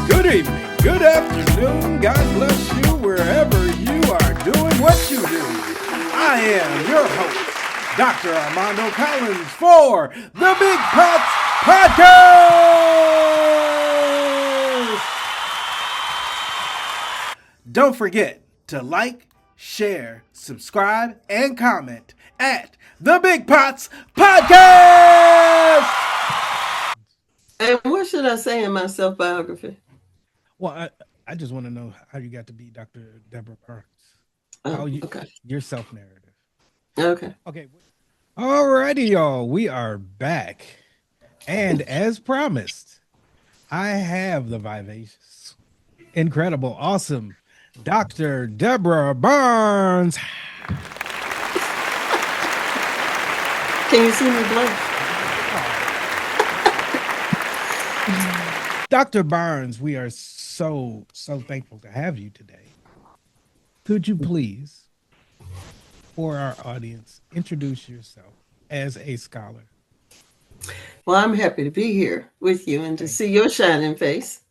Good evening, good afternoon, God bless you wherever you are doing what you do. I am your host, Dr. Armando Collins for the BigPotz Podcast! Don't forget to like, share, subscribe, and comment at the BigPotz Podcast! And what should I say in my self-biography? Well, I just want to know how you got to be Dr. Deborah Barnes. Okay. Your self-narrative. Okay. Alrighty, y'all. We are back. And as promised, I have the vivacious, incredible, awesome Dr. Deborah Barnes. Can you see me blush? Dr. Barnes, we are so thankful to have you today. Could you please, for our audience, introduce yourself as a scholar? Well, I'm happy to be here with you and to see your shining face.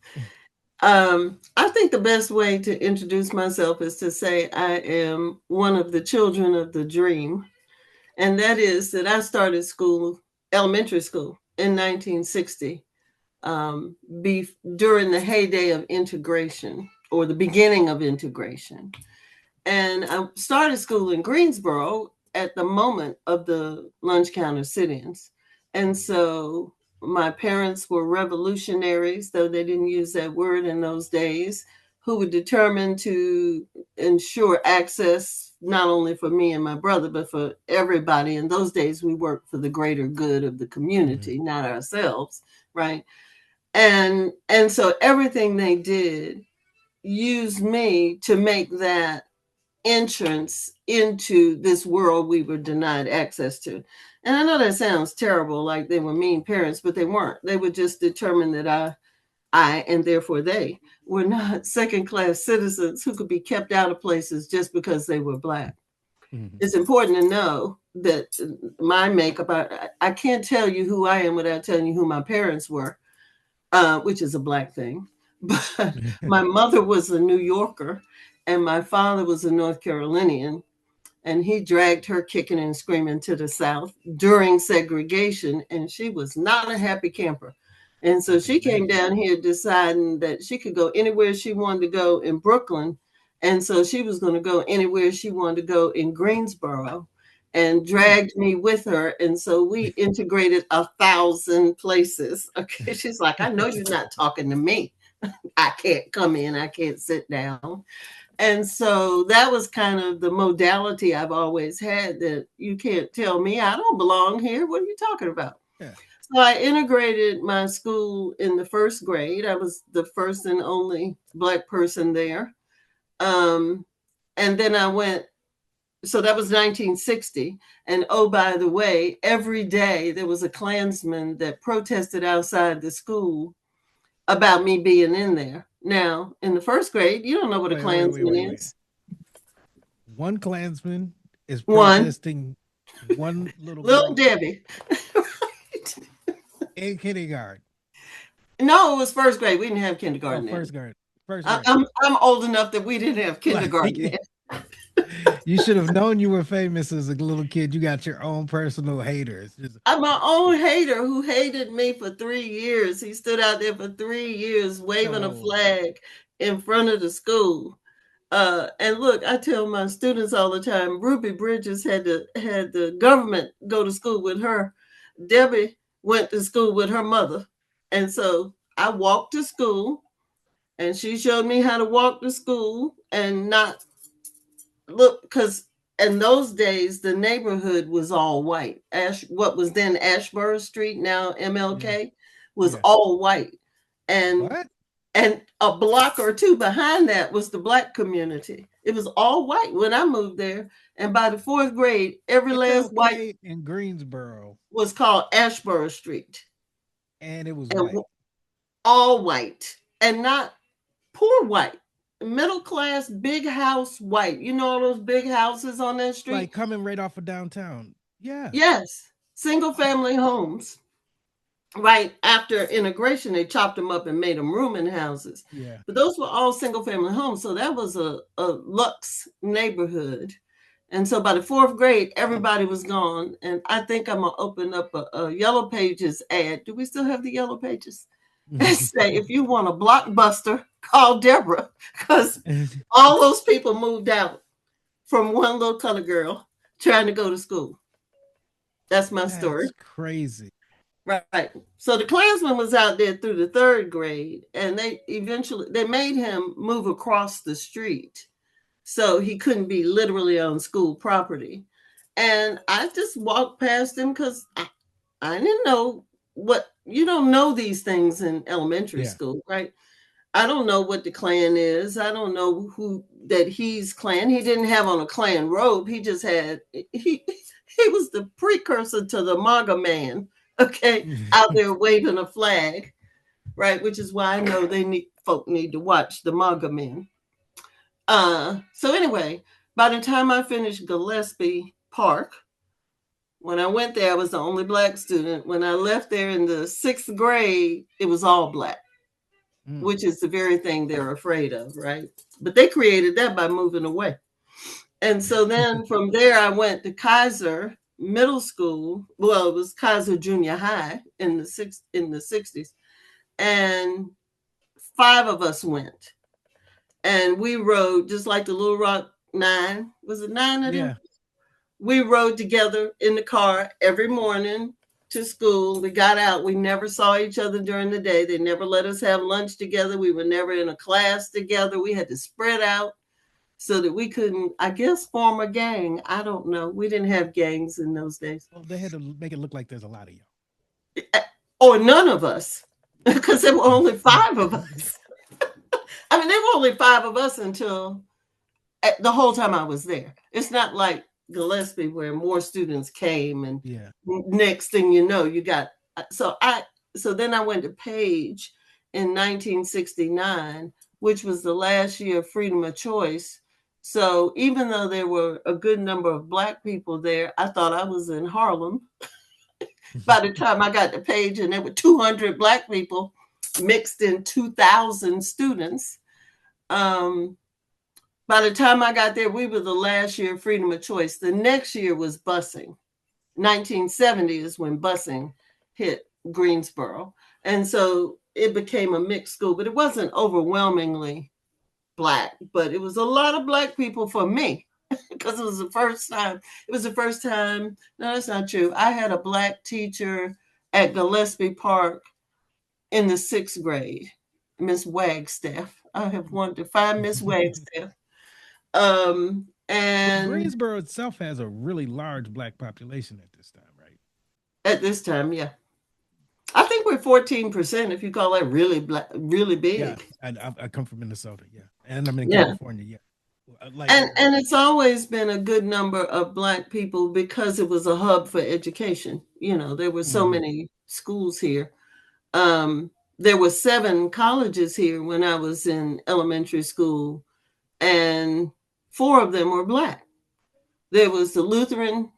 I think the best way to introduce myself is to say I am one of the children of the dream. And that is that I started elementary school, in 1960. During the heyday of integration, or the beginning of integration. And I started school in Greensboro at the moment of the lunch counter sit-ins. And so my parents were revolutionaries, though they didn't use that word in those days, who were determined to ensure access not only for me and my brother, but for everybody. In those days, we worked for the greater good of the community, not ourselves, right? And so everything they did used me to make that entrance into this world we were denied access to. And I know that sounds terrible, like they were mean parents, but they weren't. They were just determined that I and therefore they were not second-class citizens who could be kept out of places just because they were Black. Mm-hmm. It's important to know that my makeup, I can't tell you who I am without telling you who my parents were. Which is a Black thing. But my mother was a New Yorker and my father was a North Carolinian. And he dragged her kicking and screaming to the South during segregation. And she was not a happy camper. And so she came down here deciding that she could go anywhere she wanted to go in Brooklyn. And so she was going to go anywhere she wanted to go in Greensboro, and dragged me with her. And so we integrated 1,000 places. Okay. She's like, I know you're not talking to me. I can't come in. I can't sit down. And so that was kind of the modality I've always had, that you can't tell me I don't belong here. What are you talking about? Yeah. So I integrated my school in the first grade. I was the first and only Black person there. And then I went. So that was 1960. And oh, by the way, every day there was a Klansman that protested outside the school about me being in there. Now, in the first grade, you don't know what a Klansman is. One Klansman is protesting one little Debbie. Right. In kindergarten. No, it was first grade. We didn't have kindergarten. First grade. I'm old enough that we didn't have kindergarten yet. You should have known you were famous as a little kid. You got your own personal haters. I'm my own hater who hated me for 3 years. He stood out there for 3 years waving a flag in front of the school. And look, I tell my students all the time, Ruby Bridges had the government go to school with her. Debbie went to school with her mother. And so I walked to school, and she showed me how to walk to school and not look, because in those days, the neighborhood was all white. What was then Ashborough Street, now MLK, was all white. And a block or two behind that was the Black community. It was all white when I moved there. And by the fourth grade, every last white in Greensboro was called Ashborough Street. And it was white. All white. And not poor white. Middle class, big house, white. You know all those big houses on that street? Like coming right off of downtown. Yeah. Yes. Single family homes. right after integration, they chopped them up and made them rooming houses. Yeah. But those were all single family homes. So that was a luxe neighborhood. And so by the fourth grade, everybody was gone. And I think I'm going to open up a Yellow Pages ad. Do we still have the Yellow Pages? And say, if you want a blockbuster, call Deborah. Because all those people moved out from one little color girl trying to go to school. That's my story. That's crazy. Right. So the Klansman was out there through the third grade, and they made him move across the street so he couldn't be literally on school property. And I just walked past him because I didn't know what you don't know these things in elementary school, right? I don't know what the Klan is. I don't know who that he's Klan. He didn't have on a Klan robe. He just had he was the precursor to the MAGA man, okay, out there waving a flag, right? Which is why I know folk need to watch the MAGA man. So anyway, by the time I finished Gillespie Park, when I went there, I was the only Black student. When I left there in the sixth grade, it was all Black, which is the very thing they're afraid of, right? But they created that by moving away. And so then from there, I went to Kaiser Middle School. Well, it was Kaiser Junior High in the 60s. And 5 of us went. And we rode just like the Little Rock 9. Was it 9 of them? Yeah. We rode together in the car every morning to school. We got out. We never saw each other during the day. They never let us have lunch together. We were never in a class together. We had to spread out so that we couldn't, I guess, form a gang. I don't know. We didn't have gangs in those days. Well, they had to make it look like there's a lot of you. Or none of us, because there were only 5 of us. I mean, there were only 5 of us until the whole time I was there. It's not like Gillespie where more students came and next thing you know, you got, so then I went to Page in 1969, which was the last year of freedom of choice. So even though there were a good number of Black people there, I thought I was in Harlem. By the time I got to Page, and there were 200 Black people mixed in 2,000 students. By the time I got there, we were the last year of freedom of choice. The next year was busing. 1970 is when busing hit Greensboro. And so it became a mixed school, but it wasn't overwhelmingly Black, but it was a lot of Black people for me because it was the first time. It was the first time. No, that's not true. I had a Black teacher at Gillespie Park in the 6th grade, Miss Wagstaff. I have wanted to find Miss Wagstaff. And Greensboro itself has a really large Black population at this time, right? At this time, yeah. I think we're 14%, if you call that really really big. Yeah, I come from Minnesota, yeah, and I'm in California, yeah. And it's always been a good number of Black people because it was a hub for education. You know, there were so many schools here. There were 7 colleges here when I was in elementary school, and 4 of them were Black. There was the Lutheran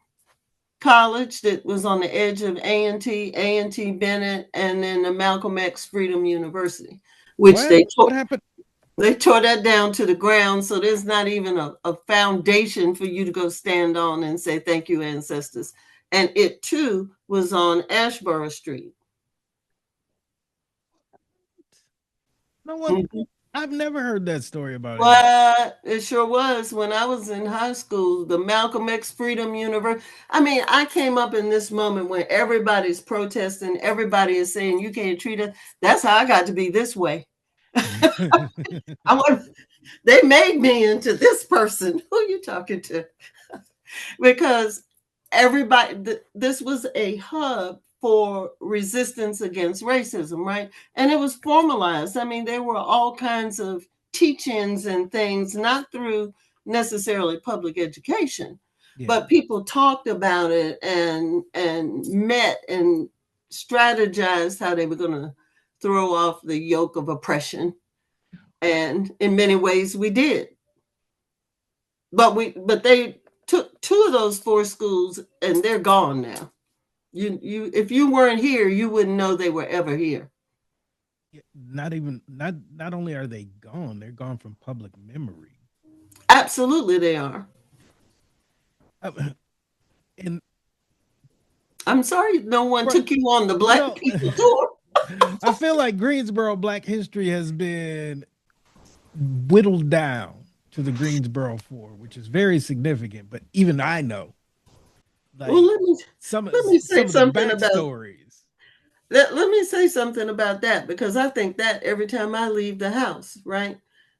College that was on the edge of A&T Bennett, and then the Malcolm X Freedom University, which what happened? They tore that down to the ground, so there's not even a foundation for you to go stand on and say thank you, ancestors. And it too was on Ashboro Street. No one. I've never heard that story about it. Well, it sure was. When I was in high school, the Malcolm X Freedom University. I mean, I came up in this moment when everybody's protesting, everybody is saying you can't treat us. That's how I got to be this way. They made me into this person. Who are you talking to? Because everybody, this was a hub for resistance against racism, right? And it was formalized. I mean, there were all kinds of teach-ins and things, not through necessarily public education, but people talked about it and met and strategized how they were going to throw off the yoke of oppression. And in many ways we did. But they took 2 of those 4 schools and they're gone now. If you weren't here, you wouldn't know they were ever here. Not only are they gone, they're gone from public memory. Absolutely, they are. Uh, and I'm sorry no one right, took you on the Black no, People tour. I feel like Greensboro Black history has been whittled down to the Greensboro Four, which is very significant. But even I know, Well, like let me say some of the something about backstories. let me say something about that, because I think that every time I leave the house, right?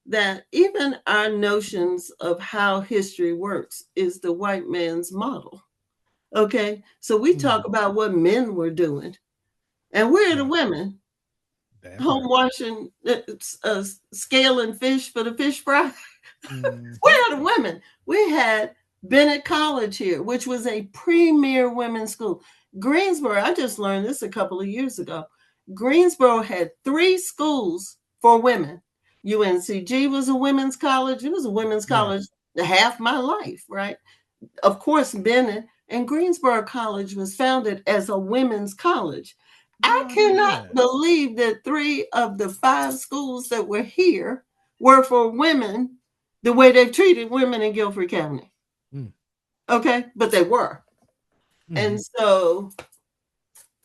That even our notions of how history works is the white man's model. Okay. So we talk Mm, about what men were doing, and we're the yeah, women that home part. washing, scaling fish for the fish fry. Hmm. Where are the women? We had Bennett College here, which was a premier women's school. Greensboro, I just learned this a couple of years ago. Greensboro had 3 schools for women. UNCG was a women's college. It was a women's Yeah, college half my life, right? Of course, Bennett and Greensboro College was founded as a women's college. I no, I didn't know cannot that. believe that 3 of the 5 schools that were here were for women the way they've treated women in Guilford County. Mm, Okay, but they were. And hmm. so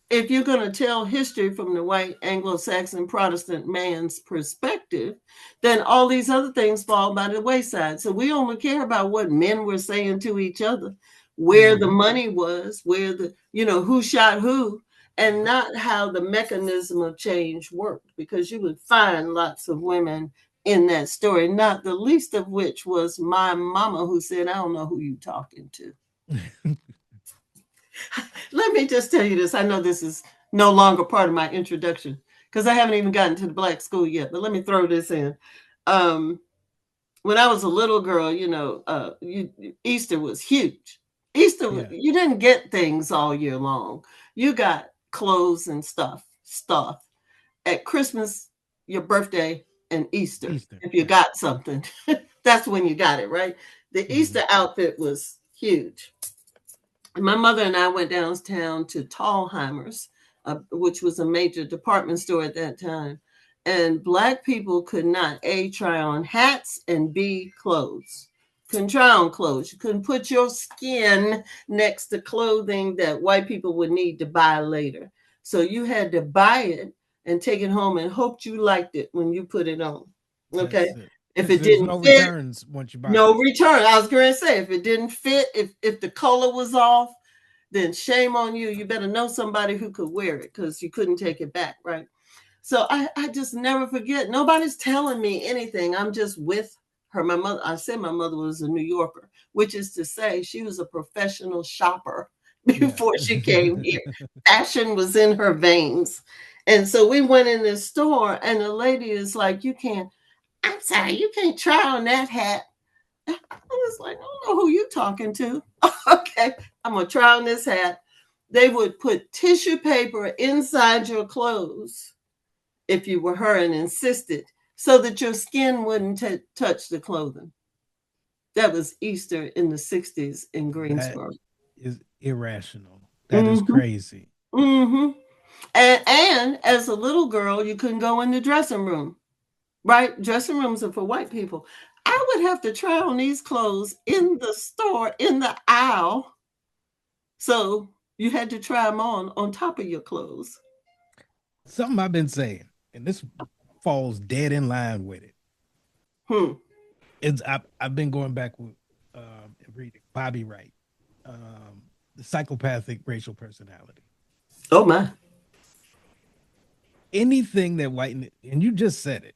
if you're going to tell history from the white Anglo-Saxon Protestant man's perspective, then all these other things fall by the wayside. So we only care about what men were saying to each other, where the Hmm. money was, where who shot who, and not how the mechanism of change worked, because you would find lots of women in that story, not the least of which was my mama, who said, I don't know who you talking to. Let me just tell you this. I know this is no longer part of my introduction because I haven't even gotten to the black school yet, but let me throw this in. Um, when I was a little girl, Easter was huge. Yeah, You didn't get things all year long. You got clothes and stuff. At Christmas, your birthday, and Easter. Easter. If you Yeah. got something, that's when you got it, right? The Hmm. Easter outfit was huge. My mother and I went downtown to Tallheimer's, which was a major department store at that time. And Black people could not A, try on hats, and B, clothes. Couldn't try on clothes. You couldn't put your skin next to clothing that white people would need to buy later. So you had to buy it and take it home and hoped you liked it when you put it on. Okay. That's it. If Because it there's didn't no fit, returns once you buy no it. return. I was going to say, if it didn't fit, if the color was off, then shame on you. You better know somebody who could wear it because you couldn't take it back, right? So I just never forget. Nobody's telling me anything. I'm just with her. My mother, I said my mother was a New Yorker, which is to say she was a professional shopper Yeah. before she came here. Fashion was in her veins. And so we went in this store, and the lady is like, I'm sorry, you can't try on that hat. I was like, I don't know who you talking to. Okay, I'm gonna try on this hat. They would put tissue paper inside your clothes if you were her and insisted so that your skin wouldn't touch the clothing. That was Easter in the 60s in That Greensboro. is irrational. That is Mm-hmm. crazy. Mm-hmm. And as a little girl, you couldn't go in the dressing room, right? Dressing rooms are for white people. I would have to try on these clothes in the store, in the aisle. So you had to try them on top of your clothes. Something I've been saying, and this falls dead in line with it. Hmm. I've been going back with and reading Bobby Wright, the psychopathic racial personality. Oh my. Anything that white, and you just said it,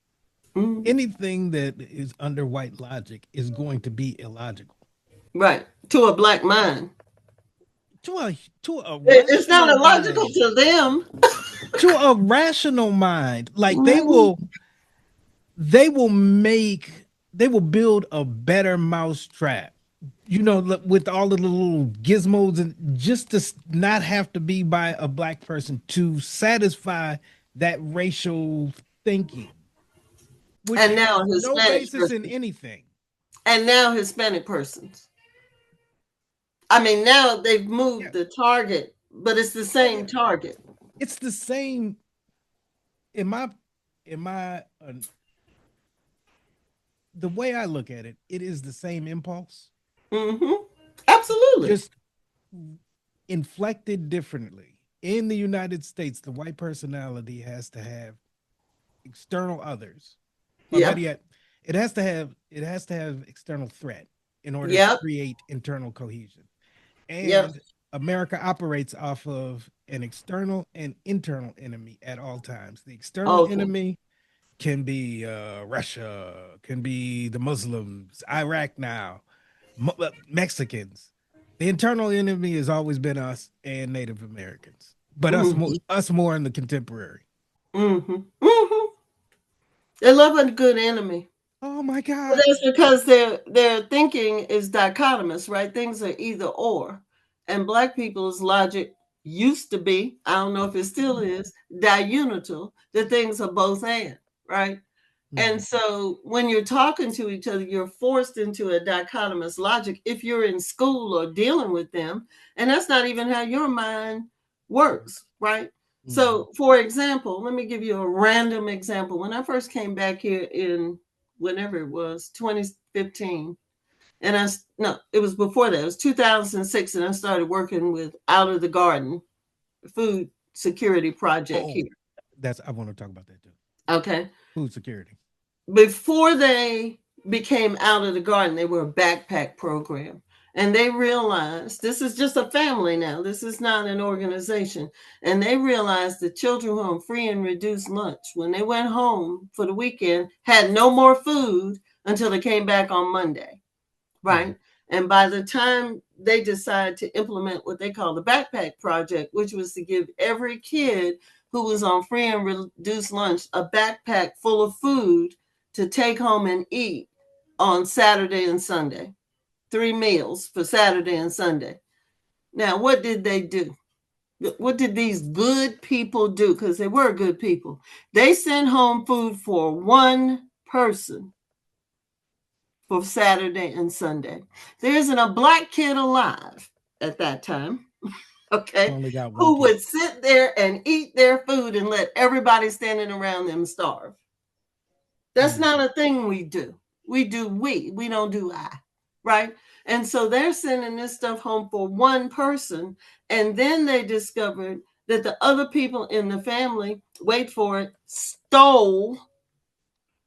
Mm. anything that is under white logic is going to be illogical Right. To a black mind. to a It's not rational illogical mind. to them. To a rational mind, like Mhm. they will build a better mousetrap, with all of the little gizmos, and just to not have to be by a black person to satisfy that racial thinking, which And now has no Hispanic basis in person. anything. And now Hispanic persons. I mean, now they've Yeah. moved the target. but it's the Oh same yeah, target. it's the same. In my the way I look at it, it is the same impulse, Mm-hmm. Absolutely. just inflected differently. In the United States, the white personality has to have external others, or better Yep. yet, it has to have external threat in order to Yep. create internal cohesion. Yep. And America operates off of an external and internal enemy at all times. The external Okay. enemy can be Russia, can be the Muslims, Iraq now, Mexicans. The internal enemy has always been us and Native Americans, but Mm-hmm. us more in the contemporary. Mm-hmm. Mm-hmm. They love a good enemy. Oh my Well, God. that's because their thinking is dichotomous, right? Things are either or. And black people's logic used to be, I don't know if it still is, diunital, that things are both and, right? And Mhm. so when you're talking to each other, you're forced into a dichotomous logic if you're in school or dealing with them. And that's not even how your mind works, right? Mhm. So, for example, let me give you a random example. When I first came back here in whenever it was 2015, and no, it was before that, it was 2006, and I started working with Out of the Garden food security project Oh, here. that's I want to talk about that too. Okay. Food security. Before they became Out of the Garden, they were a backpack program. And they realized this is just a family now. This is not an organization. And they realized the children who were on free and reduced lunch, when they went home for the weekend, had no more food until they came back on Monday, Mhm. right? And by the time they decided to implement what they call the backpack project, which was to give every kid who was on free and reduced lunch a backpack full of food to take home and eat on Saturday and Sunday. 3 meals for Saturday and Sunday. Now, what did they do? What did these good people do? Because they were good people. They sent home food for one person for Saturday and Sunday. There isn't a black kid alive at that time, okay, Only got one who kid. would sit there and eat their food and let everybody standing around them starve. That's Mm. not a thing we do. We don't do I, right? And so they're sending this stuff home for one person. And then they discovered that the other people in the family, wait for it, stole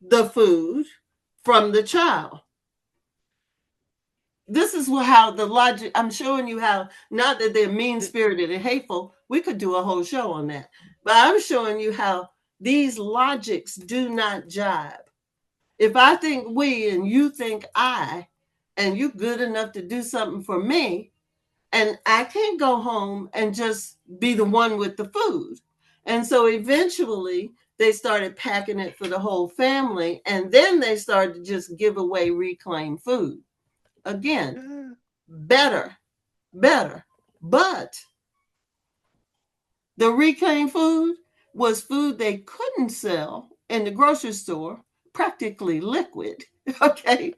the food from the child. This is how the logic, I'm showing you how, not that they're mean Th- spirited and hateful, we could do a whole show on that, but I'm showing you how these logics do not jibe. If I think we and you think I, and you good enough to do something for me, and I can't go home and just be the one with the food. And so eventually they started packing it for the whole family, and then they started to just give away reclaimed food. Again, uh, better, better. But the reclaimed food was food they couldn't sell in the grocery store, practically liquid. Okay.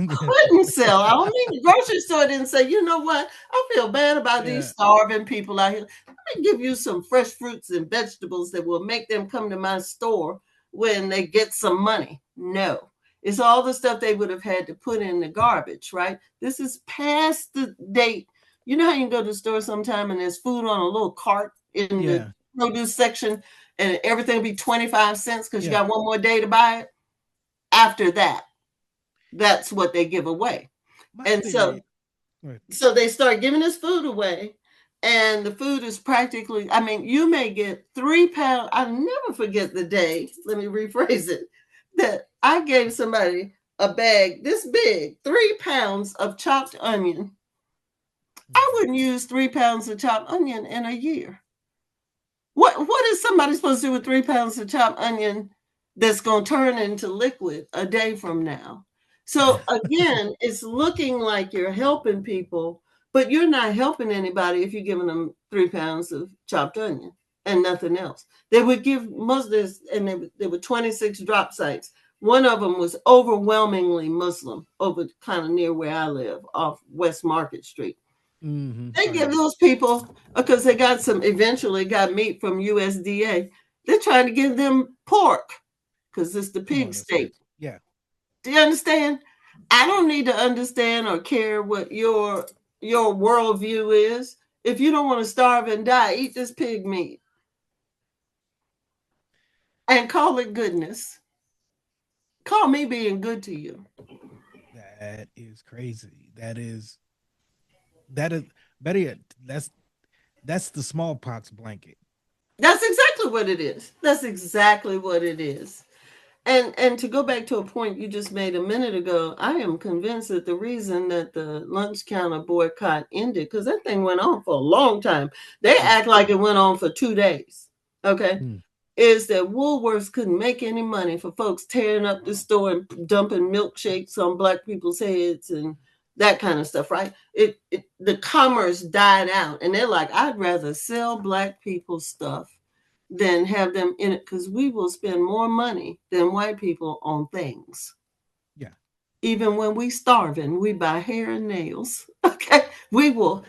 Couldn't sell. I don't mean the grocery store didn't say, you know what? I feel bad about these yeah. starving people out here. Let me give you some fresh fruits and vegetables that will make them come to my store when they get some money. No. It's all the stuff they would have had to put in the garbage, right? This is past the date. You know how you can go to the store sometime and there's food on a little cart in the Yeah. produce section and everything will be 25 cents because you Yeah. got one more day to buy it? After that, that's what they give away. My And so theory. Right. so they start giving this food away, and the food is practically, I mean, you may get 3 pounds. I'll never forget the day, let me rephrase it, that I gave somebody a bag this big, 3 pounds of chopped onion. I Mhm. wouldn't use 3 pounds of chopped onion in a year. What is somebody supposed to do with 3 pounds of chopped onion that's going to turn into liquid a day from now? So again, it's looking like you're helping people, but you're not helping anybody if you're giving them 3 pounds of chopped onion and nothing else. They would give Muslims, and there were 26 drop sites. One of them was overwhelmingly Muslim, over kind of near where I live, off West Market Street. They Right. give those people, because they got some, eventually got meat from USDA. They're trying to give them pork because it's the Come pig on, that's crazy. state. Yeah. Do you understand? I don't need to understand or care what your worldview is. If you don't want to starve and die, eat this pig meat and call it goodness. Call me being good to you. That is crazy. That is better yet, that's the smallpox blanket. That's exactly what it is. That's exactly what it is. And to go back to a point you just made a minute ago, I am convinced that the reason that the lunch counter boycott ended, because that thing went on for a long time. They Yeah. act like it went on for 2 days. Okay. Mm. Is that Woolworths couldn't make any money for folks tearing up the store and dumping milkshakes on black people's heads and that kind of stuff, right? The commerce died out, and they're like, I'd rather sell black people stuff than have them in it, because we will spend more money than white people on things. Yeah. Even when we starving, we buy hair and nails. Okay, we will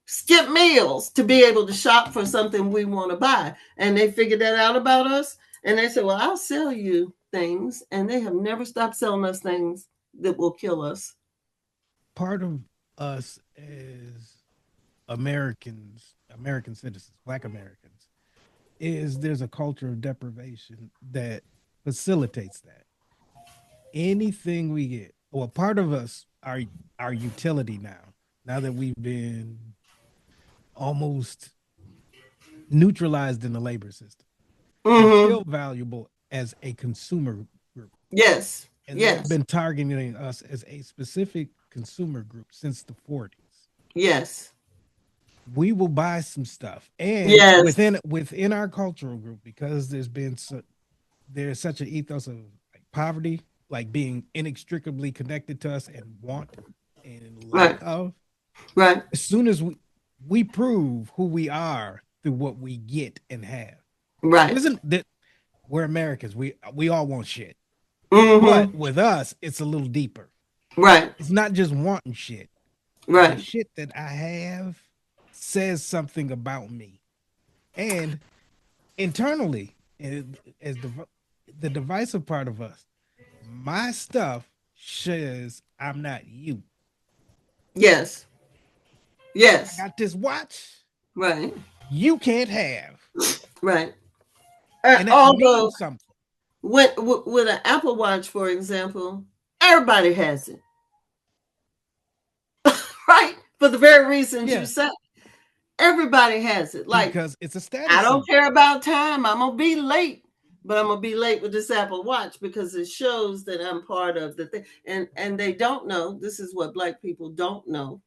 skip meals to be able to shop for something we want to buy. And they figured that out about us. And they said, well, I'll sell you things. And they have never stopped selling us things that will kill us. Part of us as Americans, American citizens, Black Americans, is there's a culture of deprivation that facilitates that. Anything we get, well, part of us, our utility now, now that we've been almost neutralized in the labor system, we're Mm-hmm. still valuable as a consumer group. Yes. And they've Yes. been targeting us as a specific consumer group since the 40s. Yes. We will buy some stuff, and Yes. within our cultural group, because there's such an ethos of like poverty, like being inextricably connected to us, and want and lack Right. of. Right. As soon as we prove who we are through what we get and have. It Right. isn't that we're Americans. We all want shit. But Mm-hmm. with us, it's a little deeper. Right. It's not just wanting shit. The Right. shit that I have says something about me. And internally, as the divisive part of us, my stuff says I'm not you. Yes. I Yes. got this watch Right. you can't have. Right. And that Although means something. with an Apple Watch, for example, everybody has it, right? For the very reasons you Yeah, said, everybody has it. Like, because it's a I status don't symbol. care about time. I'm gonna be late, but I'm gonna be late with this Apple Watch because it shows that I'm part of the thing. And they don't know. This is what Black people don't know.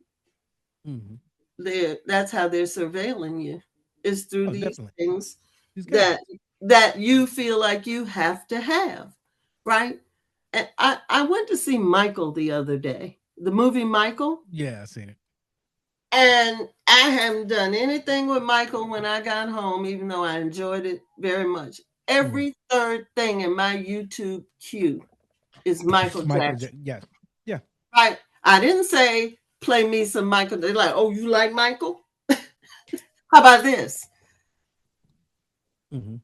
Hmm. That's how they're surveilling you. Is through Oh, these definitely. things These that gadgets. you feel like you have to have, right? And I went to see Michael the other day, the movie Michael, Yeah, I seen it. and I haven't done anything with Michael when I got home, even though I enjoyed it very much. Mm. Every third thing in my YouTube queue is Michael Michael Jackson. J. Yeah, yeah. Right? I didn't say play me some Michael. They're like, oh, you like Michael? How about this? Hmm.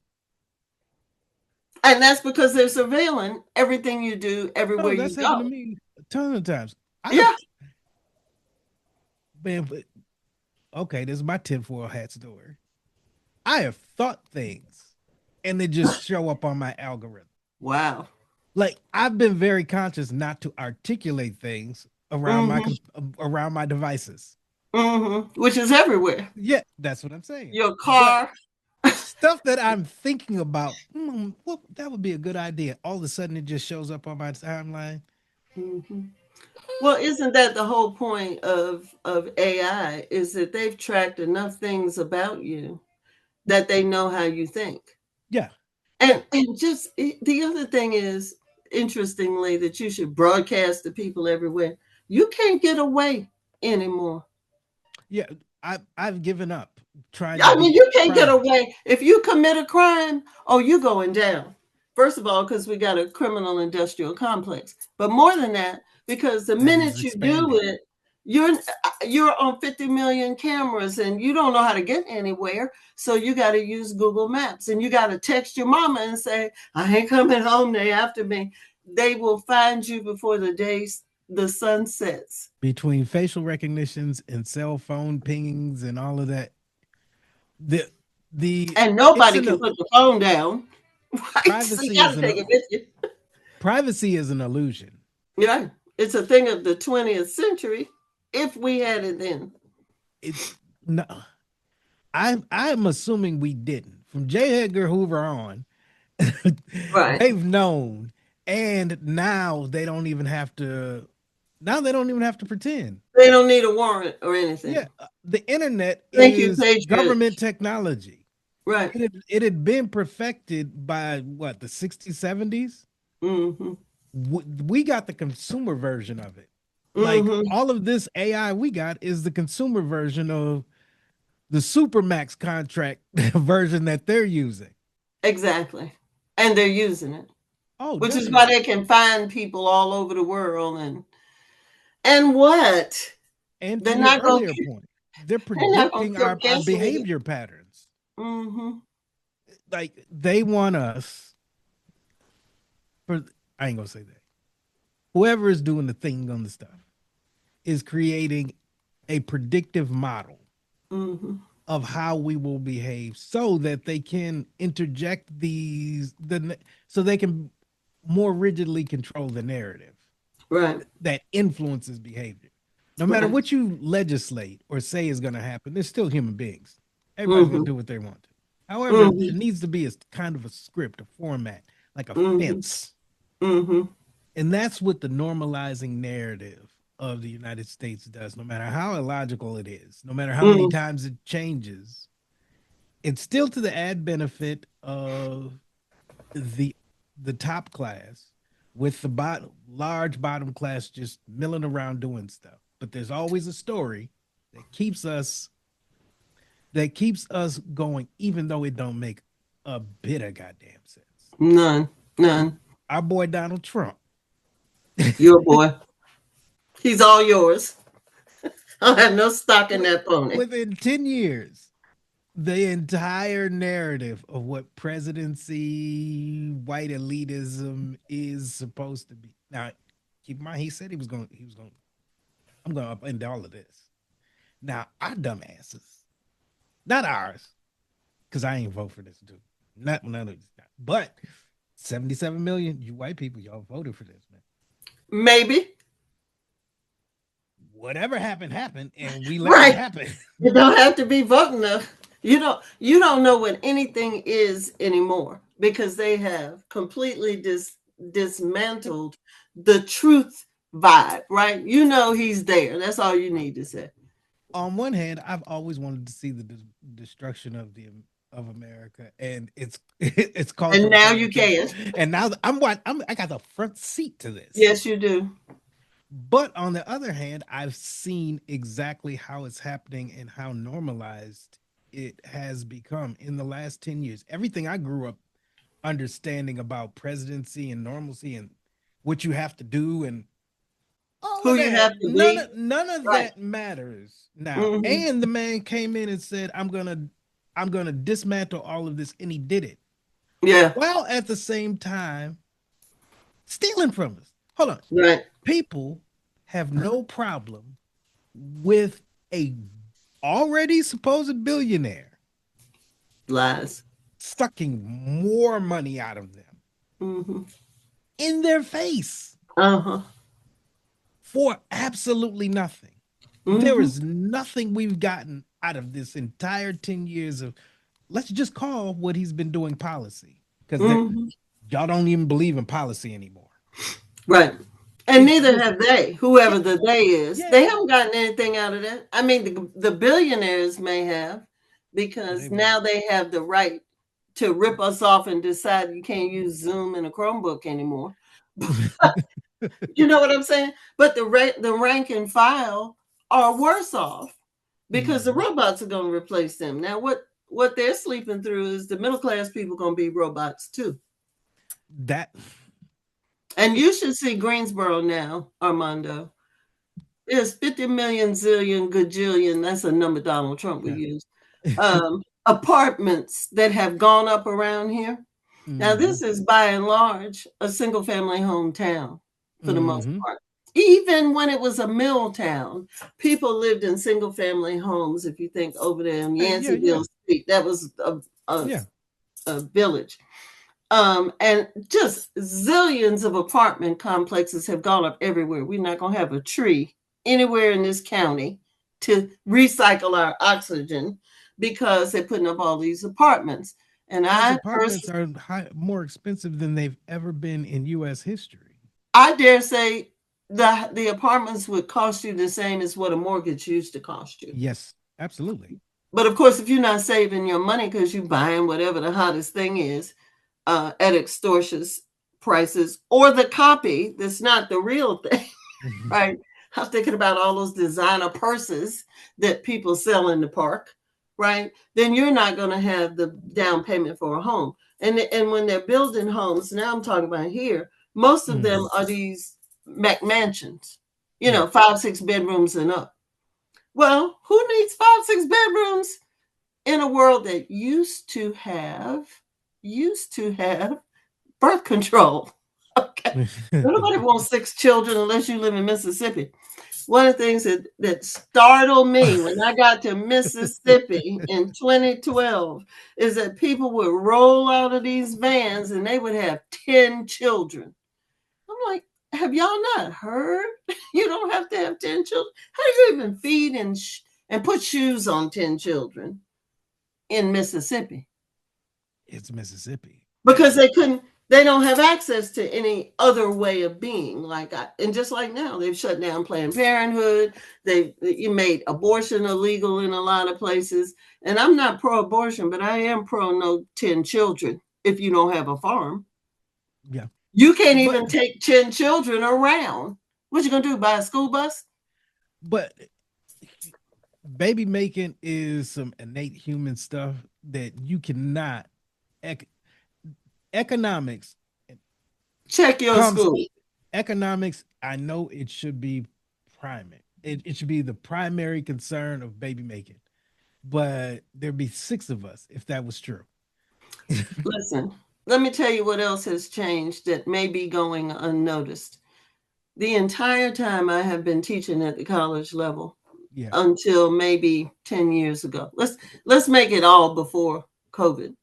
And that's because they're surveilling everything you do everywhere Oh, you that's happened to go. me a ton of times. I've Yeah. been, okay, this is my tinfoil hat story. I have thought things and they just show up on my algorithm. Wow. Like I've been very conscious not to articulate things Mm-hmm. around my devices. Mm-hmm. Which is everywhere. Yeah, that's what I'm saying. Your But car. stuff that I'm thinking about, well, that would be a good idea. All of a sudden, it just shows up on my timeline. Mm-hmm. Well, isn't that the whole point of AI? Is that they've tracked enough things about you that they know how you think. Yeah, And just the other thing is, interestingly, that you should broadcast to people everywhere. You can't get away anymore. yeah. I've given up trying to I mean, beat you can't get crime. away. If you commit a crime, oh, you going down. First of all, because we got a criminal industrial complex. But more than that, because the That is minute you do expanding. it, you're on 50 million cameras and you don't know how to get anywhere, so you got to use Google Maps, and you got to text your mama and say, I ain't coming home, they after me. They will find you before the sun sets. Between facial recognitions and cell phone pings and all of that, the the And it's nobody an can put the phone down. Right, so you privacy got is to take an it with you. privacy is an illusion. Yeah, it's a thing of the 20th century if we had it then. It's no, I'm assuming we didn't. From J. Edgar Hoover on, Right. they've known, and now they don't even have to. Now they don't even have to pretend. They don't need a warrant or anything. Yeah, the internet Thank you, is government Patriots. technology. Right. It had been perfected by what, the 60s, 70s. Mm-hmm. We got the consumer version of it. Like Mm-hmm. all of this AI we got is the consumer version of the Supermax contract version that they're using. Exactly. And they're using it, Oh, which is why they definitely. can find people all over the world. And what? And to They're your not going earlier to point, they're they're not going predicting to our cancel you. behavior patterns. Mm-hmm. Like they want us for, I ain't gonna say that. Whoever is doing the thing on the stuff is creating a predictive model Mm-hmm. of how we will behave so that they can interject so they can more rigidly control the narrative Right. that influences behavior. No matter Right. what you legislate or say is going to happen, they're still human beings. Everybody's going Mm-hmm. to do what they want to. However, Mm-hmm. it needs to be a kind of a script, a format, like a Mm-hmm. fence. Mm-hmm. And that's what the normalizing narrative of the United States does. No matter how illogical it is, no matter how many Mm-hmm. times it changes, it's still to the ad benefit of the the top class, with the large bottom class just milling around doing stuff. But there's always a story that keeps us going, even though it don't make a bit of goddamn sense. None. None. Our boy Donald Trump, Your boy. He's all yours. I don't have no stock in with, that pony. within 10 years, the entire narrative of what presidency, white elitism is supposed to be. Now, keep in mind, he said I'm going to upend all of this. Now, our dumbasses, not ours, because I ain't vote for this dude. Not none of these, but 77 million, you white people, y'all voted for this, man. Maybe. Whatever happened, happened, and we let it Right. happen. You don't have to be voting though. You don't know what anything is anymore because they have completely dismantled the truth vibe, right? You know he's there. That's all you need to say. On one hand, I've always wanted to see the destruction of America and its its And cultural now you fabrication. can. And now I got the front seat to this. Yes, you do. But on the other hand, I've seen exactly how it's happening and how normalized it has become in the last 10 years. Everything I grew up understanding about presidency and normalcy and what you have to do and all Who of you that, have to be. none of Right. that matters now. Hmm. And the man came in and said, I'm gonna dismantle all of this, and he did it. Yeah. While at the same time stealing from us. Hold on. Right. People have no problem with a already supposed billionaire Lies. sucking more money out of them Hmm. in their face Uh-huh. for absolutely nothing. There Hmm. is nothing we've gotten out of this entire 10 years of, let's just call what he's been doing policy, because Hmm. y'all don't even believe in policy anymore. Right. And It's neither just, have they, yeah, whoever the they is. yeah. They haven't gotten anything out of that. I mean, the billionaires may have, because They've got, now they have the right to rip us off and decide you can't use Zoom in a Chromebook anymore. You know what I'm saying? But the rank and file are worse off because the Mhm. robots are going to replace them. Now, what they're sleeping through is the middle class people going to be robots too. That And you should see Greensboro now, Armando. There's 50 million, zillion, gajillion. That's a number Donald Trump would Yeah. use. Apartments that have gone up around here. Now, Mm-hmm. this is by and large a single family hometown for the most Mm-hmm. part. Even when it was a mill town, people lived in single family homes. If you think over there in Yeah, yeah, Yanceyville Street, that was a, yeah. a village. And just zillions of apartment complexes have gone up everywhere. We're not going to have a tree anywhere in this county to recycle our oxygen because they're putting up all these apartments. And Those I apartments personally, are more expensive than they've ever been in U.S. history. I dare say the apartments would cost you the same as what a mortgage used to cost you. Yes, absolutely. But of course, if you're not saving your money because you're buying whatever the hottest thing is at extortionate prices, or the copy that's not the real thing, Mhm. right? I'm thinking about all those designer purses that people sell in the park, right? Then you're not going to have the down payment for a home. And when they're building homes, now I'm talking about here, most of them Mhm. are these mansions, Yeah. 5, 6 bedrooms and up. Well, who needs 5, 6 bedrooms in a world that used to have birth control? Okay. Nobody wants 6 children unless you live in Mississippi. One of the things that startled me when I got to Mississippi in 2012 is that people would roll out of these vans and they would have 10 children. I'm like, have y'all not heard? You don't have to have 10 children. How do you even feed and put shoes on 10 children in Mississippi? It's Mississippi. Because they don't have access to any other way of being and just like now they've shut down Planned Parenthood. You made abortion illegal in a lot of places, and I'm not pro-abortion, but I am pro no 10 children if you don't have a farm. Yeah. You can't But even take 10 children around. What you gonna do, buy a school bus? but baby making is some innate human stuff that you cannot ec- economics Check your comes school. economics. I know it should be primary. It should be the primary concern of baby making, but there'd be six of us if that was true. Listen, let me tell you what else has changed that may be going unnoticed. The entire time I have been teaching at the college level Yeah. until maybe 10 years ago. Let's make it all before COVID.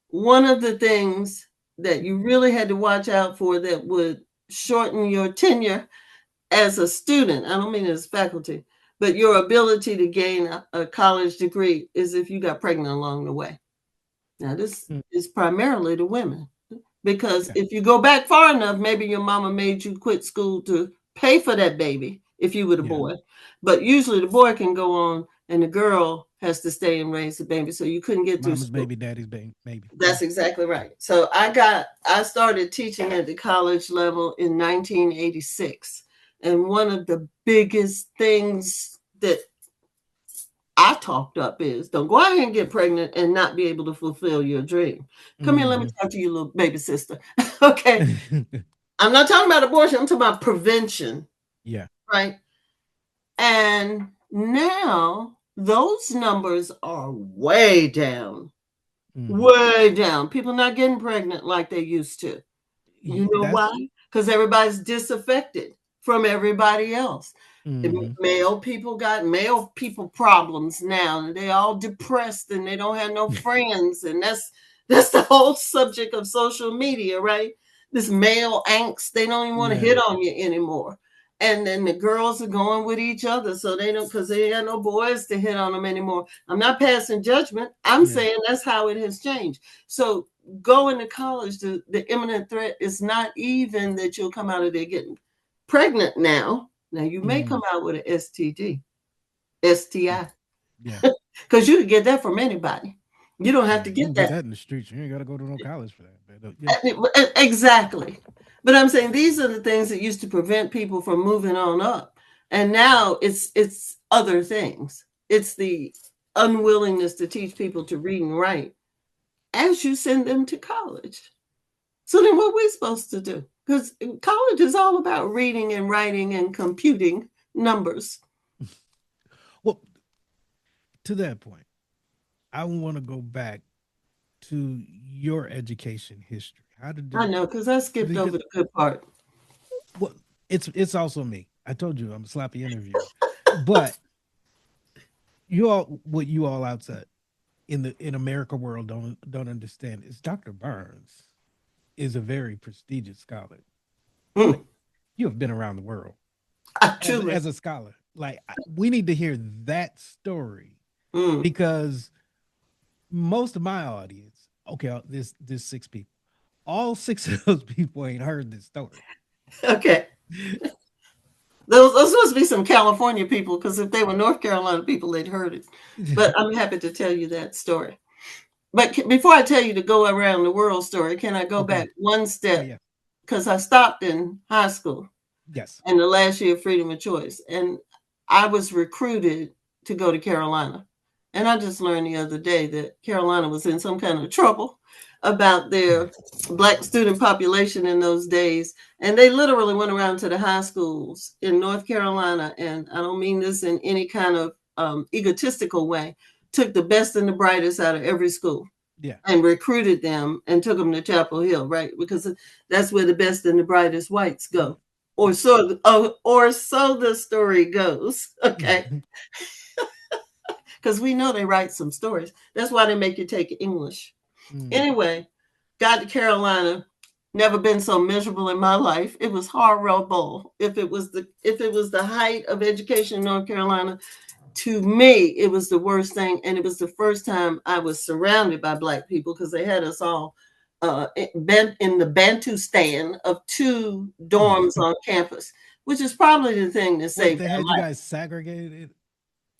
One of the things that you really had to watch out for that would shorten your tenure as a student, I don't mean as faculty, but your ability to gain a college degree is if you got pregnant along the way. Now, this Mm, is primarily the women. Because yeah. if you go back far enough, maybe your mama made you quit school to pay for that baby if you were the Yeah. boy. But usually the boy can go on and the girl has to stay and raise the baby. So you couldn't get through Mama's school. baby, daddy's baby, maybe. Yeah. That's exactly right. So I started teaching at the college level in 1986. And one of the biggest things that I talked up is don't go out here and get pregnant and not be able to fulfill your dream. Come here, let me Hmm. talk to you, little baby sister. Okay. I'm not talking about abortion, I'm talking about prevention, Yeah. right? And now those numbers are way down, Hmm. way down. People not getting pregnant like they used to. You know That's. why? Because everybody's disaffected from everybody else. Hmm. Male people problems now. They all depressed and they don't have no friends. And that's the whole subject of social media, right? This male angst. They don't even want to Yeah. hit on you anymore. And then the girls are going with each other. So they don't, because they ain't got no boys to hit on them anymore. I'm not passing judgment. I'm Yeah. saying that's how it has changed. So going to college, the imminent threat is not even that you'll come out of there getting pregnant now. Now you may Mm, come out with an STD, STI, yeah. because you can get that from anybody. You don't have Yeah. to You can get get that. that in the streets. You ain't got to go to no college for that. But, yeah. Exactly. But I'm saying these are the things that used to prevent people from moving on up. And now it's other things. It's the unwillingness to teach people to read and write as you send them to college. So then what are we supposed to do? Because college is all about reading and writing and computing. numbers. Well, to that point, I want to go back to your education history. How did I it? know, because I skipped Because over the good part. well, it's also me. I told you I'm a sloppy interviewer, but you all, what you all outside in America world don't understand is Dr. Barnes is a very prestigious scholar. Mm, Like you have been around the world truly. as a scholar. Like we need to hear that story Mm, because most of my audience, okay, there's six people. All six of those people ain't heard this story. okay. Those supposed to be some California people, because if they were North Carolina people, they'd heard it. But I'm happy to tell you that story. But before I tell you to go around the world story, can I go Okay. back one Oh step? yeah. Because I stopped in high school Yes. in the last year of freedom of choice, and I was recruited to go to Carolina. And I just learned the other day that Carolina was in some kind of trouble about their black student population in those days. And they literally went around to the high schools in North Carolina. And I don't mean this in any kind of egotistical way, took the best and the brightest out of every school Yeah. and recruited them and took them to Chapel Hill, right? Because that's where the best and the brightest whites go. Or so the story goes. Okay. Because we know they write some stories. That's why they make you take English. Mm. Anyway, got to Carolina. Never been so miserable in my life. It was horrible. If it was the height of education in North Carolina, to me, it was the worst thing. And it was the first time I was surrounded by black people, because they had us all in the Bantustan of two dorms on campus, which is probably the thing that What saved they had you our life. guys segregated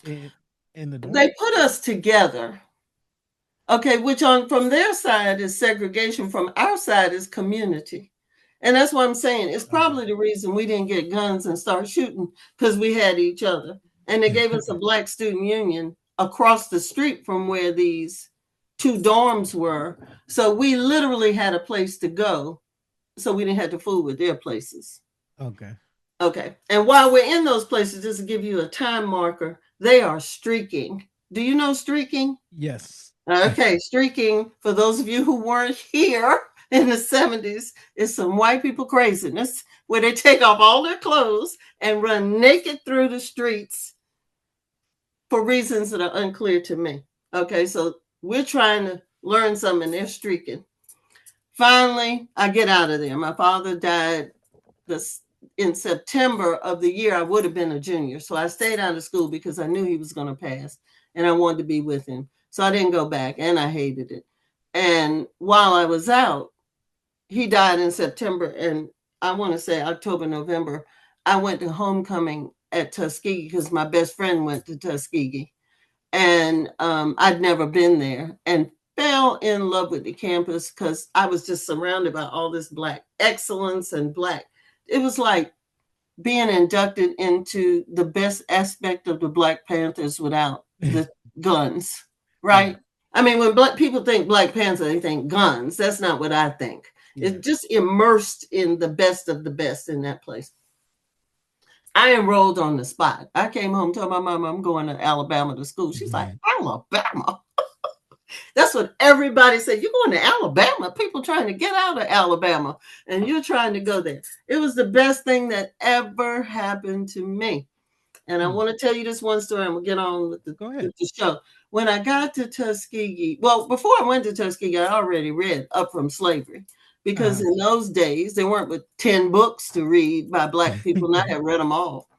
in the dorm? They put us together. Okay, which on from their side is segregation, from our side is community. And that's what I'm saying. It's Okay. probably the reason we didn't get guns and start shooting, because we had each other. And they gave us a black student union across the street from where these two dorms were. So we literally had a place to go. So we didn't have to fool with their places. Okay. Okay. And while we're in those places, just to give you a time marker, they are streaking. Do you know streaking? Yes. Okay, streaking, for those of you who weren't here in the 70s, is some white people craziness where they take off all their clothes and run naked through the streets for reasons that are unclear to me. Okay, so we're trying to learn something, they're streaking. Finally, I get out of there. My father died this in September of the year I would have been a junior. So I stayed out of school because I knew he was going to pass and I wanted to be with him. So I didn't go back, and I hated it. And while I was out, he died in September, and I want to say October, November, I went to homecoming at Tuskegee because my best friend went to Tuskegee. And I'd never been there, and fell in love with the campus because I was just surrounded by all this black excellence and black. It was like being inducted into the best aspect of the Black Panthers without the guns, Yeah. right? I mean, when black people think Black Panther, they think guns. That's not what I think. Yeah. It's just immersed in the best of the best in that place. I enrolled on the spot. I came home, told my mom I'm going to Alabama to school. She's like, Alabama? That's what everybody said. You're going to Alabama? People trying to get out of Alabama, and you're trying to go there. It was the best thing that ever happened to me. And I want to tell you this one story, and we'll get on with Go ahead. the show. When I got to Tuskegee, well, before I went to Tuskegee, I already read Up From Slavery, because in those days, there weren't but 10 books to read by Black people, and I had read them all.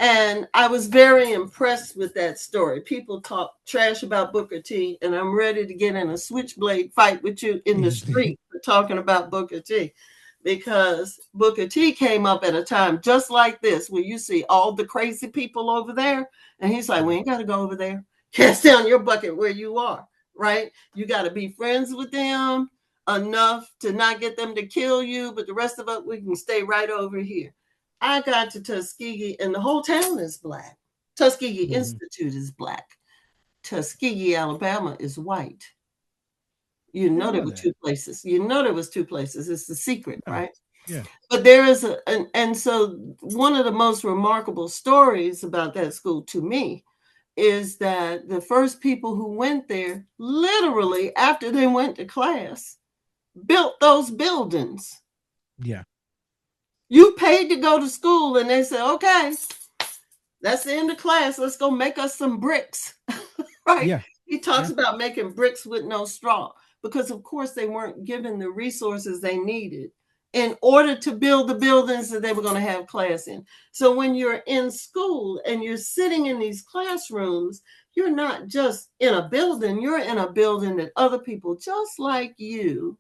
And I was very impressed with that story. People talk trash about Booker T, and I'm ready to get in a switchblade fight with you in the street for talking about Booker T, because Booker T came up at a time just like this, where you see all the crazy people over there, and he's like, we ain't got to go over there. Cast down your bucket where you are, right? You got to be friends with them enough to not get them to kill you, but the rest of us, we can stay right over here. I got to Tuskegee, and the whole town is black. Tuskegee Institute is black. Tuskegee, Alabama is white. You I know didn't there know were that. two places. You know there was two places. It's the secret, Oh, right? Yeah. But there is and so one of the most remarkable stories about that school to me is that the first people who went there, literally after they went to class, built those buildings. Yeah. You paid to go to school, and they said, okay, that's the end of class. Let's go make us some bricks. Right? Yeah. He talks Yeah. about making bricks with no straw because, of course, they weren't given the resources they needed in order to build the buildings that they were going to have class in. So when you're in school and you're sitting in these classrooms, you're not just in a building, you're in a building that other people just like you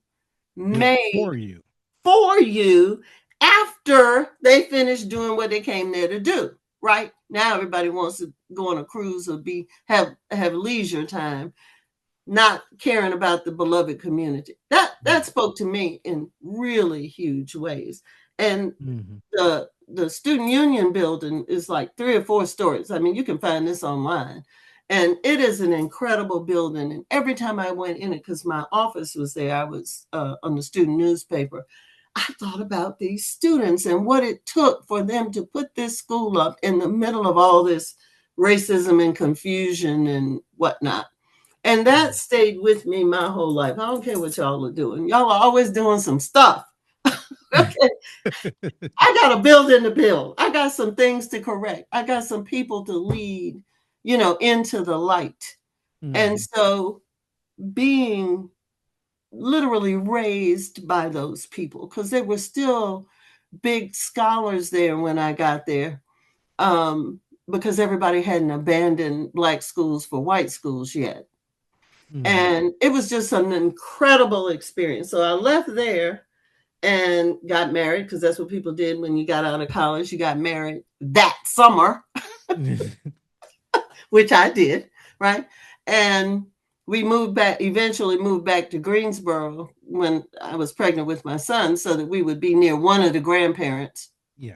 Built made for you. for you after they finished doing what they came there to do. Right now, everybody wants to go on a cruise or have leisure time, not caring about the beloved community. That spoke to me in really huge ways. And the student union building is like 3 or 4 stories. I mean, you can find this online. And it is an incredible building. And every time I went in it, because my office was there, I was on the student newspaper, I thought about these students and what it took for them to put this school up in the middle of all this racism and confusion and whatnot. And that stayed with me my whole life. I don't care what y'all are doing. Y'all are always doing some stuff. Okay. I got a building to build. I got some things to correct. I got some people to lead, into the light. And so being literally raised by those people, because there were still big scholars there when I got there, because everybody hadn't abandoned Black schools for white schools yet. And it was just an incredible experience. So I left there and got married, because that's what people did when you got out of college. You got married that summer, which I did, right? And we eventually moved back to Greensboro when I was pregnant with my son, so that we would be near one of the grandparents. Yeah.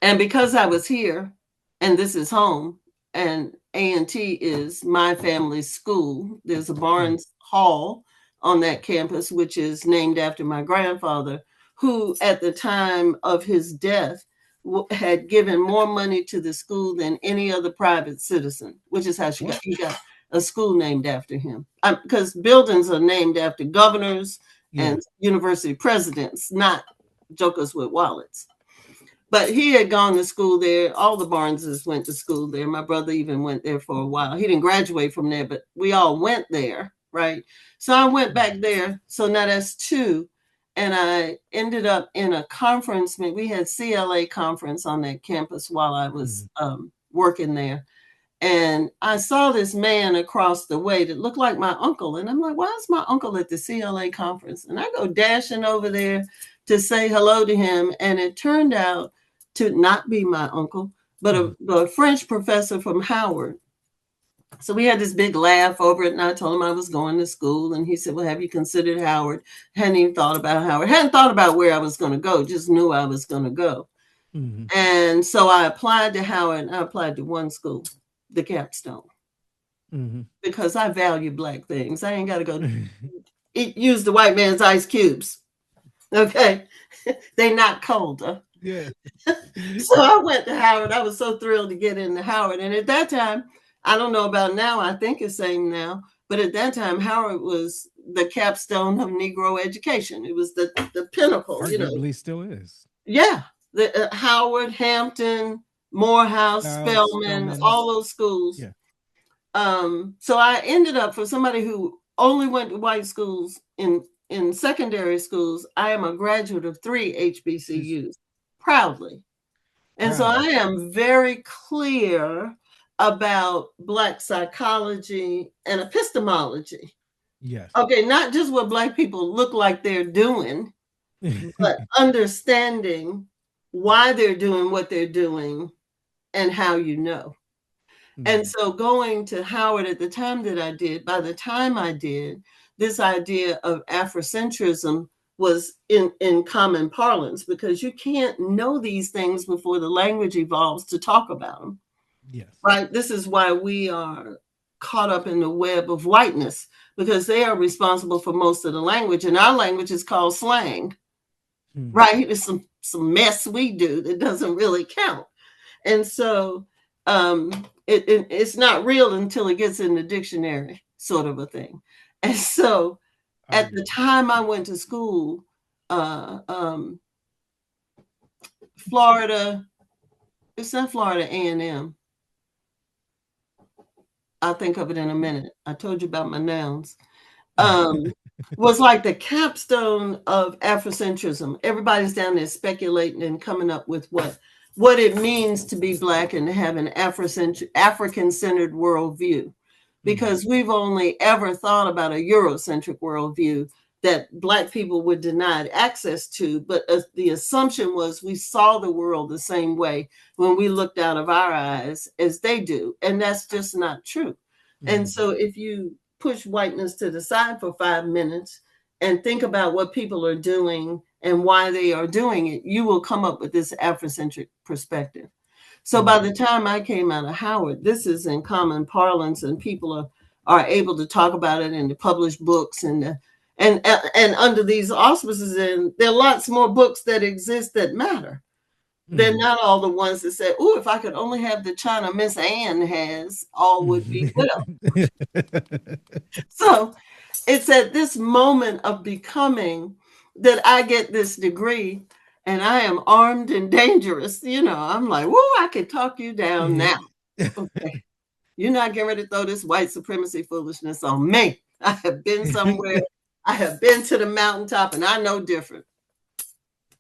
And because I was here and this is home and A&T is my family's school, there's a Barnes Hall on that campus, which is named after my grandfather, who at the time of his death had given more money to the school than any other private citizen, which is how he got a school named after him. Because buildings are named after governors and university presidents, not jokers with wallets. But he had gone to school there. All the Barneses went to school there. My brother even went there for a while. He didn't graduate from there, but we all went there, right? So I went back there. So now that's 2. And I ended up in a conference. We had CLA conference on that campus while I was working there. And I saw this man across the way that looked like my uncle. And I'm like, why is my uncle at the CLA conference? And I go dashing over there to say hello to him. And it turned out to not be my uncle, but a French professor from Howard. So we had this big laugh over it. And I told him I was going to school. And he said, well, have you considered Howard? Hadn't even thought about Howard. Hadn't thought about where I was going to go. Just knew I was going to go. And so I applied to Howard. And I applied to one school, the Capstone, because I value Black things. I ain't got to go use the white man's ice cubes. Okay. They not colder. Yeah. So I went to Howard. I was so thrilled to get into Howard. And at that time, I don't know about now, I think it's same now, but at that time, Howard was the capstone of Negro education. It was the pinnacle. Arguably still is. Yeah. The Howard, Hampton, Morehouse, Spelman, all those schools. Yeah. So I ended up, for somebody who only went to white schools in secondary schools, I am a graduate of 3 HBCUs, proudly. And so I am very clear about Black psychology and epistemology. Yes. Okay, not just what Black people look like they're doing, but understanding why they're doing what they're doing and how you know. And so going to Howard at the time that I did, by the time I did, this idea of Afrocentrism was in common parlance, because you can't know these things before the language evolves to talk about them. Yes. Right. This is why we are caught up in the web of whiteness, because they are responsible for most of the language. And our language is called slang. right? It's some mess we do that doesn't really count. And so it's not real until it gets in the dictionary, sort of a thing. And so at the time I went to school, Florida, it's not Florida A&M. I'll think of it in a minute. I told you about my nouns. Was like the capstone of Afrocentrism. Everybody's down there speculating and coming up with what it means to be Black and to have an African-centered worldview. Because we've only ever thought about a Eurocentric worldview that Black people were denied access to. But the assumption was we saw the world the same way when we looked out of our eyes as they do. And that's just not true. And so if you push whiteness to the side for 5 minutes and think about what people are doing and why they are doing it, you will come up with this Afrocentric perspective. So by the time I came out of Howard, this is in common parlance, and people are able to talk about it in the published books and under these auspices. And there are lots more books that exist that matter. They're not all the ones that say, "Oh, if I could only have the China Miss Anne has, all would be well." So it's at this moment of becoming that I get this degree, and I am armed and dangerous. I'm like, "Whoa, I can talk you down now." Okay. You're not getting ready to throw this white supremacy foolishness on me. I have been somewhere. I have been to the mountaintop, and I know different.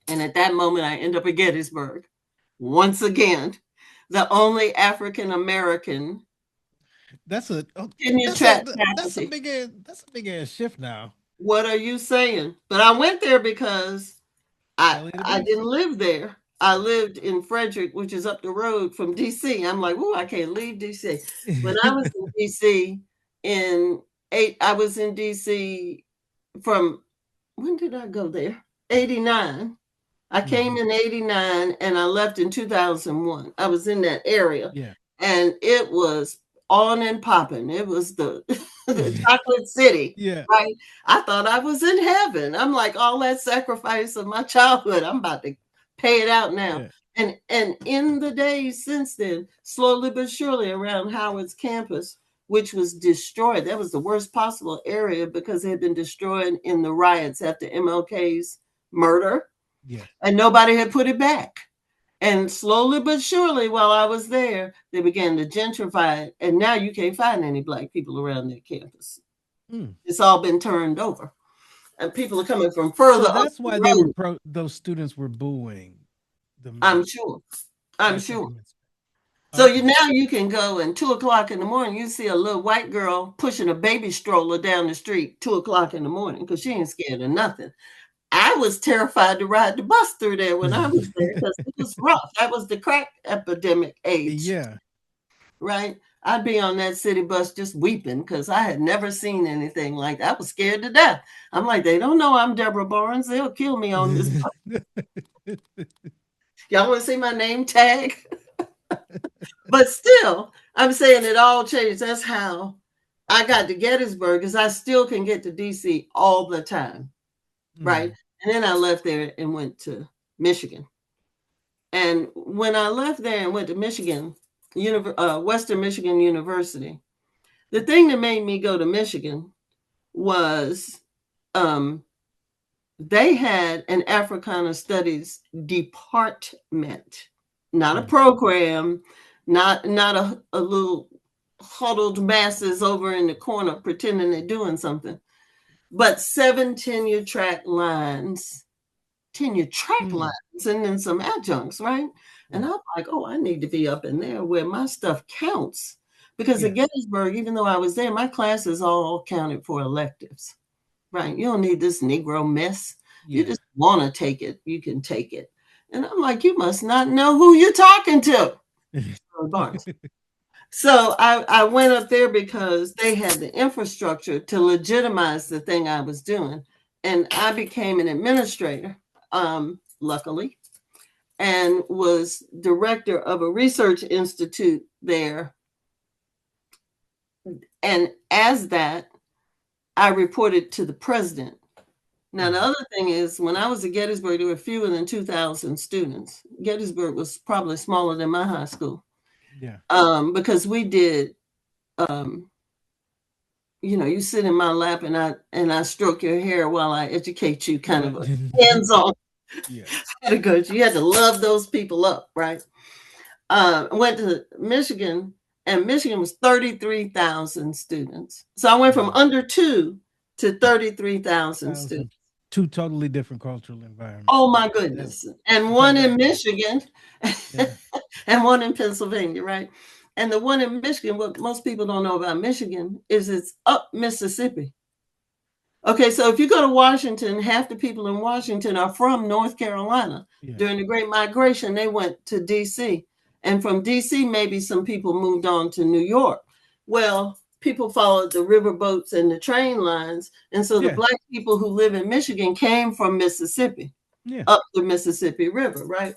And at that moment, I end up at Gettysburg. Once again, the only African American. That's a big ass shift now. What are you saying? But I went there because I didn't live there. I lived in Frederick, which is up the road from DC. I'm like, "Oh, I can't leave DC." When I was in DC I was in DC from, when did I go there? 89. I came in 89 and I left in 2001. I was in that area. Yeah. And it was on and popping. It was the chocolate city. Yeah. Right. I thought I was in heaven. I'm like, all that sacrifice of my childhood, I'm about to pay it out now. Yeah. And in the days since then, slowly but surely around Howard's campus, which was destroyed. That was the worst possible area because it had been destroyed in the riots after MLK's murder. Yeah. And nobody had put it back. And slowly but surely, while I was there, they began to gentrify it. And now you can't find any Black people around that campus. It's all been turned over. And people are coming from further. So that's why those students were booing. I'm sure. So now you can go and 2:00 in the morning, you see a little white girl pushing a baby stroller down the street 2:00 in the morning because she ain't scared of nothing. I was terrified to ride the bus through there when I was there because it was rough. That was the crack epidemic age. Yeah. Right? I'd be on that city bus just weeping because I had never seen anything like that. I was scared to death. I'm like, they don't know I'm Deborah Barnes. They'll kill me on this bus. Y'all want to see my name tag? But still, I'm saying it all changed. That's how I got to Gettysburg, because I still can get to DC all the time. Right. And then I left there and went to Michigan. And when I left there and went to Michigan, Western Michigan University, the thing that made me go to Michigan was they had an Africana Studies department, not a program, not a little huddled masses over in the corner pretending they're doing something. But 7 tenure track lines, and then some adjuncts, right? And I'm like, oh, I need to be up in there where my stuff counts. Because at Gettysburg, even though I was there, my classes all counted for electives, right? You don't need this Negro mess. You just want to take it, you can take it. And I'm like, you must not know who you're talking to. So I went up there because they had the infrastructure to legitimize the thing I was doing. And I became an administrator, luckily, and was director of a research institute there. And as that, I reported to the president Now, the other thing is, when I was at Gettysburg, there were fewer than 2,000 students. Gettysburg was probably smaller than my high school. Yeah. Because we did, you sit in my lap and I stroke your hair while I educate you, kind of a hands-on pedagogy. You had to love those people up, right? Went to Michigan, and Michigan was 33,000 students. So I went from under 2 to 33,000 students. 2 totally different cultural environments. Oh my goodness. And one in Michigan and one in Pennsylvania, right? And the one in Michigan, what most people don't know about Michigan is it's up Mississippi. Okay, so if you go to Washington, half the people in Washington are from North Carolina. During the Great Migration, they went to DC. And from DC, maybe some people moved on to New York. Well, people followed the river boats and the train lines. And so the Black people who live in Michigan came from Mississippi, up the Mississippi River, right?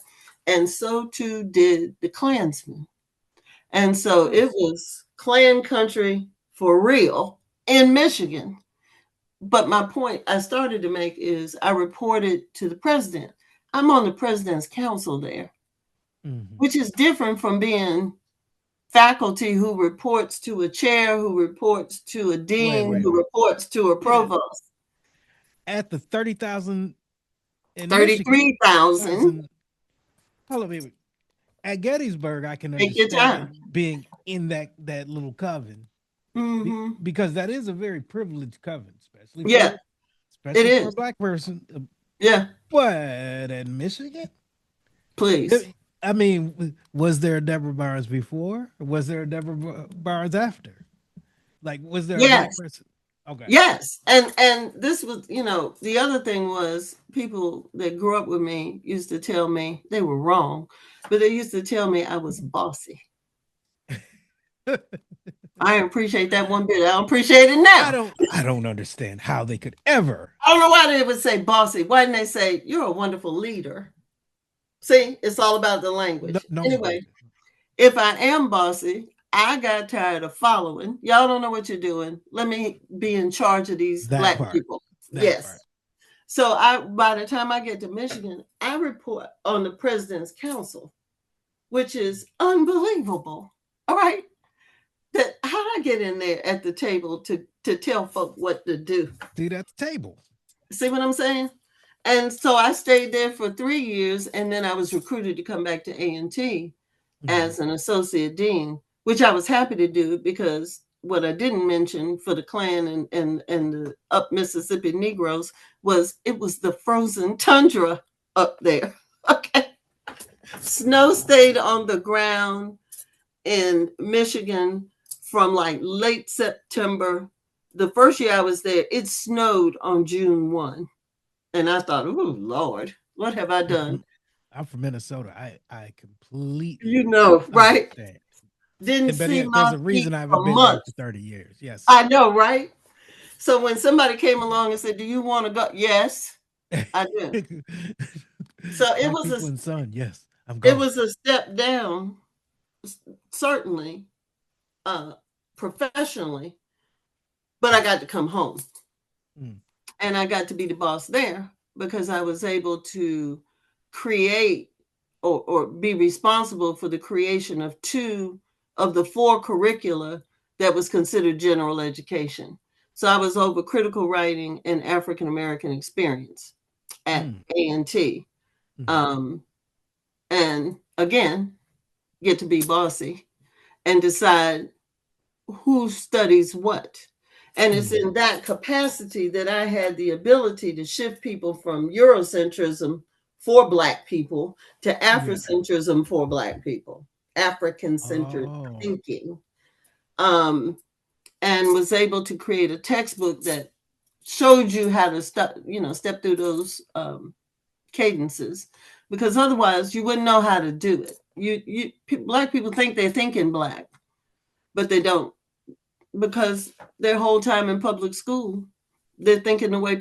And so too did the Klansmen. And so it was Klan country for real in Michigan. But my point I started to make is I reported to the president. I'm on the president's council there, which is different from being faculty who reports to a chair, who reports to a dean, who reports to a provost. At the 30,000 33,000. Hold on, at Gettysburg, I can understand being in that little coven. Because that is a very privileged coven, especially for a Black person. But in Michigan, please. I mean, was there a Deborah Barnes before? Or was there a Deborah Barnes after? Like, was there a Black person? Okay. Yes. And this was, the other thing was people that grew up with me used to tell me they were wrong, but they used to tell me I was bossy. I appreciate that one bit. I don't appreciate it now. I don't understand how they could ever. I don't know why they would say bossy. Why didn't they say you're a wonderful leader? See, it's all about the language. Anyway, if I am bossy, I got tired of following. Y'all don't know what you're doing. Let me be in charge of these Black people. Yes. So by the time I get to Michigan, I report on the president's council, which is unbelievable. All right. How did I get in there at the table to tell folk what to do? Dude, at the table. See what I'm saying? And so I stayed there for 3 years, and then I was recruited to come back to A&T as an associate dean, which I was happy to do because what I didn't mention for the Klan and the up Mississippi Negroes was it was the frozen tundra up there. Okay. Snow stayed on the ground in Michigan from like late September. The first year I was there, it snowed on June 1. And I thought, oh, Lord, what have I done? I'm from Minnesota. I completely right? Understand. Didn't see there's a reason I've been there for 30 years. Yes. I know, right? So when somebody came along and said, do you want to go? Yes, I do. So it was yes, I'm going. It was a step down, certainly, professionally, but I got to come home. And I got to be the boss there because I was able to create or be responsible for the creation of 2 of the 4 curricula that was considered general education. So I was over critical writing and African American experience at A&T. And again, get to be bossy and decide who studies what. And it's in that capacity that I had the ability to shift people from Eurocentrism for Black people to Afrocentrism for Black people, African-centered thinking, and was able to create a textbook that showed you how to step through those cadences, because otherwise you wouldn't know how to do it. Black people think they're thinking Black, but they don't. Because their whole time in public school, they're thinking the way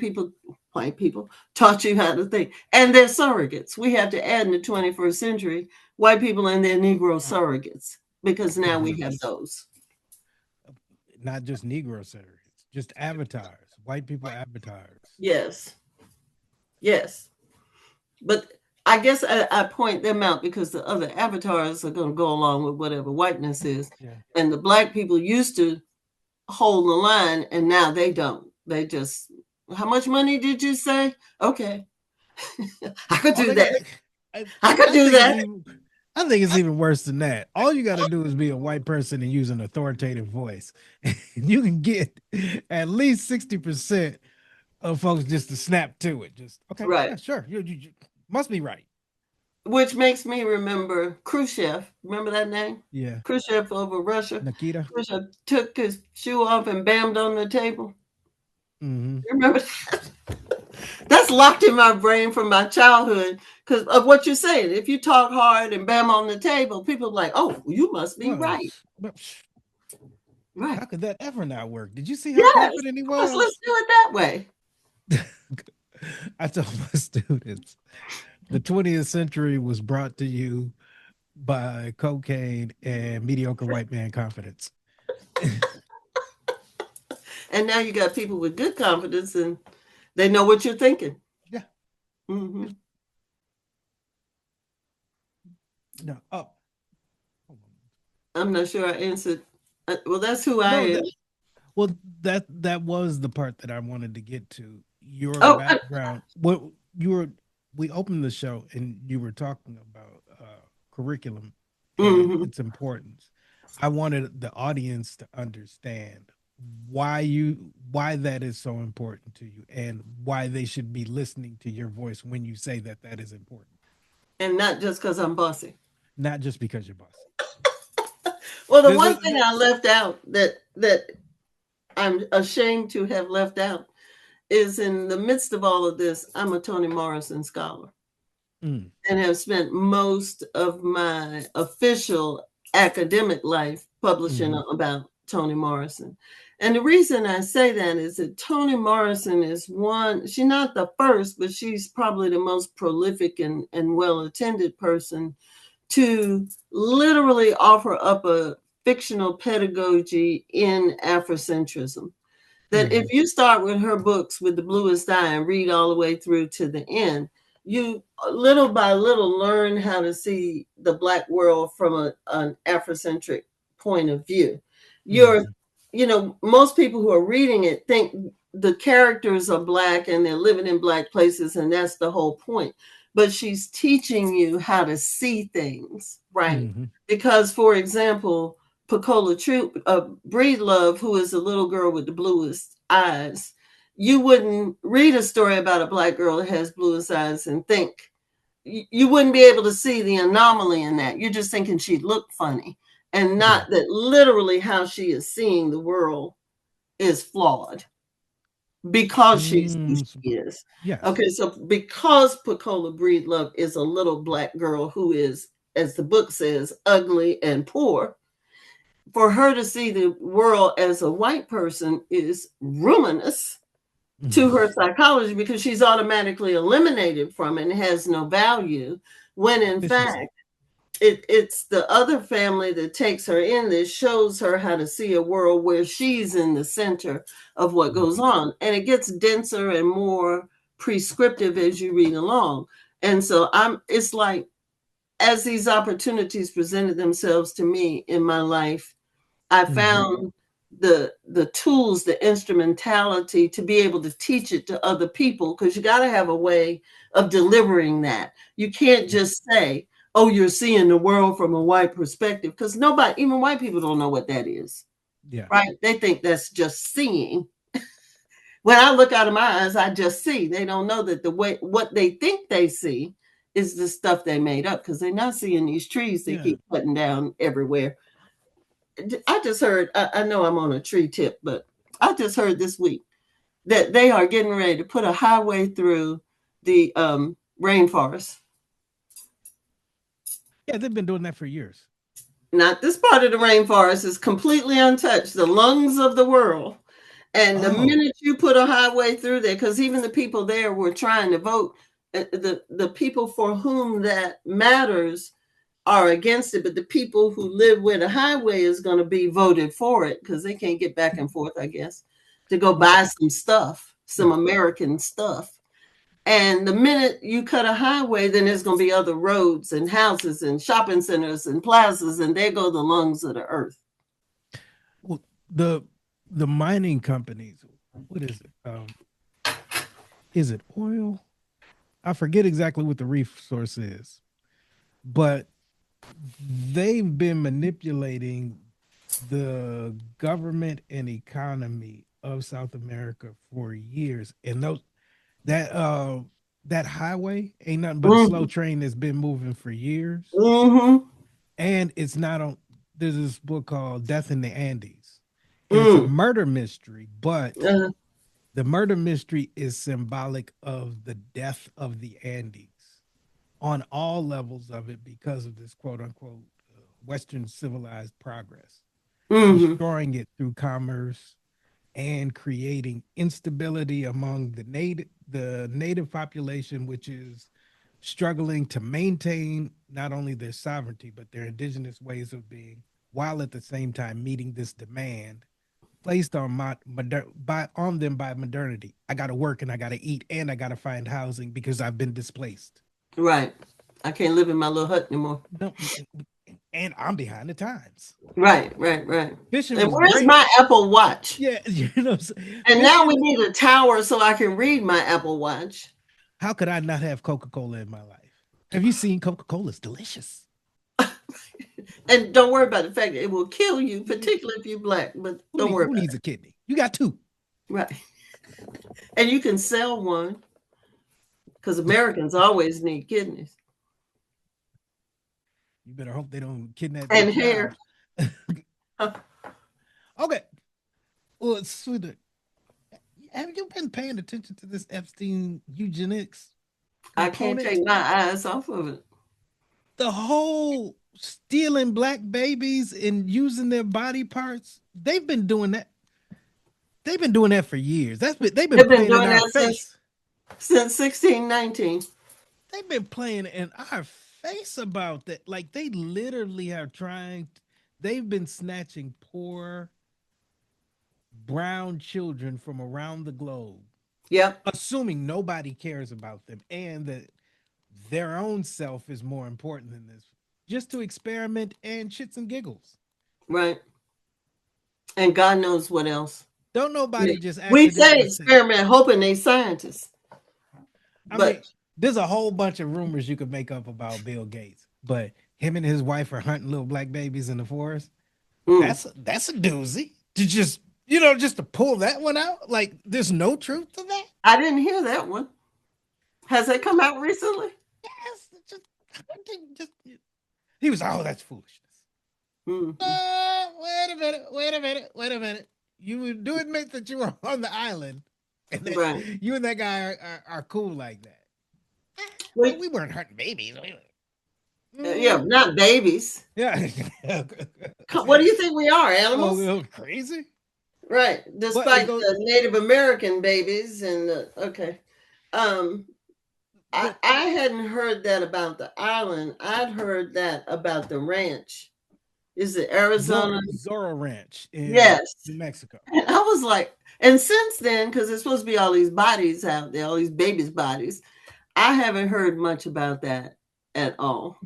white people taught you how to think. And they're surrogates. We have to add in the 21st century, white people and their Negro surrogates, because now we have those. Not just Negro surrogates, just avatars, white people avatars. Yes. Yes. But I guess I point them out because the other avatars are going to go along with whatever whiteness is. Yeah. And the black people used to hold the line, and now they don't. They just, how much money did you say? Okay. I could All do they that. got, I, I could I do think it's that. even, I think it's even worse than that. All you got to do is be a white person and use an authoritative voice. And you can get at least 60% of folks just to snap to it. Just, okay, Right. yeah, sure. You must be right. Which makes me remember Khrushchev. Remember that name? Yeah. Khrushchev over Russia. Nikita. Khrushchev took his shoe off and bammed on the table. Mm-hmm. You remember that? That's locked in my brain from my childhood because of what you're saying. If you talk hard and bam on the table, people are like, oh, you must be Well, right. but Right. how could that ever not work? Did you see how Yes. confident he Of course, was? let's do it that way. I told my students the 20th century was brought to you by cocaine and mediocre white man confidence. And now you got people with good confidence and they know what you're thinking. Yeah. Mm-hmm. No. Oh. I'm not sure I answered. Well, that's who I No, am. well, that was the part that I wanted to get to. Your Oh, background. What you were we opened the show and you were talking about curriculum and mm-hmm. its importance. I wanted the audience to understand why that is so important to you and why they should be listening to your voice when you say that that is important. And not just because I'm bossy. Not just because you're bossy. Well, the one thing I left out that I'm ashamed to have left out is in the midst of all of this, I'm a Toni Morrison scholar and have spent most of my official academic life publishing about Toni Morrison. And the reason I say that is that Toni Morrison is she's not the first, but she's probably the most prolific and well-attended person to literally offer up a fictional pedagogy in Afrocentrism. That if you start with her books with the bluest eye and read all the way through to the end, you little by little learn how to see the Black world from an Afrocentric point of view. Most people who are reading it think the characters are Black and they're living in Black places, and that's the whole point. But she's teaching you how to see things, right? Because, for example, Pecola Breedlove, who is a little girl with the bluest eyes, you wouldn't read a story about a Black girl that has bluest eyes and think, you wouldn't be able to see the anomaly in that. You're just thinking she looked funny, and not that literally how she is seeing the world is flawed because she's who she is. Yes. Okay, so because Pecola Breedlove is a little Black girl who is, as the book says, ugly and poor, for her to see the world as a white person is ruinous to her psychology because she's automatically eliminated from it and has no value, when in fact it's the other family that takes her in that shows her how to see a world where she's in the center of what goes on. And it gets denser and more prescriptive as you read along. And so it's like, as these opportunities presented themselves to me in my life, I found the tools, the instrumentality to be able to teach it to other people, because you got to have a way of delivering that. You can't just say, oh, you're seeing the world from a white perspective, because nobody, even white people, don't know what that is. Yeah. Right? They think that's just seeing. When I look out of my eyes, I just see. They don't know that what they think they see is the stuff they made up, because they're not seeing these trees they keep cutting down everywhere. I just heard, I know I'm on a tree tip, but I just heard this week that they are getting ready to put a highway through the rainforest. Yeah, they've been doing that for years. Not this part of the rainforest is completely untouched, the lungs of the world. And the minute you put a highway through there, because even the people there were trying to vote, the people for whom that matters are against it, but the people who live where the highway is going to be voted for it, because they can't get back and forth, I guess, to go buy some stuff, some American stuff. And the minute you cut a highway, then there's going to be other roads and houses and shopping centers and plazas, and there go the lungs of the earth. Well, the mining companies, what is it oil? I forget exactly what the resource is, but they've been manipulating the government and economy of South America for years. And that highway ain't nothing but a slow train that's been moving for years. Mm-hmm. And it's not on. There's this book called Death in the Andes, and it's a murder mystery, but the murder mystery is symbolic of the death of the Andes on all levels of it because of this quote unquote Western civilized progress, destroying it through commerce and creating instability among the native population, which is struggling to maintain not only their sovereignty but their indigenous ways of being, while at the same time meeting this demand placed on on them by modernity. I got to work and I got to eat and I got to find housing because I've been displaced. Right. I can't live in my little hut anymore. No, and I'm behind the times. Right. Fishing And was where's great. my Apple Watch? Yeah, and now we need a tower so I can read my Apple Watch. How could I not have Coca-Cola in my life? Have you seen Coca-Cola? It's delicious. And don't worry about the fact that it will kill you, particularly if you're black. But don't worry. Who needs a kidney? You got two. Right. And you can sell one because Americans always need kidneys. You better hope they don't kidnap and hair. Okay. Well, sweetheart, have you been paying attention to this Epstein eugenics? I can't take my eyes off of it. The whole stealing black babies and using their body parts, they've been doing that. They've been doing that for years. They've been playing in our face since 1619. They've been playing in our face about that. Like they literally are trying. They've been snatching poor brown children from around the globe. Yep. Assuming nobody cares about them and that their own self is more important than this, just to experiment and shits and giggles. Right. And God knows what else. Don't nobody just we say experiment hoping they scientists. I mean, there's a whole bunch of rumors you could make up about Bill Gates, but him and his wife are hunting little black babies in the forest. That's a doozy to just to pull that one out. Like there's no truth to that. I didn't hear that one. Has it come out recently? Yes. He was, that's foolishness. Wait a minute. You do admit that you were on the island and that you and that guy are cool like that. We weren't hunting babies. Yeah, not babies. Yeah. What do you think we are, animals? Oh, crazy? Right. Despite the Native American babies and I hadn't heard that about the island. I'd heard that about the ranch. Is it Arizona? Zorro Ranch in New Mexico. And I was like, and since then, because there's supposed to be all these bodies out there, all these babies' bodies, I haven't heard much about that at all.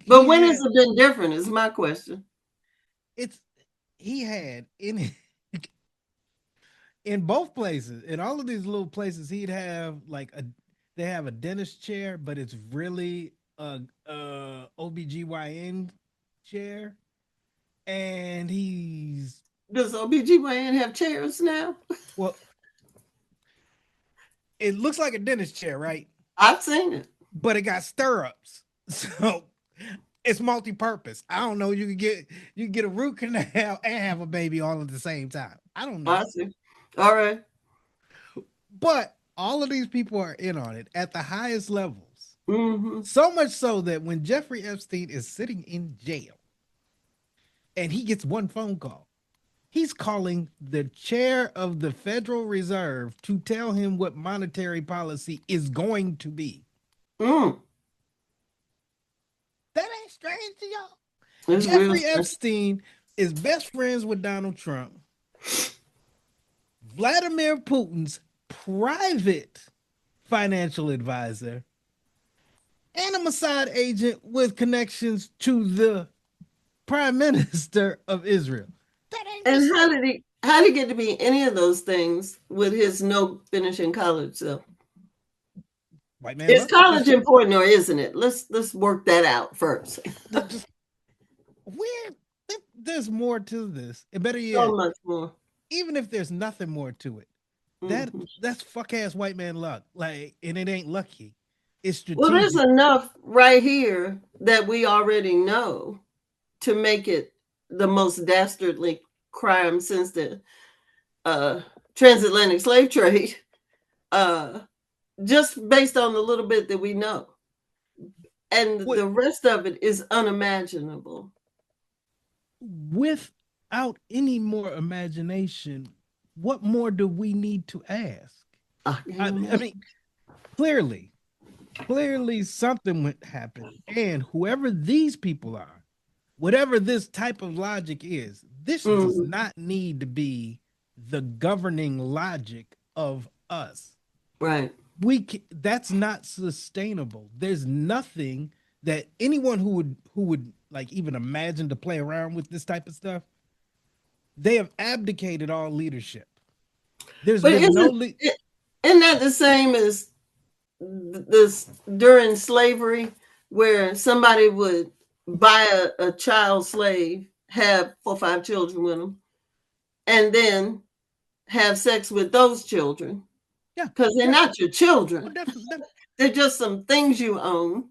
But when has it been different is my question. He had in both places, in all of these little places, he'd have they have a dentist chair, but it's really a OBGYN chair. And does OBGYN have chairs now? Well, it looks like a dentist chair, right? I've seen it. But it got stirrups. So it's multi-purpose. I don't know. You can get a root canal and have a baby all at the same time. I don't know. I see. All right. But all of these people are in on it at the highest levels. Mm-hmm. So much so that when Jeffrey Epstein is sitting in jail and he gets one phone call, he's calling the chair of the Federal Reserve to tell him what monetary policy is going to be. That ain't strange to y'all. Jeffrey Epstein is best friends with Donald Trump. Vladimir Putin's private financial advisor, and a Mossad agent with connections to the Prime Minister of Israel. That ain't And just how did he get to be any of those things with his no finishing college? So white man is luck. college important or isn't it? Let's work that out first. Just weird. There's more to this. And better So yet, much more. even if there's nothing more to it, that's fuck ass white man luck. Like, and it ain't lucky. It's Well, there's strategic. enough right here that we already know to make it the most dastardly crime since the transatlantic slave trade, just based on the little bit that we know. And What, the rest of it is unimaginable. without any more imagination, what more do we need to ask? I mean, clearly something went happen. And whoever these people are, whatever this type of logic is, this does not need to be the governing logic of us. Right. That's not sustainable. There's nothing that anyone who would like even imagine to play around with this type of stuff, they have abdicated all leadership. There's But been isn't that the same as this during slavery, where somebody would buy a child slave, have 4 or 5 children with them, and then have sex with those children? Yeah, because they're not your children. definitely. They're just some things you own,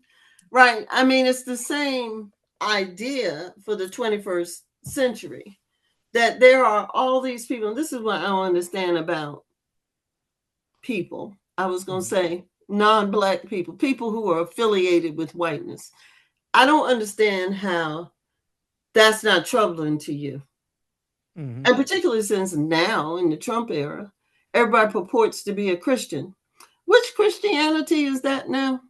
right? I mean, it's the same idea for the 21st century, that there are all these people. And this is what I don't understand about people. I was going to say non-Black people, people who are affiliated with whiteness. I don't understand how that's not troubling to you. And particularly since now in the Trump era, everybody purports to be a Christian. Which Christianity is that now?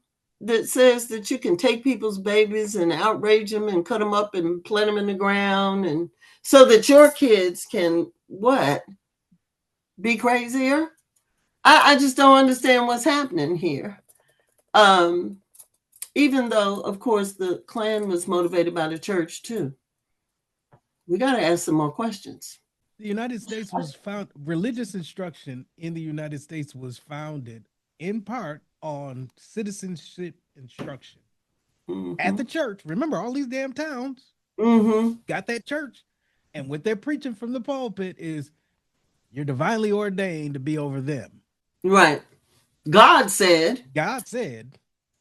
That says that you can take people's babies and outrage them and cut them up and plant them in the ground, and so that your kids can what? Be crazier? I just don't understand what's happening here. Even though, of course, the Klan was motivated by the church too. We got to ask some more questions. The United States was found, religious instruction in the United States was founded in part on citizenship instruction at the church. Remember, all these damn towns got that church. And what they're preaching from the pulpit is you're divinely ordained to be over them. Right. God said,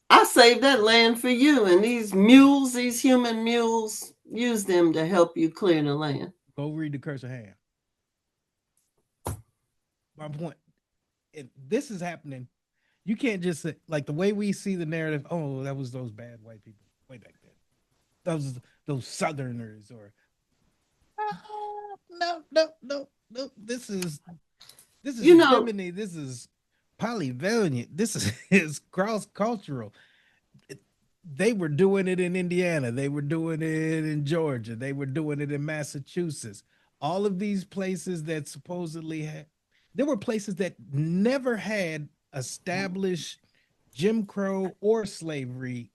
I saved that land for you. And these mules, these human mules, use them to help you clear the land. Go read the Curse of Ham. My point, this is happening. You can't just say, like the way we see the narrative, oh, that was those bad white people way back then. Those Southerners or no. This is hegemony. This is polyvalent. This is cross-cultural. They were doing it in Indiana. They were doing it in Georgia. They were doing it in Massachusetts. All of these places that supposedly had, there were places that never had established Jim Crow or slavery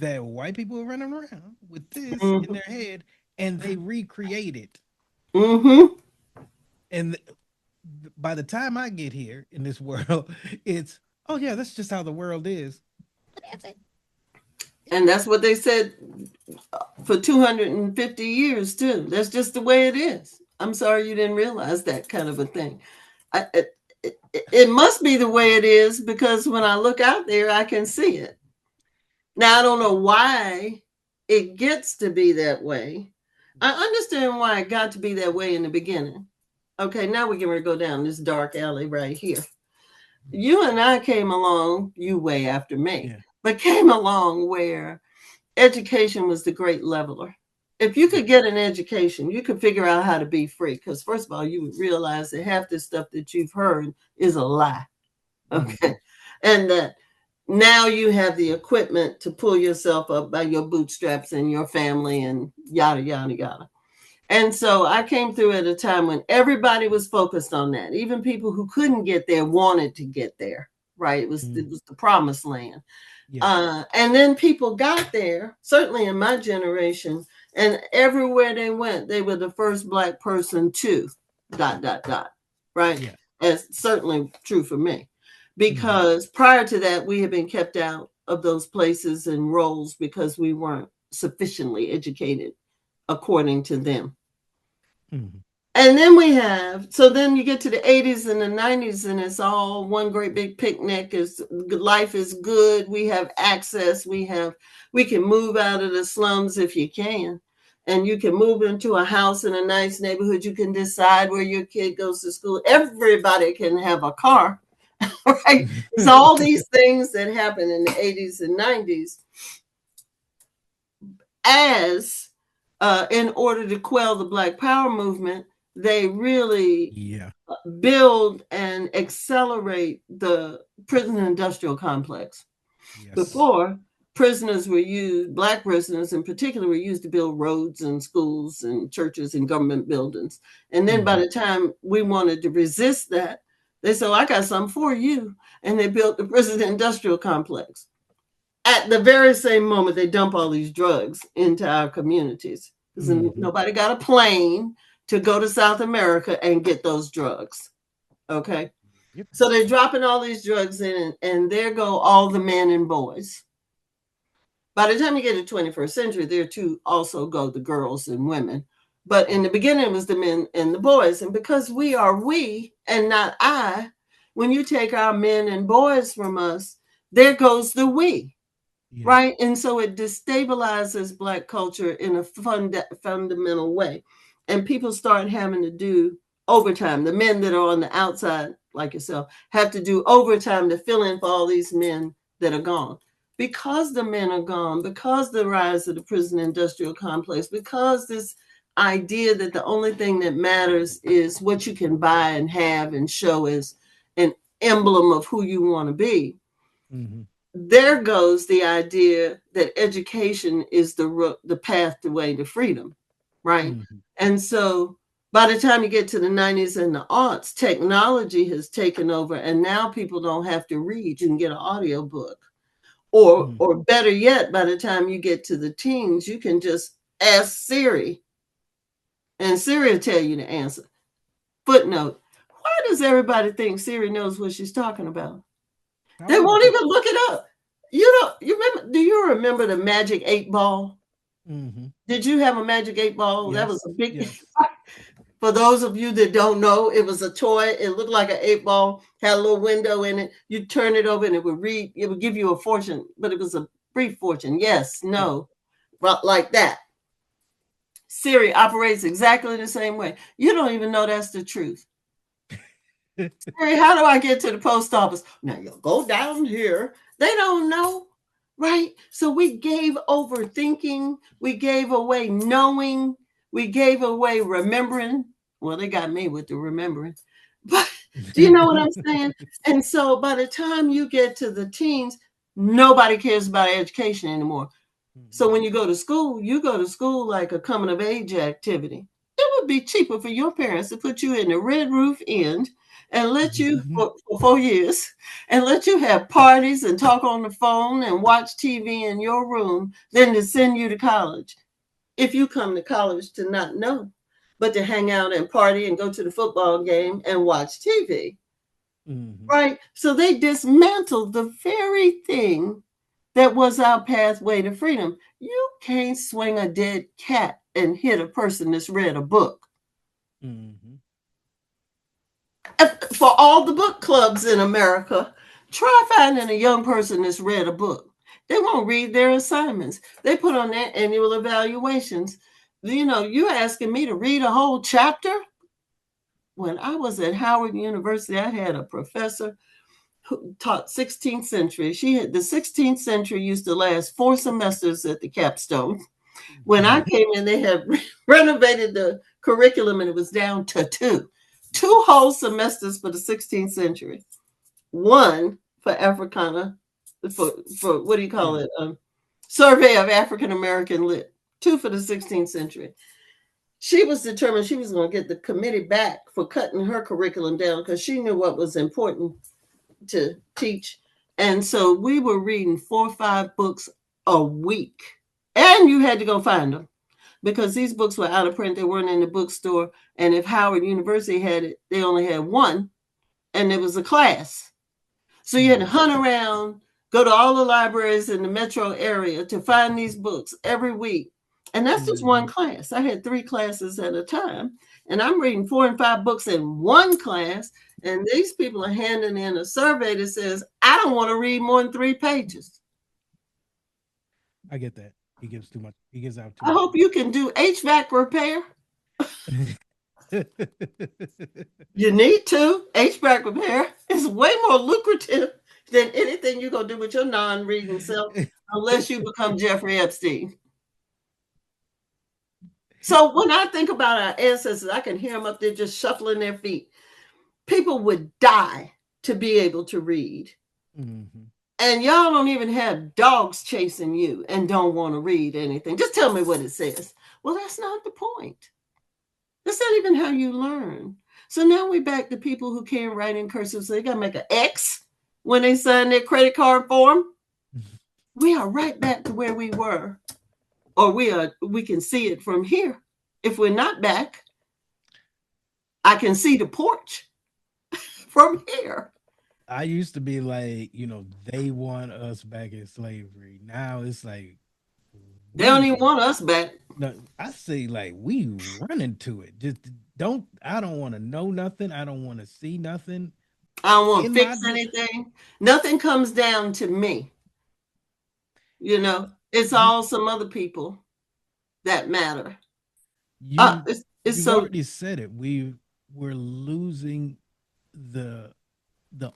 that white people were running around with this in their head, and they recreated. And by the time I get here in this world, it's, oh yeah, that's just how the world is. And that's what they said for 250 years too. That's just the way it is. I'm sorry you didn't realize that kind of a thing. It must be the way it is, because when I look out there, I can see it. Now, I don't know why it gets to be that way. I understand why it got to be that way in the beginning. Okay, now we're going to go down this dark alley right here. You and I came along, you way after me, but came along where education was the great leveler. If you could get an education, you could figure out how to be free. Because first of all, you would realize that half the stuff that you've heard is a lie. Okay. And that now you have the equipment to pull yourself up by your bootstraps and your family and yada, yada, yada. And so I came through at a time when everybody was focused on that. Even people who couldn't get there wanted to get there. right? It was the promised land. Yeah. And then people got there, certainly in my generation, and everywhere they went, they were the first Black person to ... right? Yeah. That's certainly true for me, Mhm. because prior to that, we had been kept out of those places and roles because we weren't sufficiently educated according to them. Mhm. And then so then you get to the 80s and the 90s, and it's all one great big picnic. Life is good. We have access. We can move out of the slums if you can. And you can move into a house in a nice neighborhood. You can decide where your kid goes to school. Everybody can have a car, right? So all these things that happened in the 80s and 90s, as in order to quell the Black Power movement, they really Yeah. build and accelerate the prison industrial complex. Yes. Before, prisoners were used, Black prisoners in particular, were used to build roads and schools and churches and government buildings. And then by the time we wanted to resist that, they said, I got something for you. And they built the prison industrial complex. At the very same moment, they dump all these drugs into our communities. Nobody got a plane to go to South America and get those drugs. Okay. Yep. So they're dropping all these drugs in, and there go all the men and boys. By the time you get to the 21st century, there too also go the girls and women. But in the beginning, it was the men and the boys. And because we are we and not I, when you take our men and boys from us, there goes the we. Yeah. Right. And so it destabilizes Black culture in a fundamental way. And people start having to do overtime. The men that are on the outside, like yourself, have to do overtime to fill in for all these men that are gone. Because the men are gone, because the rise of the prison industrial complex, because this idea that the only thing that matters is what you can buy and have and show as an emblem of who you want to be. There goes the idea that education is the pathway to freedom, right? And so by the time you get to the 90s and the aughts, technology has taken over, and now people don't have to read. You can get an audio book. Or better yet, by the time you get to the teens, you can just ask Siri, and Siri will tell you the answer. Footnote: why does everybody think Siri knows what she's talking about? They won't even look it up. Do you remember the Magic 8 Ball? Did you have a Magic 8 Ball? Yes. That was a big, Yes. for those of you that don't know, it was a toy. It looked like an 8 ball, had a little window in it. You'd turn it over and it would give you a fortune, but it was a brief fortune. Yes, no, like that. Siri operates exactly the same way. You don't even know that's the truth. Siri, how do I get to the post office? Now you'll go down here. They don't know, right? So we gave over thinking. We gave away knowing. We gave away remembering. Well, they got me with the remembering. But do you know what I'm saying? And so by the time you get to the teens, nobody cares about education anymore. So when you go to school like a coming of age activity. It would be cheaper for your parents to put you in the Red Roof Inn and let you for 4 years and let you have parties and talk on the phone and watch TV in your room than to send you to college. If you come to college to not know, but to hang out and party and go to the football game and watch TV. Right? So they dismantled the very thing that was our pathway to freedom. You can't swing a dead cat and hit a person that's read a book. For all the book clubs in America, try finding a young person that's read a book. They won't read their assignments. They put on their annual evaluations. You know, you're asking me to read a whole chapter? When I was at Howard University, I had a professor who taught 16th century. The 16th century used to last 4 semesters at the capstone. When I came in, they had renovated the curriculum and it was down to 2 whole semesters for the 16th century. 1 for Africana, for what do you call it? Survey of African American Lit. 2 for the 16th century. She was determined she was going to get the committee back for cutting her curriculum down because she knew what was important. to teach. And so we were reading 4 or 5 books a week. And you had to go find them because these books were out of print. They weren't in the bookstore. And if Howard University had it, they only had one. And it was a class. So you had to hunt around, go to all the libraries in the metro area to find these books every week. And that's just one class. I had 3 classes at a time. And I'm reading 4 and 5 books in one class. And these people are handing in a survey that says, I don't want to read more than 3 pages. I get that. He gives too much. He gives out too I much. hope you can do HVAC repair. You need to. HVAC repair is way more lucrative than anything you're going to do with your non-reading self, unless you become Jeffrey Epstein. So when I think about our ancestors, I can hear them up there just shuffling their feet. People would die to be able to read. Mm-hmm. And y'all don't even have dogs chasing you and don't want to read anything. Just tell me what it says. Well, that's not the point. That's not even how you learn. So now we're back to people who can't write in cursive, so they got to make an X when they sign their credit card form. We are right back to where we were. Or we can see it from here. If we're not back, I can see the porch from here. I used to be like, they want us back in slavery. Now it's like they don't even want us back. No, I say like we run into it. I don't want to know nothing. I don't want to see nothing. I don't want to fix anything. Nothing comes down to me. It's all some other people that matter. You already said it. We're losing the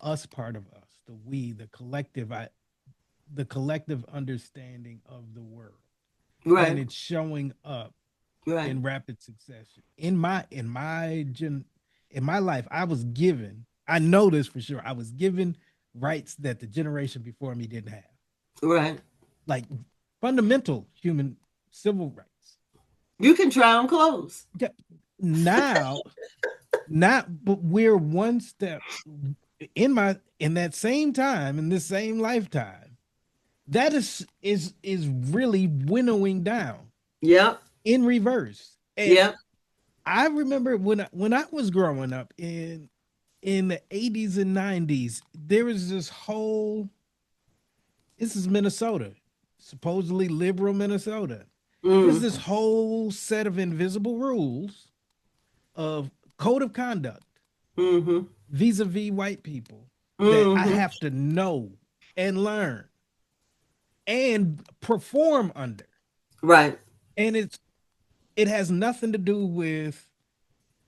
us part of us, the we, the collective understanding of the world. Right. And it's showing up in rapid succession. In my life, I know this for sure. I was given rights that the generation before me didn't have. Right. Like fundamental human civil rights. You can try on clothes. Yeah. Now, but we're one step in that same time, in this same lifetime. That is really winnowing down. Yep. In reverse. Yep. I remember when I was growing up in the 80s and 90s, there was this is Minnesota, supposedly liberal Minnesota. There's this whole set of invisible rules of code of conduct vis-a-vis white people that I have to know and learn and perform under. Right. And it has nothing to do with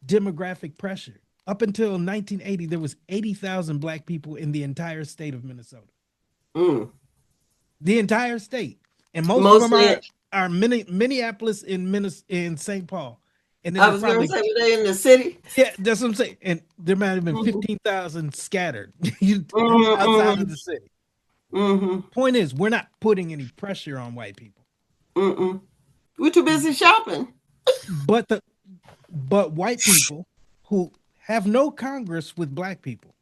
demographic pressure. Up until 1980, there was 80,000 Black people in the entire state of Minnesota. The entire state. And most of them are Minneapolis in St. Paul. And then I was going to say, were they in the city? Yeah, that's what I'm saying. And there might have been 15,000 scattered outside of the city. Point is, we're not putting any pressure on white people. We're too busy shopping. But white people who have no Congress with Black people,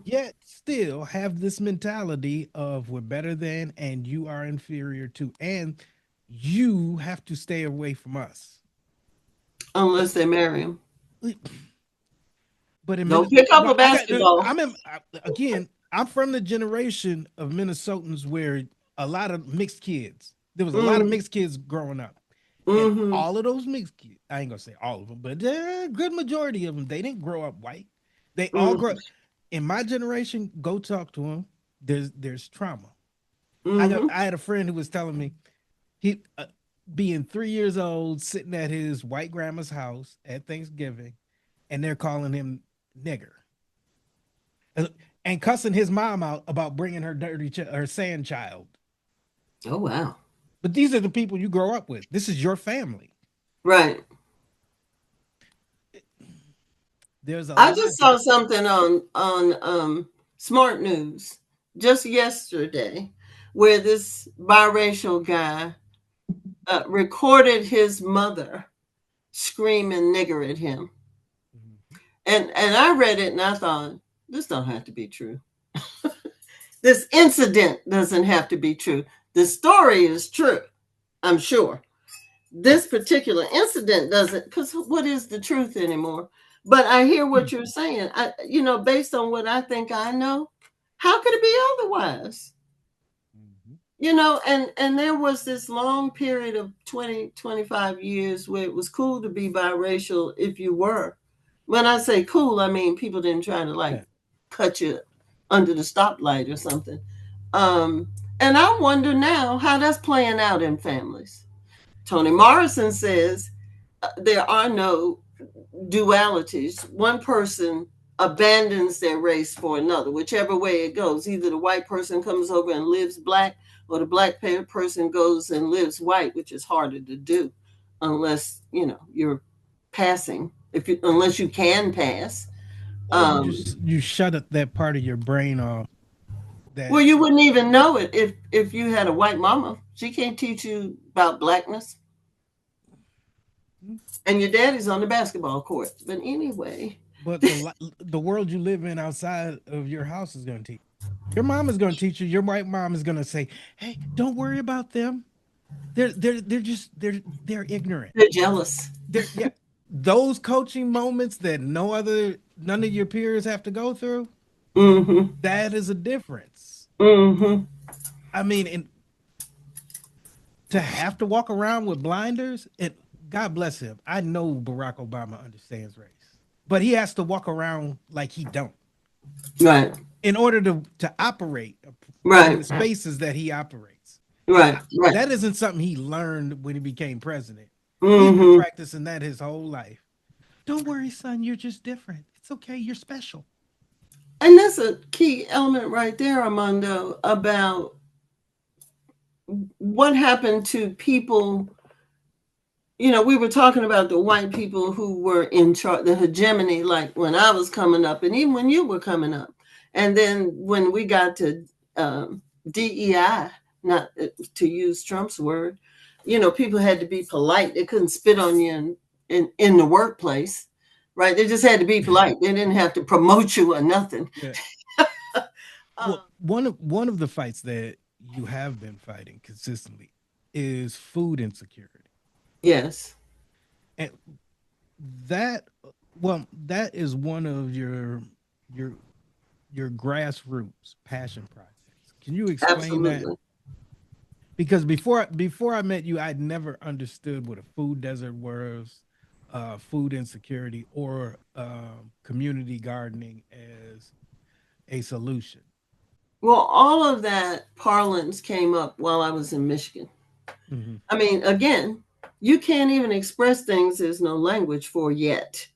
yet still have this mentality of we're better than and you are inferior to, and you have to stay away from us. Unless they marry him. But don't pick up a basketball. I'm from the generation of Minnesotans where a lot of mixed kids. There was a lot of mixed kids growing up. And all of those mixed kids, I ain't gonna say all of them, but a good majority of them, they didn't grow up white. They all grow up. In my generation, go talk to them. There's trauma. I had a friend who was telling me he being 3 years old, sitting at his white grandma's house at Thanksgiving, and they're calling him nigger. And cussing his mom out about bringing her her sand child. Oh, wow. But these are the people you grow up with. This is your family. Right. I just saw something on Smart News just yesterday where this biracial guy recorded his mother screaming nigger at him. And I read it and I thought, this don't have to be true. This incident doesn't have to be true. The story is true, I'm sure. This particular incident doesn't, because what is the truth anymore? But I hear what you're saying. Based on what I think I know, how could it be otherwise? And there was this long period of 20, 25 years where it was cool to be biracial if you were. When I say cool, I mean people didn't try to cut you under the stoplight or something. And I wonder now how that's playing out in families. Toni Morrison says there are no dualities. One person abandons their race for another, whichever way it goes. Either the white person comes over and lives black, or the black person goes and lives white, which is harder to do unless you're passing. Unless you can pass. Or you shut up that part of your brain off. Well, you wouldn't even know it if you had a white mama. She can't teach you about blackness. And your daddy's on the basketball court. But anyway. But the world you live in outside of your house is going to teach. Your mom is going to teach you. Your white mom is going to say, "Hey, don't worry about them. They're ignorant. They're jealous." Those coaching moments that none of your peers have to go through. Mm-hmm. That is a difference. Mm-hmm. I mean, to have to walk around with blinders, and God bless him. I know Barack Obama understands race, but he has to walk around like he don't. Right. In order to operate in the spaces that he operates. Right. That isn't something he learned when he became president. Mm-hmm. He's been practicing that his whole life. Don't worry, son. You're just different. It's okay. You're special. And that's a key element right there, Armando, about what happened to people. We were talking about the white people who were in charge, the hegemony, like when I was coming up and even when you were coming up. And then when we got to DEI, not to use Trump's word, people had to be polite. They couldn't spit on you in the workplace, right? They just had to be polite. They didn't have to promote you or nothing. Yeah. Well, one of the fights that you have been fighting consistently is food insecurity. Yes. And that is one of your grassroots passion projects. Can you explain that? Because before I met you, I'd never understood what a food desert was, food insecurity, or community gardening as a solution. Well, all of that parlance came up while I was in Michigan. Mm-hmm. I mean, again, you can't even express things there's no language for yet,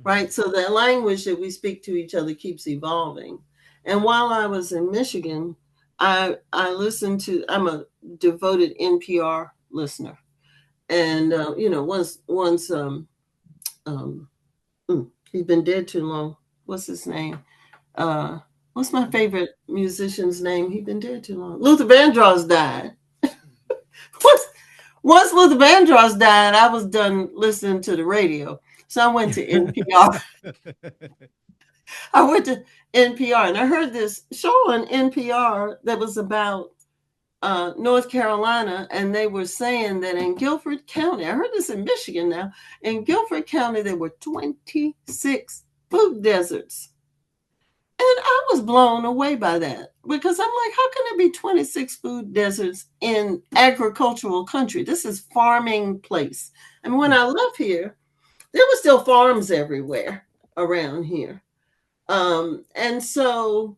right? So the language that we speak to each other keeps evolving. And while I was in Michigan, I listened to, I'm a devoted NPR listener. And, once he's been dead too long. What's his name? What's my favorite musician's name? He's been dead too long. Luther Vandross died. Once Luther Vandross died, I was done listening to the radio. So I went to NPR. I went to NPR and I heard this show on NPR that was about North Carolina. And they were saying that in Guilford County, I heard this in Michigan now, in Guilford County, there were 26 food deserts. And I was blown away by that because I'm like, how can there be 26 food deserts in agricultural country? This is farming place. And when I left here, there were still farms everywhere around here. And so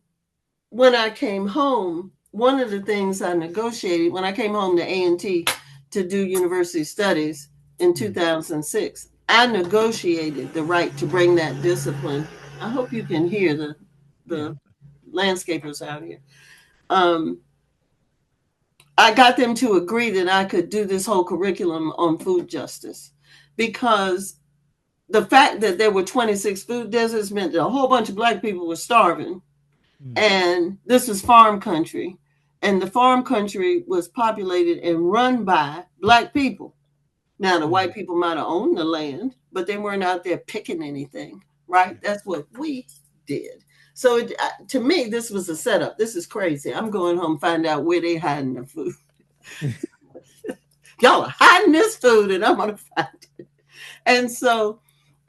when I came home, one of the things I negotiated when I came home to A&T to do university studies in 2006, I negotiated the right to bring that discipline. I hope you can hear the landscapers out here. I got them to agree that I could do this whole curriculum on food justice because the fact that there were 26 food deserts meant that a whole bunch of Black people were starving. And this was farm country. And the farm country was populated and run by Black people. Now, the white people might have owned the land, but they weren't out there picking anything, right? That's what we did. So to me, this was a setup. This is crazy. I'm going home, find out where they hiding the food. Y'all are hiding this food, and I'm going to find it. And so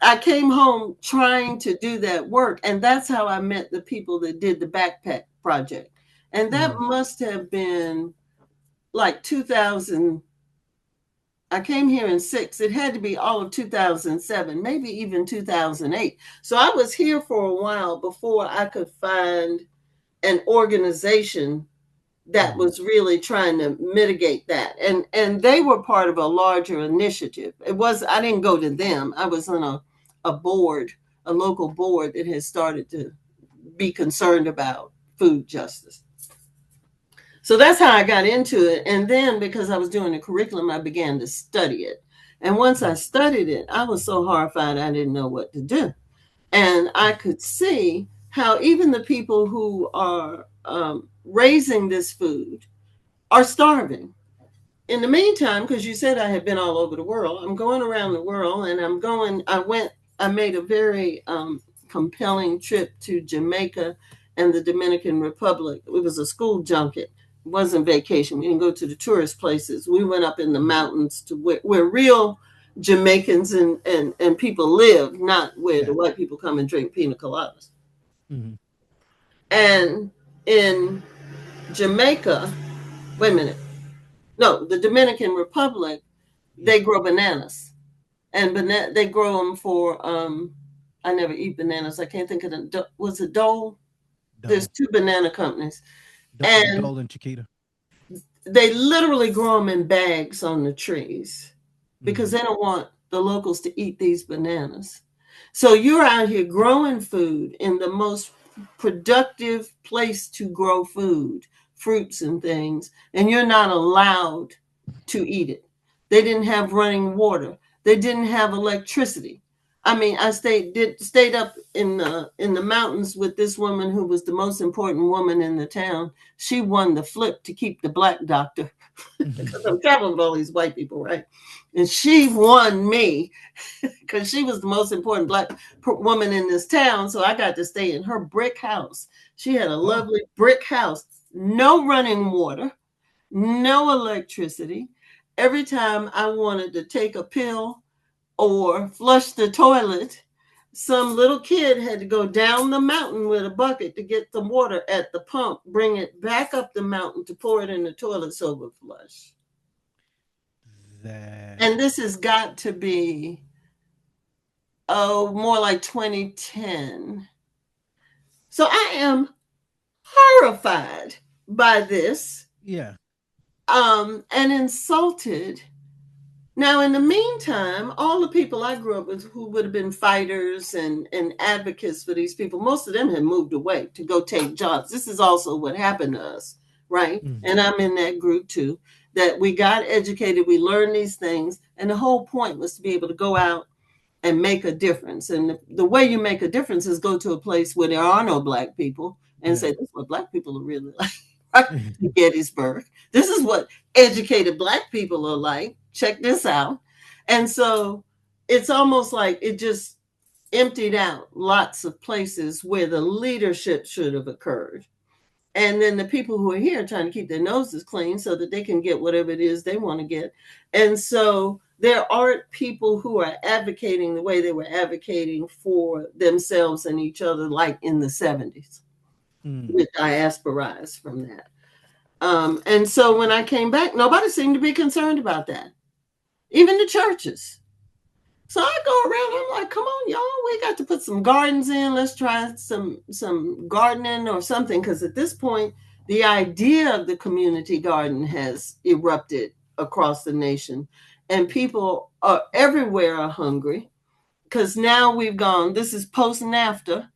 I came home trying to do that work. And that's how I met the people that did the backpack project. And that must have been like 2000. I came here in 6. It had to be all of 2007, maybe even 2008. So I was here for a while before I could find an organization that was really trying to mitigate that. And they were part of a larger initiative. I didn't go to them. I was on a board, a local board that has started to be concerned about food justice. So that's how I got into it. And then because I was doing the curriculum, I began to study it. And once I studied it, I was so horrified I didn't know what to do. And I could see how even the people who are raising this food are starving. In the meantime, because you said I had been all over the world, I'm going around the world, and I made a very compelling trip to Jamaica and the Dominican Republic. It was a school junket. It wasn't vacation. We didn't go to the tourist places. We went up in the mountains to where real Jamaicans and people live, not where the white people come and drink pina coladas. Mm-hmm. And in Jamaica, wait a minute. No, the Dominican Republic, they grow bananas. And they grow them for, I never eat bananas. I can't think of them. Was it Dole? There's 2 banana companies. Dole and Chiquita. They literally grow them in bags on the trees because they don't want the locals to eat these bananas. So you're out here growing food in the most productive place to grow food, fruits and things, and you're not allowed to eat it. They didn't have running water. They didn't have electricity. I mean, I stayed up in the mountains with this woman who was the most important woman in the town. She won the flip to keep the black doctor because I'm traveling with all these white people, right? And she won me because she was the most important black woman in this town. So I got to stay in her brick house. She had a lovely brick house, no running water, no electricity. Every time I wanted to take a pill or flush the toilet, some little kid had to go down the mountain with a bucket to get the water at the pump, bring it back up the mountain to pour it in the toilet so it would flush. And this has got to be, more like 2010. So I am horrified by this. Yeah. And insulted. Now, in the meantime, all the people I grew up with who would have been fighters and advocates for these people, most of them had moved away to go take jobs. This is also what happened to us, right? Mm-hmm. And I'm in that group too, that we got educated, we learned these things, and the whole point was to be able to go out and make a difference. And the way you make a difference is go to a place where there are no black people and say, this is what black people are really like. Gettysburg. This is what educated black people are like. Check this out. And so it's almost like it just emptied out lots of places where the leadership should have occurred. And then the people who are here trying to keep their noses clean so that they can get whatever it is they want to get. And so there aren't people who are advocating the way they were advocating for themselves and each other, like in the 70s, which I aspirize from that. And so when I came back, nobody seemed to be concerned about that. Even the churches. So I go around, I'm like, come on, y'all, we got to put some gardens in. Let's try some gardening or something. Because at this point, the idea of the community garden has erupted across the nation. And people are everywhere are hungry. Because now we've gone, this is post-NAFTA.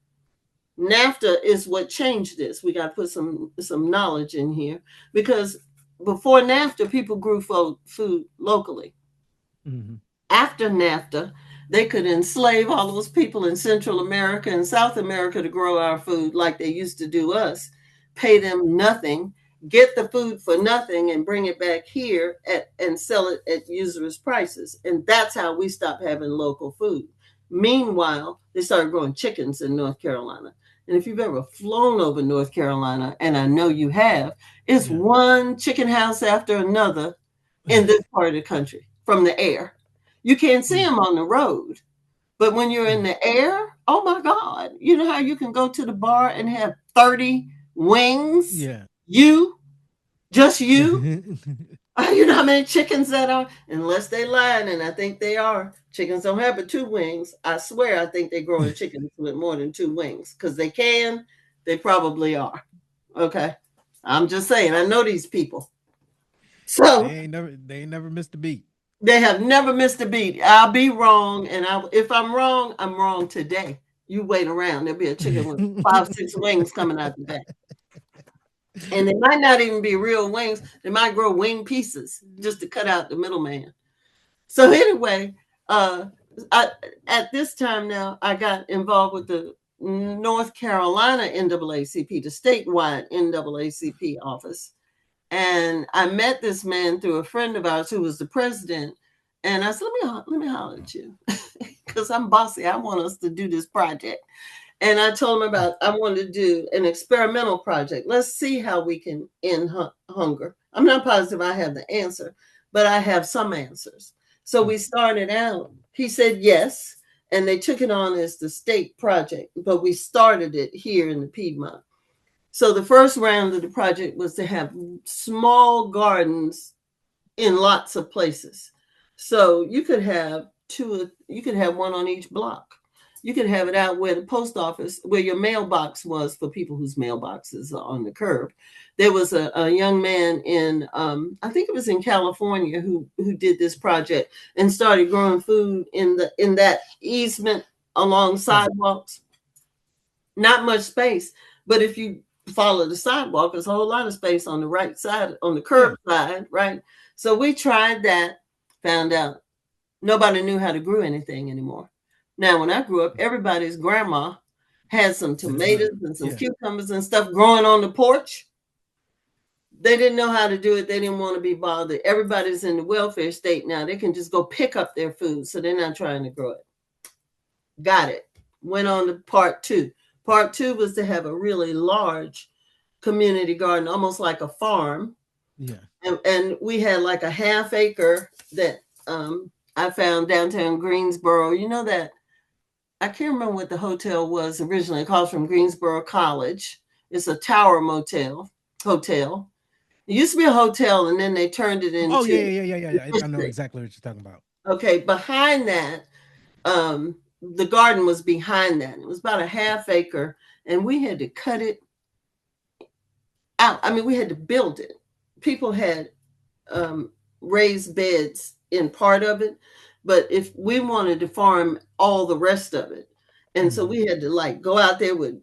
NAFTA is what changed this. We got to put some knowledge in here. Because before NAFTA, people grew food locally. Mm-hmm. After NAFTA, they could enslave all those people in Central America and South America to grow our food like they used to do us, pay them nothing, get the food for nothing and bring it back here and sell it at usurious prices. And that's how we stopped having local food. Meanwhile, they started growing chickens in North Carolina. And if you've ever flown over North Carolina, and I know you have, it's Yeah. one chicken house after another in this part of the country from the air. You can't see them on the road, but when you're in the air, oh my God, you know how you can go to the bar and have 30 wings? Yeah. You, just you. You know how many chickens that are? Unless they lying, and I think they are. Chickens don't have but two wings. I swear, I think they're growing chickens with more than two wings because they can. They probably are. Okay, I'm just saying. I know these people, so They ain't never missed a beat. they have never missed a beat. I'll be wrong, and if I'm wrong today. You wait around. There'll be a chicken with 5, 6 wings coming out the back. And they might not even be real wings. They might grow wing pieces just to cut out the middleman. So anyway, at this time now, I got involved with the North Carolina NAACP, the statewide NAACP office. And I met this man through a friend of ours who was the president. And I said, let me holler at you because I'm bossy. I want us to do this project. And I told him I wanted to do an experimental project. Let's see how we can end hunger. I'm not positive I have the answer, but I have some answers. So we started out. He said yes, and they took it on as the state project, but we started it here in the Piedmont. So the first round of the project was to have small gardens in lots of places. So you could have one on each block. You could have it out where the post office, where your mailbox was for people whose mailboxes are on the curb. There was a young man in, I think it was in California, who did this project and started growing food in that easement along sidewalks. Not much space, but if you follow the sidewalk, there's a whole lot of space on the right side, on the curb side, right? So we tried that, found out nobody knew how to grow anything anymore. Now, when I grew up, everybody's grandma had some tomatoes and some cucumbers and stuff growing on the porch. They didn't know how to do it. They didn't want to be bothered. Everybody's in the welfare state now. They can just go pick up their food, so they're not trying to grow it. Got it. Went on to part 2. Part 2 was to have a really large community garden, almost like a farm. Yeah. And we had like a half acre that I found downtown Greensboro. You know that, I can't remember what the hotel was originally. It calls from Greensboro College. It's a tower hotel. It used to be a hotel, and then they turned it into. Oh yeah. I know exactly what you're talking about. Okay, behind that, the garden was behind that. It was about a half acre, and we had to cut it out. I mean, we had to build it. People had raised beds in part of it, but if we wanted to farm all the rest of it, and so we had to like go out there with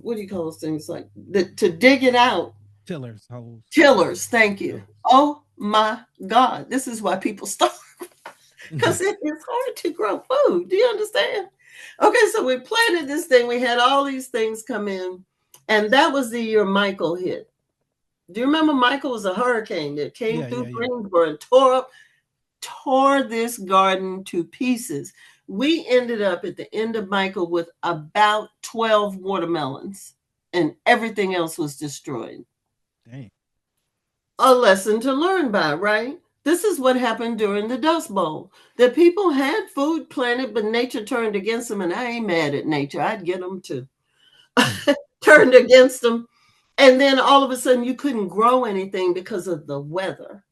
what do you call those things, like to dig it out. Tillers, holes. Tillers, thank you. Oh my God, this is why people starve, because it's hard to grow food. Do you understand? Okay, so we planted this thing. We had all these things come in, and that was the year Michael hit. Do you remember Michael was a hurricane that came through Greensboro and tore this garden to pieces? We ended up at the end of Michael with about 12 watermelons, and everything else was destroyed. Dang. A lesson to learn by, right? This is what happened during the Dust Bowl. The people had food planted, but nature turned against them, and I ain't mad at nature. I'd get them too. Turned against them. And then all of a sudden you couldn't grow anything because of the weather,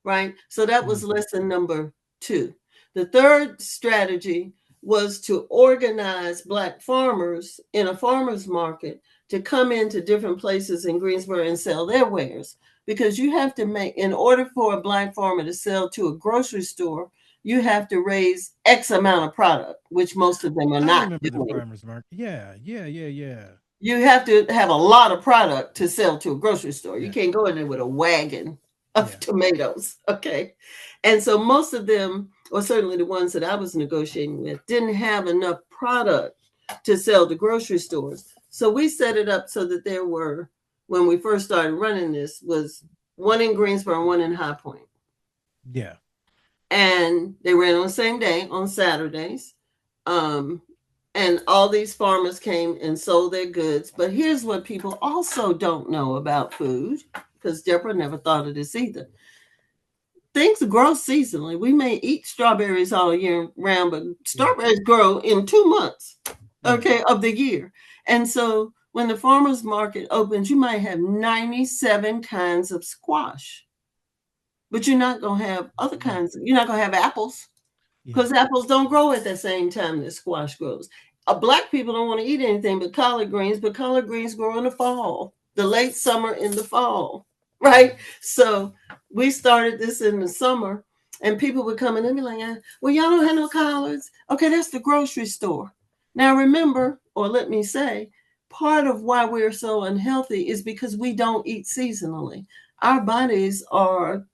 right? So that was lesson number 2. The third strategy was to organize Black farmers in a farmer's market to come into different places in Greensboro and sell their wares. Because you have to make, in order for a Black farmer to sell to a grocery store, you have to raise X amount of product, which most of them are not. I remember the farmer's market. Yeah. You have to have a lot of product to sell to a grocery store. You can't go in there with a wagon of tomatoes. Okay. And so most of them, or certainly the ones that I was negotiating with, didn't have enough product to sell to grocery stores. So we set it up so that there were, when we first started running this, was one in Greensboro and one in High Point. Yeah. And they ran on the same day, on Saturdays. And all these farmers came and sold their goods. But here's what people also don't know about food, because Deborah never thought of this either. Things grow seasonally. We may eat strawberries all year round, but strawberries grow in 2 months, okay, of the year. And so when the farmers market opens, you might have 97 kinds of squash, but you're not going to have other kinds. You're not going to have apples, because apples don't grow at the same time that squash grows. Black people don't want to eat anything but collard greens, but collard greens grow in the fall, the late summer in the fall, right? So we started this in the summer, and people would come in and be like, well, y'all don't have no collards. Okay, that's the grocery store. Now remember, or let me say, part of why we're so unhealthy is because we don't eat seasonally. Our bodies are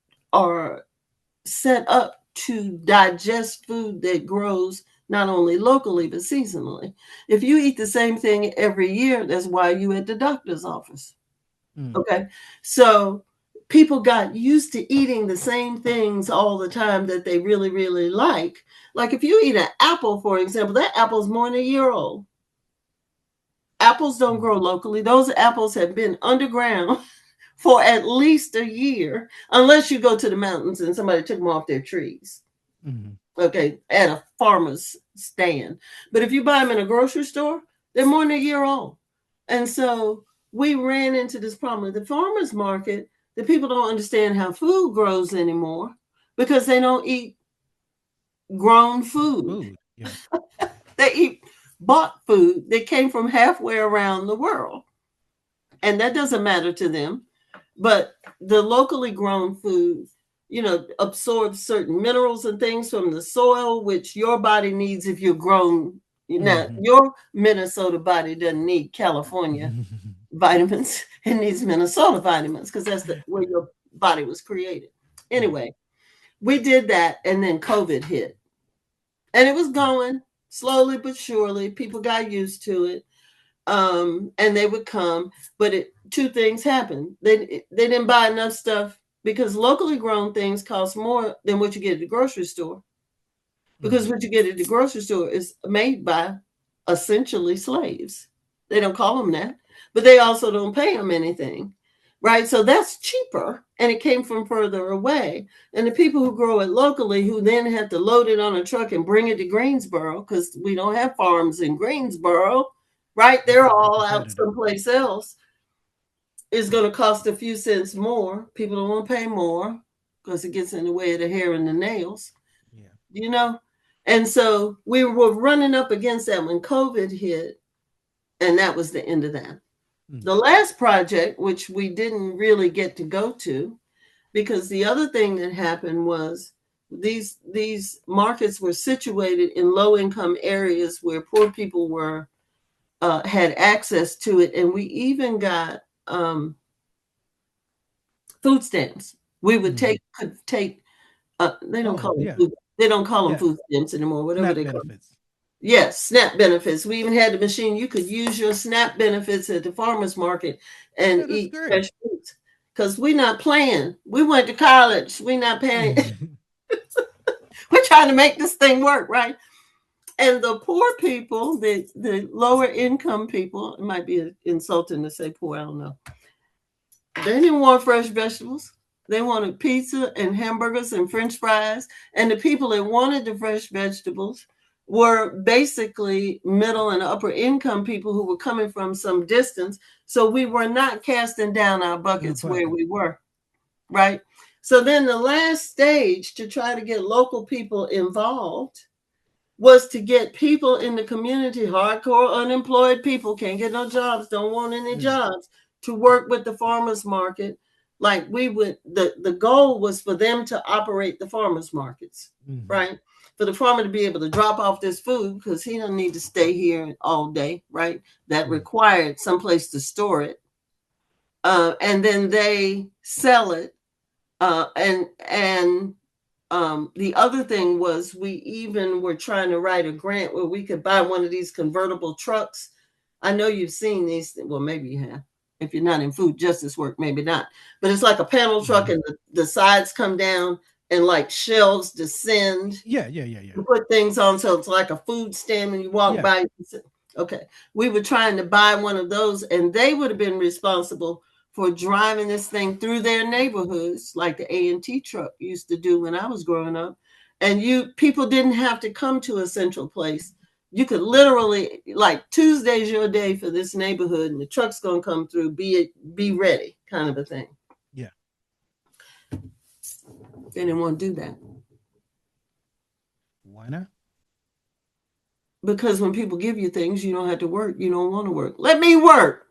set up to digest food that grows not only locally but seasonally. If you eat the same thing every year, that's why you at the doctor's office. Okay, so people got used to eating the same things all the time that they really, really like. Like if you eat an apple, for example, that apple's more than a year old. Apples don't grow locally. Those apples have been underground for at least a year, unless you go to the mountains and somebody took them off their trees. Okay, at a farmer's stand. But if you buy them in a grocery store, they're more than a year old. And so we ran into this problem at the farmer's market that people don't understand how food grows anymore because they don't eat grown food. They eat bought food that came from halfway around the world. And that doesn't matter to them. But the locally grown food, absorbs certain minerals and things from the soil, which your body needs if you're grown. Now, your Minnesota body doesn't need California vitamins. It needs Minnesota vitamins because that's where your body was created. Anyway, we did that, and then COVID hit. And it was going slowly but surely. People got used to it. And they would come, but two things happened. They didn't buy enough stuff because locally grown things cost more than what you get at the grocery store. Because what you get at the grocery store is made by essentially slaves. They don't call them that, but they also don't pay them anything, right? So that's cheaper, and it came from further away. And the people who grow it locally, who then have to load it on a truck and bring it to Greensboro, because we don't have farms in Greensboro, right? They're all out someplace else. It's going to cost a few cents more. People don't want to pay more because it gets in the way of the hair and the nails, And so we were running up against that when COVID hit, and that was the end of that. The last project, which we didn't really get to go to, because the other thing that happened was these markets were situated in low-income areas where poor people were had access to it, and we even got food stamps. We would they don't call them food. They don't call them food stamps anymore. Whatever SNAP they call them. Yes, SNAP benefits. We even had the machine. You could use your SNAP benefits at the farmers market and eat fresh fruits. Because we're not playing. We went to college. We're not paying. We're trying to make this thing work, right? And the poor people, the lower income people, it might be insulting to say poor, I don't know. They didn't want fresh vegetables. They wanted pizza and hamburgers and French fries. And the people that wanted the fresh vegetables were basically middle and upper income people who were coming from some distance. So we were not casting down our buckets where we were, right? So then the last stage to try to get local people involved was to get people in the community, hardcore unemployed people, can't get no jobs, don't want any jobs, to work with the farmers market. Like we would, the goal was for them to operate the farmers markets, right? For the farmer to be able to drop off this food because he don't need to stay here all day, right? That required someplace to store it. And then they sell it. The other thing was we even were trying to write a grant where we could buy one of these convertible trucks. I know you've seen these. Well, maybe you have. If you're not in food justice work, maybe not. But it's like a panel truck and the sides come down and like shelves descend. Yeah. You put things on so it's like a food stand and you walk by. Okay. We were trying to buy one of those, and they would have been responsible for driving this thing through their neighborhoods like the A&T truck used to do when I was growing up. And people didn't have to come to a central place. You could literally, like, Tuesday's your day for this neighborhood and the truck's going to come through, be ready, kind of a thing. Yeah. They didn't want to do that. Why not? Because when people give you things, you don't have to work. You don't want to work. Let me work.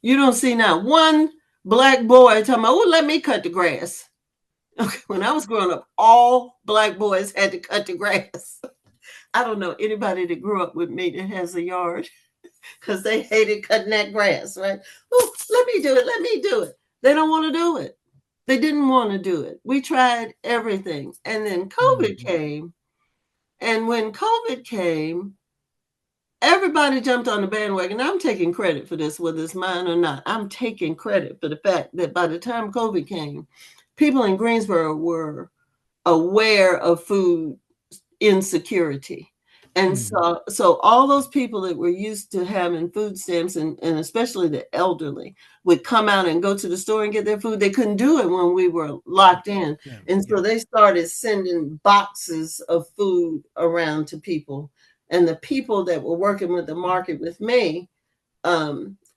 You don't see now one black boy talking about, oh, let me cut the grass. Okay, when I was growing up, all black boys had to cut the grass. I don't know anybody that grew up with me that has a yard because they hated cutting that grass, right? Oh, let me do it. Let me do it. They don't want to do it. They didn't want to do it. We tried everything. And then COVID came. And when COVID came, everybody jumped on the bandwagon. I'm taking credit for this, whether it's mine or not. I'm taking credit for the fact that by the time COVID came, people in Greensboro were aware of food insecurity. And so all those people that were used to having food stamps, and especially the elderly, would come out and go to the store and get their food. They couldn't do it when we were locked in. And so they started sending boxes of food around to people. And the people that were working with the market with me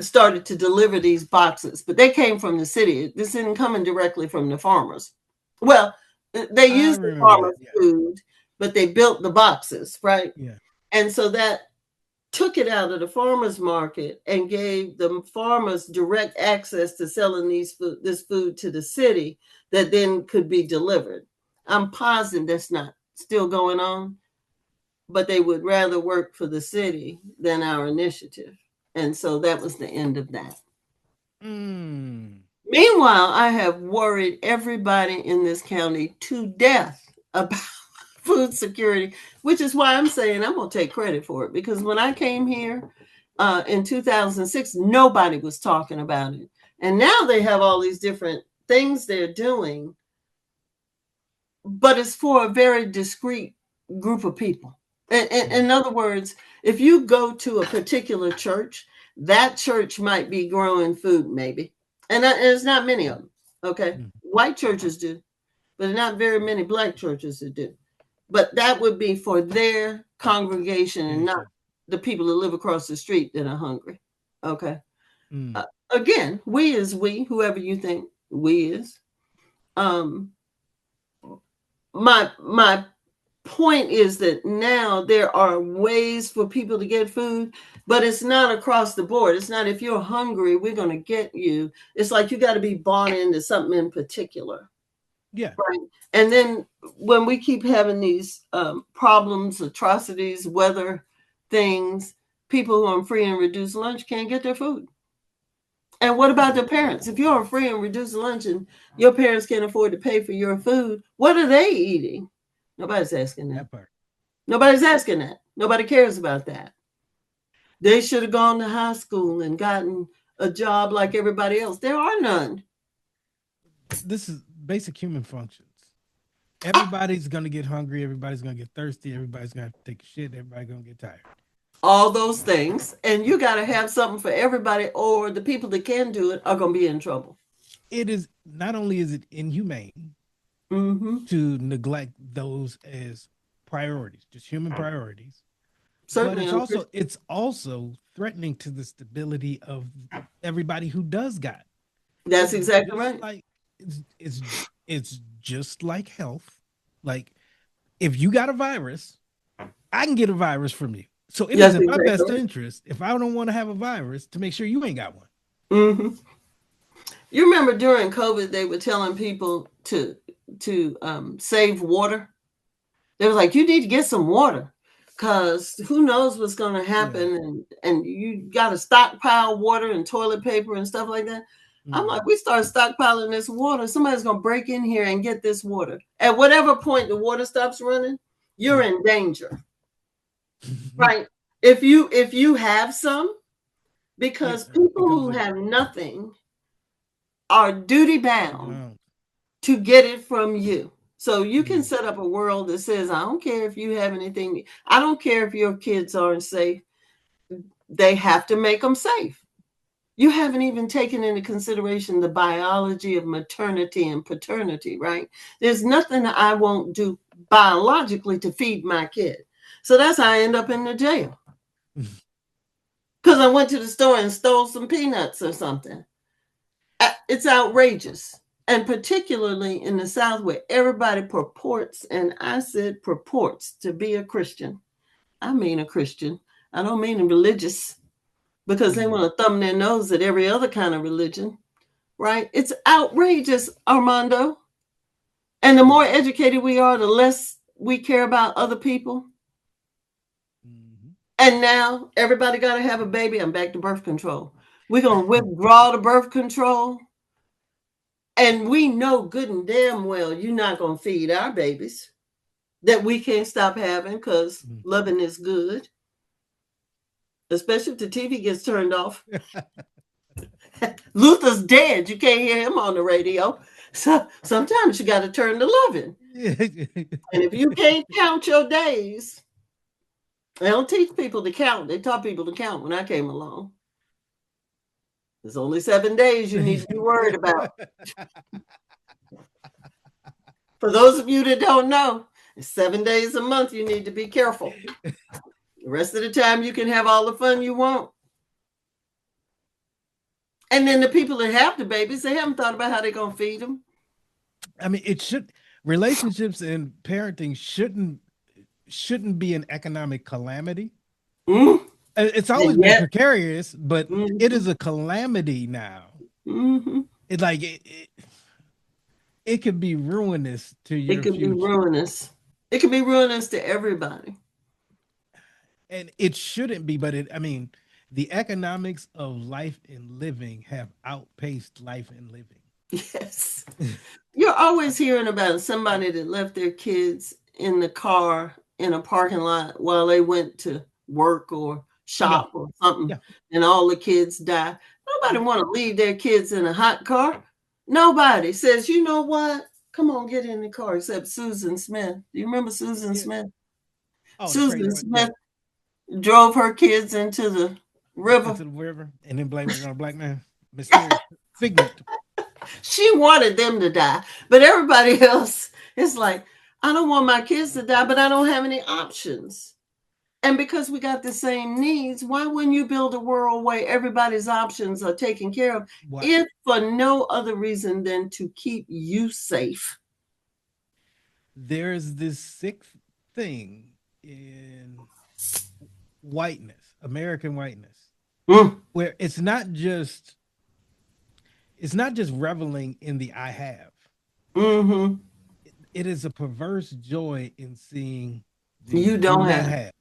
started to deliver these boxes. But they came from the city. This isn't coming directly from the farmers. Well, they used the farmers' food, but they built the boxes, right? Yeah. And so that took it out of the farmers market and gave the farmers direct access to selling this food to the city that then could be delivered. I'm positive that's not still going on, but they would rather work for the city than our initiative. And so that was the end of that. Meanwhile, I have worried everybody in this county to death about food security, which is why I'm saying I'm going to take credit for it. Because when I came here in 2006, nobody was talking about it. And now they have all these different things they're doing, but it's for a very discrete group of people. In other words, if you go to a particular church, that church might be growing food, maybe. And there's not many of them, okay? White churches do, but not very many black churches that do. But that would be for their congregation and not the people that live across the street that are hungry, okay? Again, we is we, whoever you think we is. My point is that now there are ways for people to get food, but it's not across the board. It's not, if you're hungry, we're going to get you. It's like you got to be bought into something in particular. Yeah. Right. And then when we keep having these problems, atrocities, weather things, people who are on free and reduced lunch can't get their food. And what about their parents? If you're on free and reduced lunch and your parents can't afford to pay for your food, what are they eating? Nobody's asking that. Nobody's asking that. Nobody cares about that. They should have gone to high school and gotten a job like everybody else. There are none. This is basic human functions. Everybody's going to get hungry. Everybody's going to get thirsty. Everybody's going to have to take a shit. Everybody's going to get tired. All those things. And you got to have something for everybody, or the people that can do it are going to be in trouble. It is, not only is it inhumane to neglect those as priorities, just human priorities, certainly, but it's also threatening to the stability of everybody who does got. That's exactly right. Like it's just like health. Like, if you got a virus, I can get a virus from you. So it is in my best interest, if I don't want to have a virus, to make sure you ain't got one. You remember during COVID, they were telling people to save water. They was like, you need to get some water because who knows what's going to happen. And you got to stockpile water and toilet paper and stuff like that. I'm like, we start stockpiling this water, somebody's going to break in here and get this water. At whatever point the water stops running, you're in danger. Right? If you have some, because people who have nothing are duty bound to get it from you. So you can set up a world that says, I don't care if you have anything. I don't care if your kids aren't safe. They have to make them safe. You haven't even taken into consideration the biology of maternity and paternity, right? There's nothing I won't do biologically to feed my kid. So that's how I end up in the jail. Because I went to the store and stole some peanuts or something. It's outrageous. And particularly in the South, where everybody purports, and I said purports, to be a Christian. I mean a Christian. I don't mean a religious, because they want to thumb their nose at every other kind of religion, right? It's outrageous, Armando. And the more educated we are, the less we care about other people. And now everybody got to have a baby. I'm back to birth control. We're going to withdraw the birth control. And we know good and damn well you're not going to feed our babies that we can't stop having because loving is good. Especially if the TV gets turned off. Luther's dead. You can't hear him on the radio. So sometimes you got to turn to loving. And if you can't count your days, they don't teach people to count. They taught people to count when I came along. There's only 7 days you need to be worried about. For those of you that don't know, it's 7 days a month you need to be careful. The rest of the time you can have all the fun you want. And then the people that have the babies, they haven't thought about how they're going to feed them. I mean, relationships and parenting shouldn't be an economic calamity. It's always been precarious, but it is a calamity now. It's like it could be ruinous to your future. It could be ruinous. It could be ruinous to everybody. And it shouldn't be, but the economics of life and living have outpaced life and living. Yes. You're always hearing about somebody that left their kids in the car in a parking lot while they went to work or shop or something, and all the kids die. Nobody want to leave their kids in a hot car. Nobody says, you know what? Come on, get in the car, except Susan Smith. Do you remember Susan Smith? Oh, Susan Smith drove her kids into the river. And then blamed it on a black man. Mysterious figment. She wanted them to die, but everybody else is like, I don't want my kids to die, but I don't have any options. And because we got the same needs, why wouldn't you build a world where everybody's options are taken care of, if for no other reason than to keep you safe? There's this sick thing in whiteness, American whiteness, where it's not just reveling in the I have. It is a perverse joy in seeing you don't have.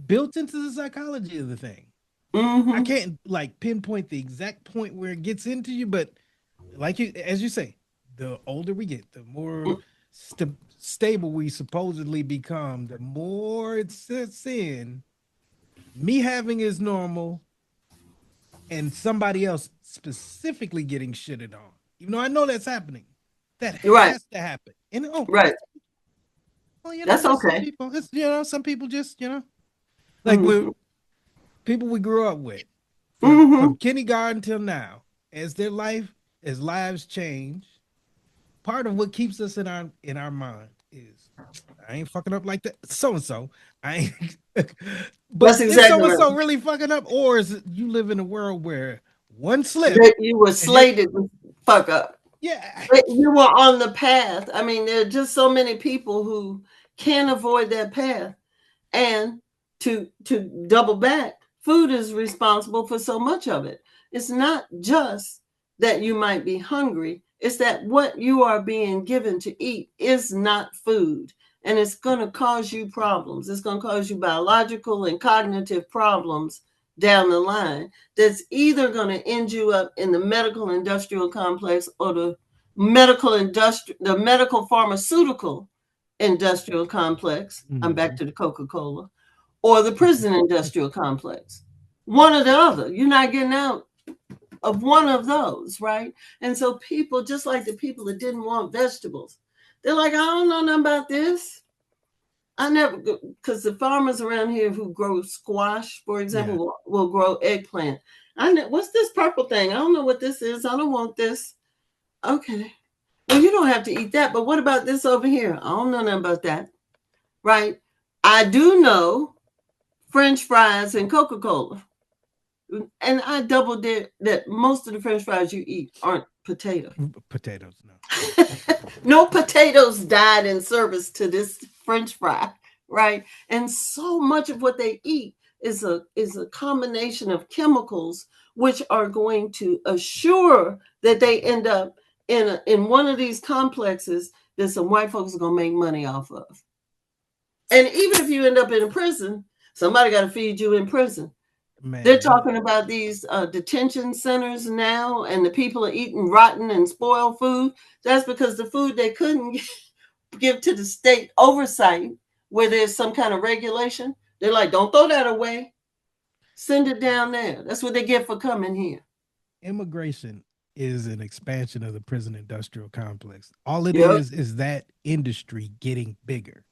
Built into the psychology of the thing. I can't pinpoint the exact point where it gets into you, but as you say, the older we get, the more stable we supposedly become, the more it sets in. Me having is normal, and somebody else specifically getting shitted on. Even though I know that's happening, that has to happen. And that's okay. Some people just, like people we grew up with from kindergarten till now, as lives change. Part of what keeps us in our mind is, I ain't fucking up like that. So-and-so, I ain't. But that's exactly is so-and-so really fucking up, or is it you live in a world where one slip you were slated to fuck up? Yeah, you were on the path. I mean, there are just so many people who can't avoid that path. And to double back, food is responsible for so much of it. It's not just that you might be hungry. It's that what you are being given to eat is not food. And it's going to cause you problems. It's going to cause you biological and cognitive problems down the line. That's either going to end you up in the medical industrial complex or the medical pharmaceutical industrial complex. I'm back to the Coca-Cola, or the prison industrial complex. One or the other. You're not getting out of one of those, right? And so people, just like the people that didn't want vegetables, they're like, I don't know nothing about this. I never, because the farmers around here who grow squash, for example, will grow eggplant. What's this purple thing? I don't know what this is. I don't want this. Okay. Well, you don't have to eat that, but what about this over here? I don't know nothing about that, right? I do know French fries and Coca-Cola. And I double dare that most of the French fries you eat aren't potatoes. Potatoes, no. No potatoes died in service to this French fry, right? And so much of what they eat is a combination of chemicals which are going to assure that they end up in one of these complexes that some white folks are going to make money off of. And even if you end up in a prison, somebody got to feed you in prison. Man, they're talking about these detention centers now, and the people are eating rotten and spoiled food. That's because the food they couldn't give to the state oversight, where there's some kind of regulation, they're like, don't throw that away. Send it down there. That's what they get for coming here. Immigration is an expansion of the prison industrial complex. All it is that industry getting bigger.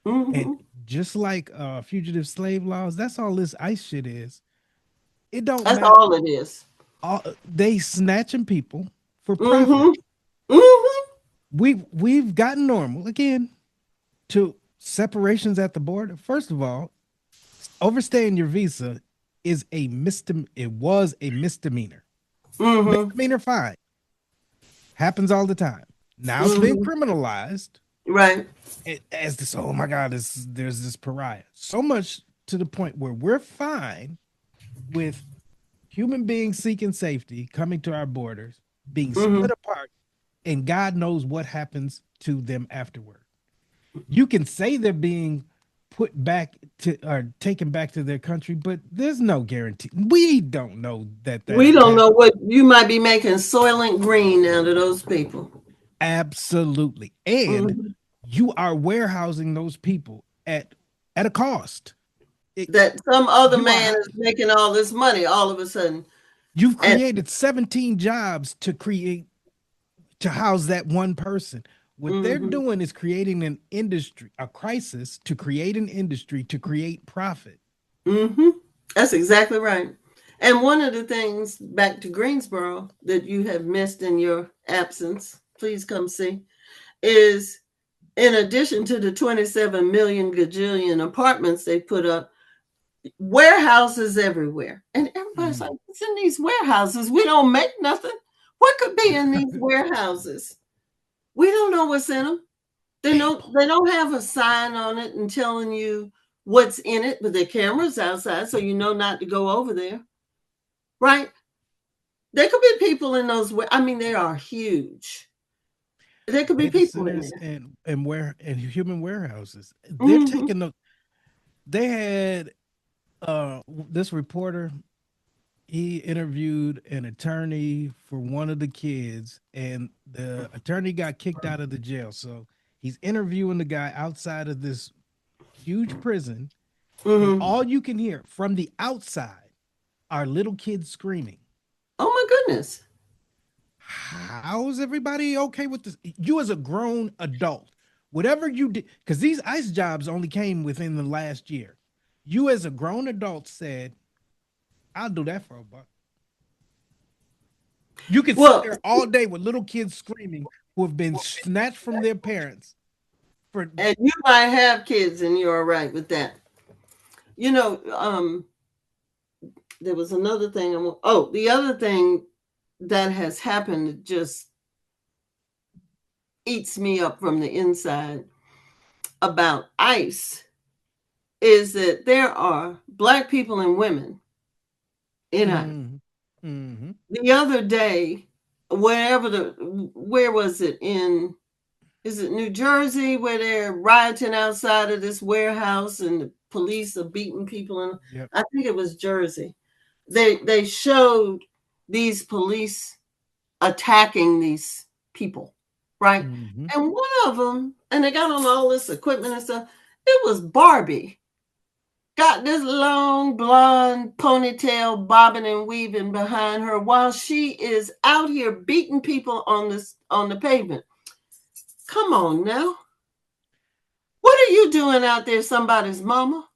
Mm-hmm. And just like fugitive slave laws, that's all this ICE shit is. It don't That's matter. all it is. They snatching people for profit. We've gotten normal again to separations at the border. First of all, overstaying your visa is a misdemeanor. It was a misdemeanor. Misdemeanor fine. Happens all the time. Now it's been criminalized. Right. As this, oh my God, there's this pariah. So much to the point where we're fine with human beings seeking safety, coming to our borders, being split apart, and God knows what happens to them afterward. You can say they're being put back to or taken back to their country, but there's no guarantee. We don't know that. We don't know what you might be making Soylent Green out of those people. Absolutely. And you are warehousing those people at a cost. That some other man is making all this money all of a sudden. You've created 17 jobs to house that one person. What they're doing is creating an industry, a crisis to create an industry to create profit. That's exactly right. And one of the things, back to Greensboro, that you have missed in your absence, please come see, is in addition to the 27 million gajillion apartments they put up, warehouses everywhere. And everybody's like, it's in these warehouses. We don't make nothing. What could be in these warehouses? We don't know what's in them. They don't have a sign on it and telling you what's in it, but the cameras outside, so you know not to go over there. Right? There could be people in those. I mean, they are huge. There could be people in there. And human warehouses. They're taking the. They had this reporter. He interviewed an attorney for one of the kids, and the attorney got kicked out of the jail. So he's interviewing the guy outside of this huge prison. And all you can hear from the outside are little kids screaming. Oh my goodness. How is everybody okay with this? You as a grown adult, whatever you did, because these ICE jobs only came within the last year. You as a grown adult said, I'll do that for $1. You can sit there all day with little kids screaming who have been snatched from their parents. And you might have kids and you're all right with that. You know, there was another thing. The other thing that has happened that just eats me up from the inside about ICE is that there are Black people and women in ICE. The other day, where was it in? Is it New Jersey where they're rioting outside of this warehouse and the police are beating people? I think it was Jersey. They showed these police attacking these people, right? And one of them, and they got on all this equipment and stuff, it was Barbie. got this long blonde ponytail bobbing and weaving behind her while she is out here beating people on the pavement. Come on now. What are you doing out there, somebody's mama?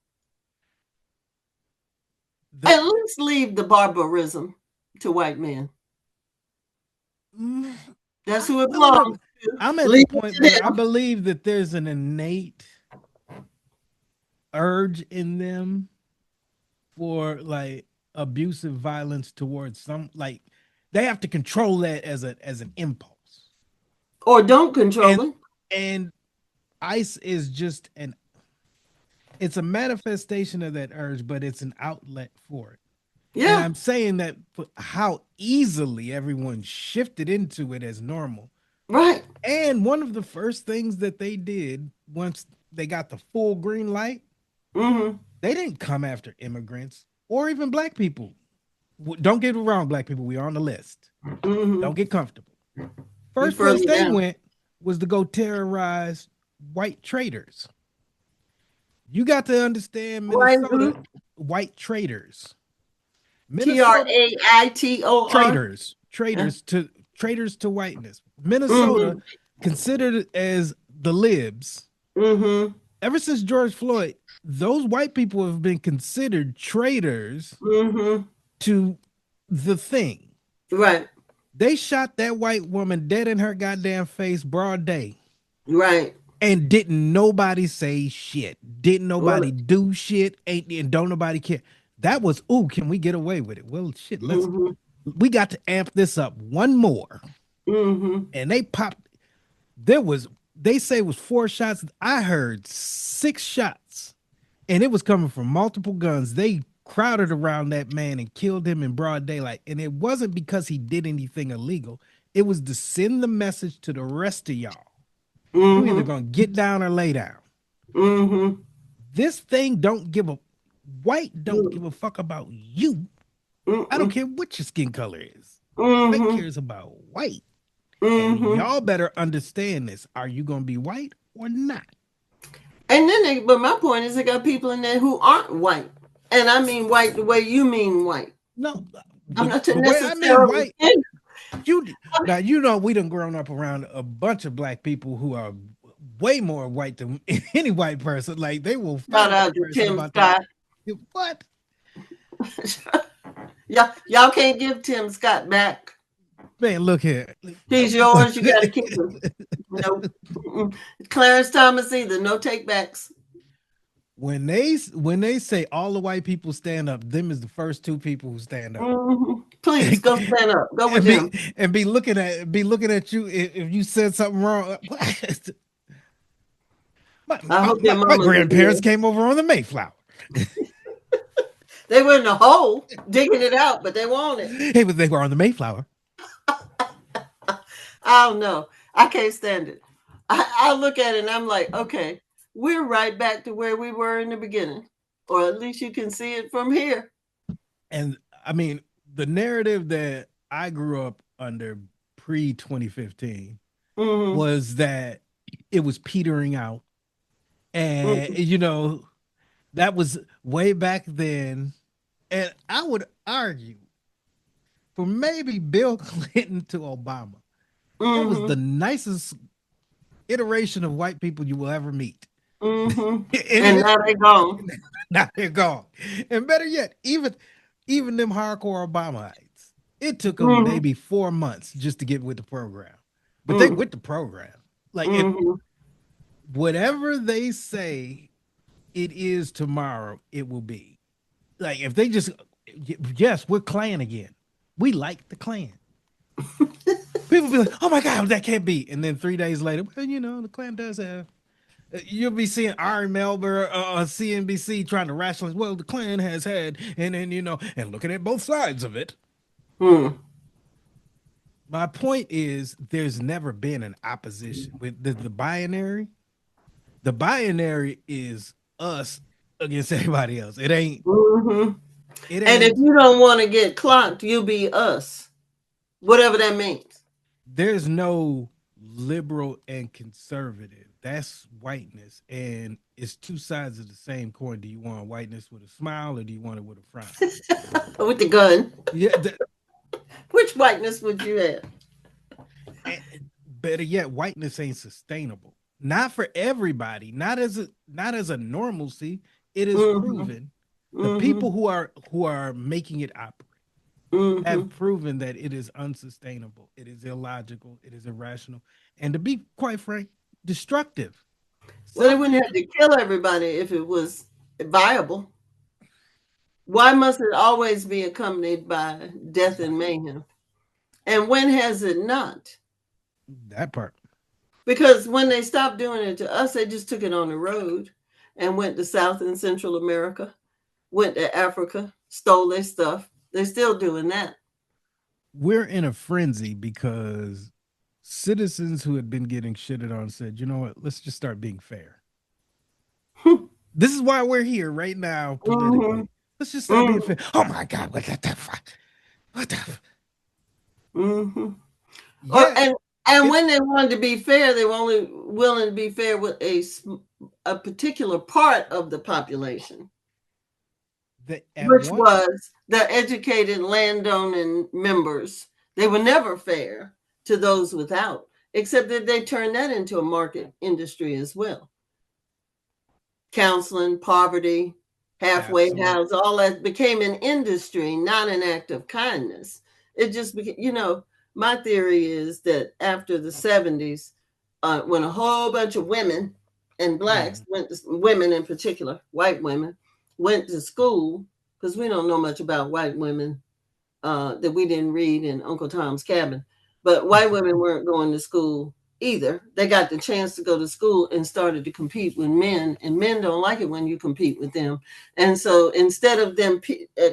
At least leave the barbarism to white men. That's who it belongs to. I'm at the point where I believe that there's an innate urge in them for like abusive violence towards some, like they have to control that as an impulse. Or don't control it. And ICE is just it's a manifestation of that urge, but it's an outlet for it. Yeah. And I'm saying that how easily everyone shifted into it as normal. Right. And one of the first things that they did once they got the full green light, they didn't come after immigrants or even black people. Don't get it wrong, black people, we're on the list. Don't get comfortable. First place they went was to go terrorize white traders. You got to understand Minnesota, white traders. Traitor. Traitors to whiteness. Minnesota considered as the libs. Ever since George Floyd, those white people have been considered traitors to the thing. Right. They shot that white woman dead in her goddamn face, broad day. Right. And didn't nobody say shit. Didn't nobody do shit. And don't nobody care. That was, can we get away with it? Well, shit, we got to amp this up one more. And they popped, they say it was 4 shots. I heard 6 shots. And it was coming from multiple guns. They crowded around that man and killed him in broad daylight. And it wasn't because he did anything illegal. It was to send the message to the rest of y'all. You're either going to get down or lay down. This thing don't give a fuck about you. I don't care what your skin color is. It cares about white. And y'all better understand this. Are you going to be white or not? And then but my point is they got people in there who aren't white. And I mean white the way you mean white. No. I'm not necessarily white. Now, you know, we done grown up around a bunch of black people who are way more white than any white person. Like, they will shout out to Tim Scott. What? Y'all can't give Tim Scott back. Man, look here. He's yours. You got to keep him. Nope. Clarence Thomas either. No takebacks. When they say all the white people stand up, them is the first 2 people who stand up. Please go stand up. Go with them. And be looking at you if you said something wrong. My grandparents came over on the Mayflower. They were in the hole digging it out, but they wanted it. Hey, but they were on the Mayflower. I don't know. I can't stand it. I look at it and I'm like, okay, we're right back to where we were in the beginning, or at least you can see it from here. And I mean, the narrative that I grew up under pre-2015 was that it was petering out. And, you know, that was way back then. And I would argue for maybe Bill Clinton to Obama, it was the nicest iteration of white people you will ever meet. And now they're gone. Now they're gone. And better yet, even them hardcore Obamaites, it took them maybe 4 months just to get with the program. But they with the program. Like, whatever they say it is tomorrow, it will be. Like, if they just, yes, we're Klan again. We like the Klan. People be like, oh my God, that can't be. And then 3 days later, well, you know, the Klan does have. You'll be seeing Ari Melber on CNBC trying to rationalize, well, the Klan has had, and then, you know, and looking at both sides of it. My point is, there's never been an opposition with the binary. The binary is us against everybody else. It ain't. It ain't. And if you don't want to get clocked, you'll be us, whatever that means. There's no liberal and conservative. That's whiteness, and it's two sides of the same coin. Do you want whiteness with a smile, or do you want it with a frown? With the gun. Yeah, Which whiteness would you have? better yet, whiteness ain't sustainable. Not for everybody. Not as a normalcy. It is Mm-hmm. proven. The Mm-hmm. people who are making it operate Mm-hmm. have proven that it is unsustainable. It is illogical. It is irrational, and to be quite frank, destructive. Well, they Some wouldn't have people, to kill everybody if it was viable. Why must it always be accompanied by death and mayhem? And when has it not? that part. Because when they stopped doing it to us, they just took it on the road and went to South and Central America, went to Africa, stole their stuff. They're still doing that. We're in a frenzy because citizens who had been getting shitted on said, you know what, let's just start being fair. This is why we're here right now Mm-hmm. politically. Let's just start being Mm-hmm. fair. Oh my God, what the fuck? What the Mm-hmm. Or, Yeah, and it's when they wanted to be fair, they were only willing to be fair with a particular part of the population, the at which one was the educated landowning members. They were never fair to those without, except that they turned that into a market industry as well. Counseling, poverty, halfway absolute house, all that became an industry, not an act of kindness. It just became, my theory is that after the 70s, when a whole bunch of women and blacks mhm. women in particular, white women, went to school, because we don't know much about white women that we didn't read in Uncle Tom's Cabin. But white women weren't going to school either. They got the chance to go to school and started to compete with men, and men don't like it when you compete with them. And so instead of them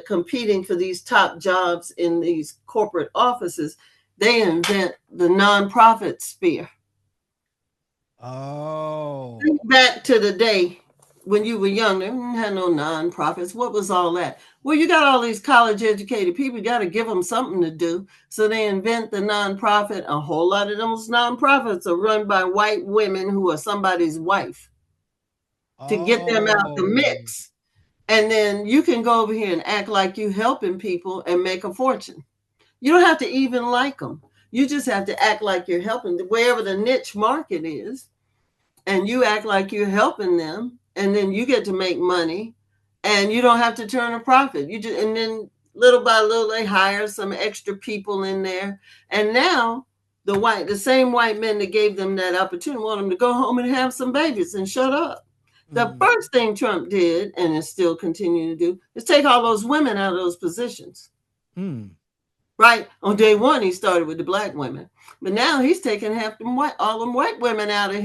competing for these top jobs in these corporate offices, they invent the nonprofit sphere. Oh, Think back to the day when you were young, they didn't have no nonprofits. What was all that? Well, you got all these college educated people, you got to give them something to do. So they invent the nonprofit. A whole lot of those nonprofits are run by white women who are somebody's wife to get them out the oh, mix. And then you can go over here and act like you helping people and make a fortune. You don't have to even like them. You just have to act like you're helping wherever the niche market is, and you act like you're helping them, and then you get to make money, and you don't have to turn a profit. You just, and then little by little they hire some extra people in there, and now the same white men that gave them that opportunity want them to go home and have some babies and shut up. The mm, first thing Trump did, and is still continuing to do, is take all those women out of those positions. mm. Right on day one, he started with the black women, but now he's taking all them white women out of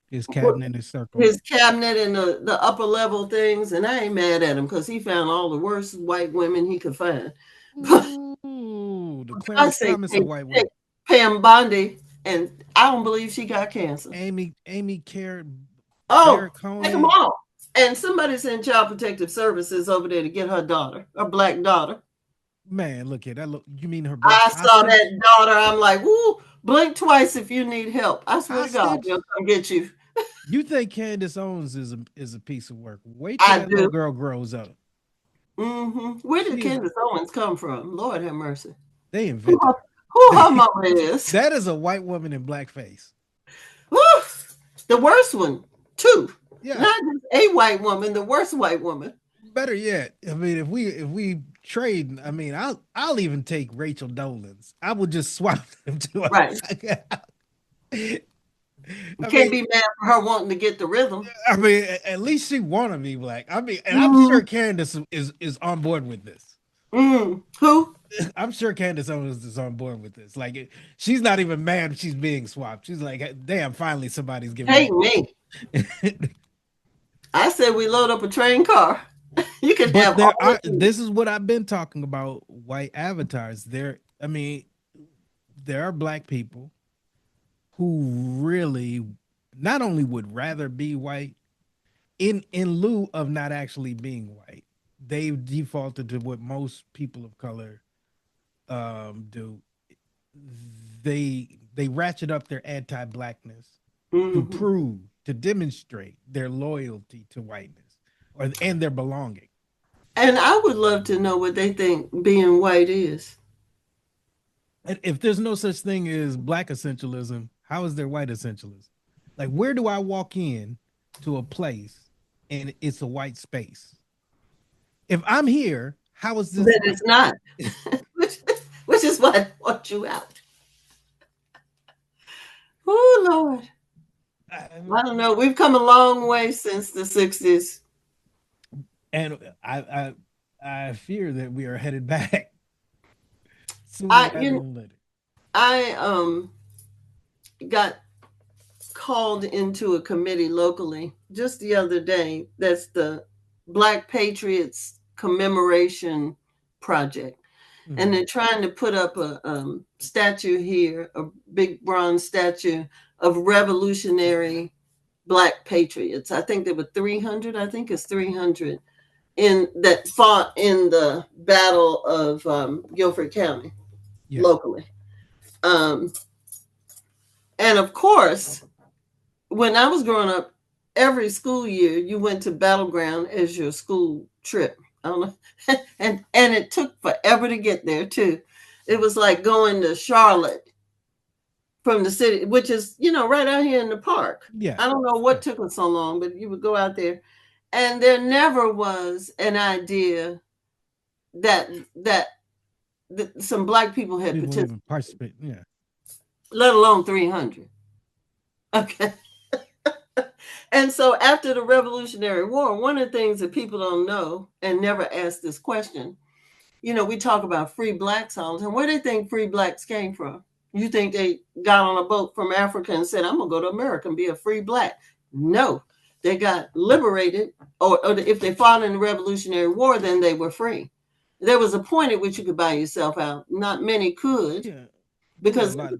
His cabinet, his circle. his cabinet and the upper level things, and I ain't mad at him because he found all the worst white women he could find. But Ooh, the I Clarence say Thomas of white take women. Pam Bondi, and I don't believe she got cancer. Amy Carrot Oh, take them Barricone. all. And somebody sent Child Protective Services over there to get her daughter, her black daughter. Man, look at that. Look, you mean her black I saw hostage? that daughter. I'm like, woo, blink twice if you need help. I swear to God, Hostage? they'll come get you. You think Candace Owens is a piece of work? Wait till I that little do. girl grows up. Where did She is. Candace Owens come from? Lord have mercy. They Who invented who her. her mama is? That is a white woman in blackface. Woo, the worst one, too. Yeah. Not just a white woman, the worst white woman. Better yet, I mean, if we trade, I mean, I'll even take Rachel Dolan's. I will just swap them to. Right. You I can't mean, be mad for her wanting to get the rhythm. at least she wanna be black. I mean, and I'm Mm, sure Candace is on board with this. Who? I'm sure Candace Owens is on board with this. Like, she's not even mad she's being swapped. She's like, damn, finally somebody's giving Hate me. me. I said we load up a train car. You can But have all there are. of me. This is what I've been talking about. White avatars. I mean, there are black people who really not only would rather be white in lieu of not actually being white. They've defaulted to what most people of color do. They they ratchet up their anti-blackness to Hmm. prove, to demonstrate their loyalty to whiteness and their belonging. And I would love to know what they think being white is. And if there's no such thing as black essentialism, how is there white essentialism? Like, where do I walk in to a place and it's a white space? If I'm here, how is this But it's white? not, which, which is why I want you out. Oh, Lord. I don't know. We've come a long way since the 60s. And I fear that we are headed back sooner I, rather you than later. I got called into a committee locally just the other day. That's the Black Patriots Commemoration Project. And they're trying to put up a statue here, a big bronze statue of revolutionary Black patriots. I think there were 300. I think it's 300 in that fought in the Battle of Guilford County Yeah. locally. Um, and of course, when I was growing up, every school year you went to Battleground as your school trip. I don't know, and it took forever to get there too. It was like going to Charlotte from the city, which is right out here in the park. Yeah. I don't know what took us so long, but you would go out there, and there never was an idea that that, that some Black people had People participated, even participate. Yeah. let alone 300. Okay. And so after the Revolutionary War, one of the things that people don't know and never ask this question, we talk about free Blacks all the time. Where do they think free Blacks came from? You think they got on a boat from Africa and said, I'm going to go to America and be a free Black? No, they got liberated, or if they fought in the Revolutionary War, then they were free. There was a point at which you could buy yourself out. Not many could, Yeah. because Well,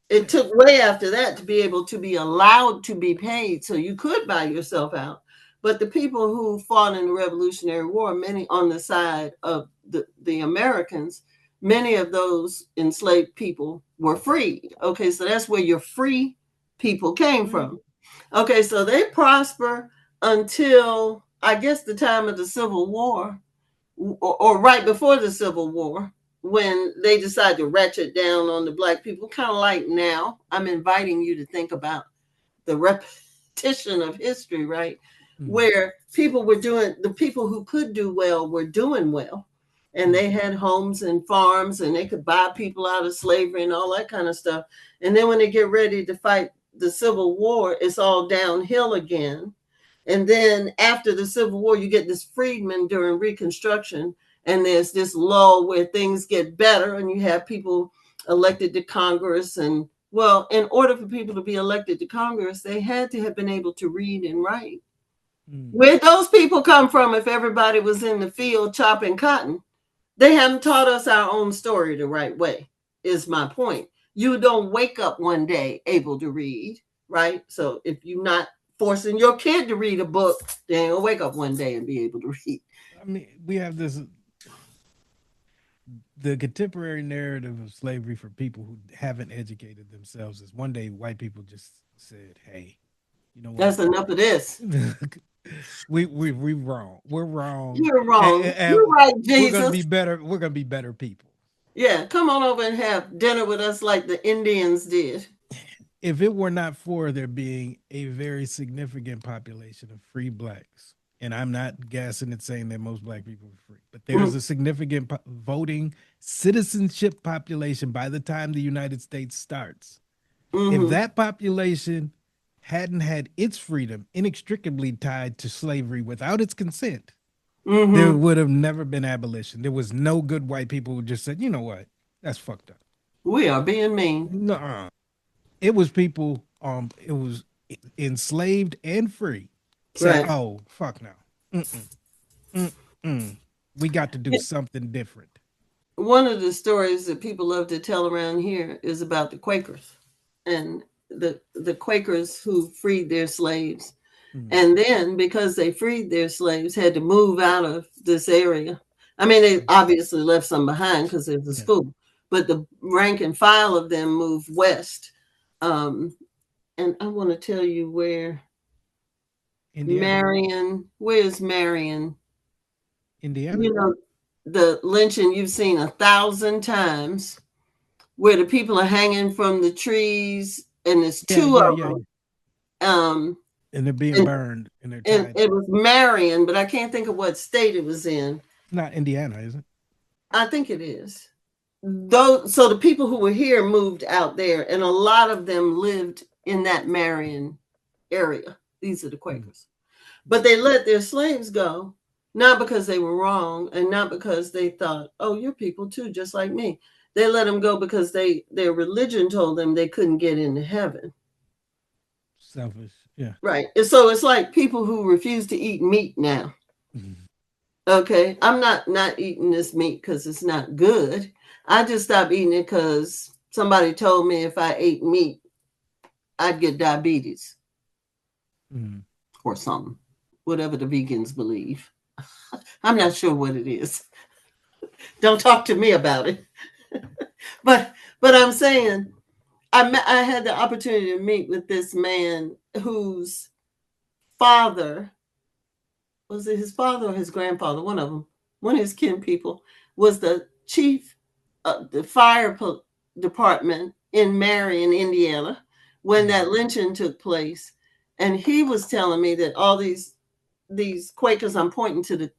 it took way after that to be able to be allowed to be paid. So you could buy yourself out. But the people who fought in the Revolutionary War, many on the side of the Americans, many of those enslaved people were freed. Okay, so that's where your free people came from. Okay, so they prosper until, I guess, the time of the Civil War, or right before the Civil War, when they decide to ratchet down on the Black people, kind of like now. I'm inviting you to think about the repetition of history, right? Where the people who could do well were doing well. And they had homes and farms, and they could buy people out of slavery and all that kind of stuff. And then when they get ready to fight the Civil War, it's all downhill again. And then after the Civil War, you get this freedmen during Reconstruction, and there's this lull where things get better, and you have people elected to Congress. And well, in order for people to be elected to Congress, they had to have been able to read and write. Where'd those people come from if everybody was in the field chopping cotton? They haven't taught us our own story the right way, is my point. You don't wake up one day able to read, right? So if you're not forcing your kid to read a book, they ain't gonna wake up one day and be able to read. I mean, we have the contemporary narrative of slavery for people who haven't educated themselves is one day white people just said, hey, you know what? That's enough of this. we wrong. We're wrong. You're wrong. And You're right, Jesus. We're gonna be better. We're gonna be better people. Yeah, come on over and have dinner with us like the Indians did. If it were not for there being a very significant population of free Blacks, and I'm not gassing it saying that most Black people are free, but there's a significant voting citizenship population by the time the United States starts. If that population hadn't had its freedom inextricably tied to slavery without its consent, there would have never been abolition. There was no good white people who just said, you know what, that's fucked up. We are being mean. No, it was people, it was enslaved and free. Said, Right. oh, fuck no. We got to do something different. One of the stories that people love to tell around here is about the Quakers and the Quakers who freed their slaves. And then because they freed their slaves, had to move out of this area. I mean, they obviously left some behind because there's a school, but the rank and file of them moved west And I want to tell you where Indiana. where's Marion? Indiana. You know, the lynching you've seen 1,000 times, where the people are hanging from the trees, and there's Yeah, two yeah, of yeah. them. Um, And they're being and, burned and they're and tied. it was Marion, but I can't think of what state it was in. Not Indiana, is it? I think it is. Though, so the people who were here moved out there, and a lot of them lived in that Marion area. These are the Quakers. But they let their slaves go, not because they were wrong and not because they thought, oh, you're people too, just like me. They let them go because their religion told them they couldn't get into heaven. Selfish. Yeah. Right. And so it's like people who refuse to eat meat now. Okay. I'm not eating this meat because it's not good. I just stopped eating it because somebody told me if I ate meat, I'd get diabetes or something, whatever the vegans believe. I'm not sure what it is. Don't talk to me about it. but I'm saying I had the opportunity to meet with this man whose father, was it his father or his grandfather? One of them, one of his kin people, was the chief of the fire department in Marion, Indiana, when that lynching took place. And he was telling me that all these Quakers, I'm pointing to the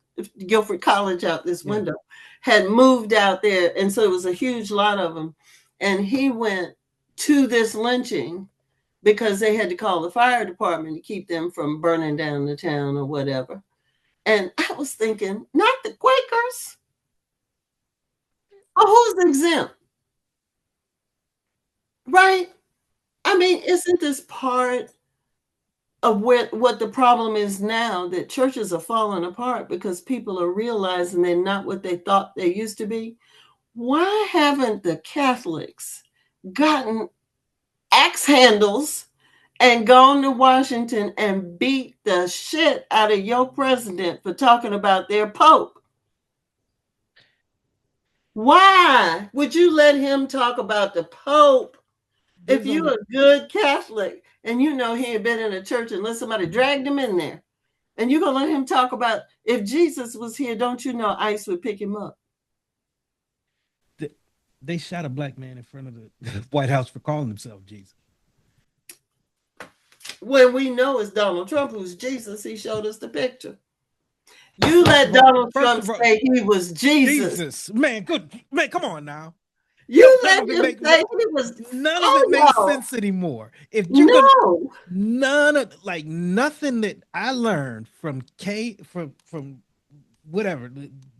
Guilford College out this window, had moved out there. And so it was a huge lot of them. And he went to this lynching because they had to call the fire department to keep them from burning down the town or whatever. And I was thinking, not the Quakers. Oh, who's exempt? Right? I mean, isn't this part of what the problem is now, that churches are falling apart because people are realizing they're not what they thought they used to be? Why haven't the Catholics gotten axe handles and gone to Washington and beat the shit out of your president for talking about their Pope? Why would you let him talk about the Pope if you're a good Catholic and you know he ain't been in a church unless somebody dragged him in there? And you're going to let him talk about, if Jesus was here, don't you know ICE would pick him up? They shot a black man in front of the White House for calling himself Jesus. When we know it's Donald Trump who's Jesus, he showed us the picture. You let Donald Trump say he was Jesus. Man, good. Man, come on now. You let him say he was. None of it makes sense anymore. If you none of, like, nothing that I learned from from whatever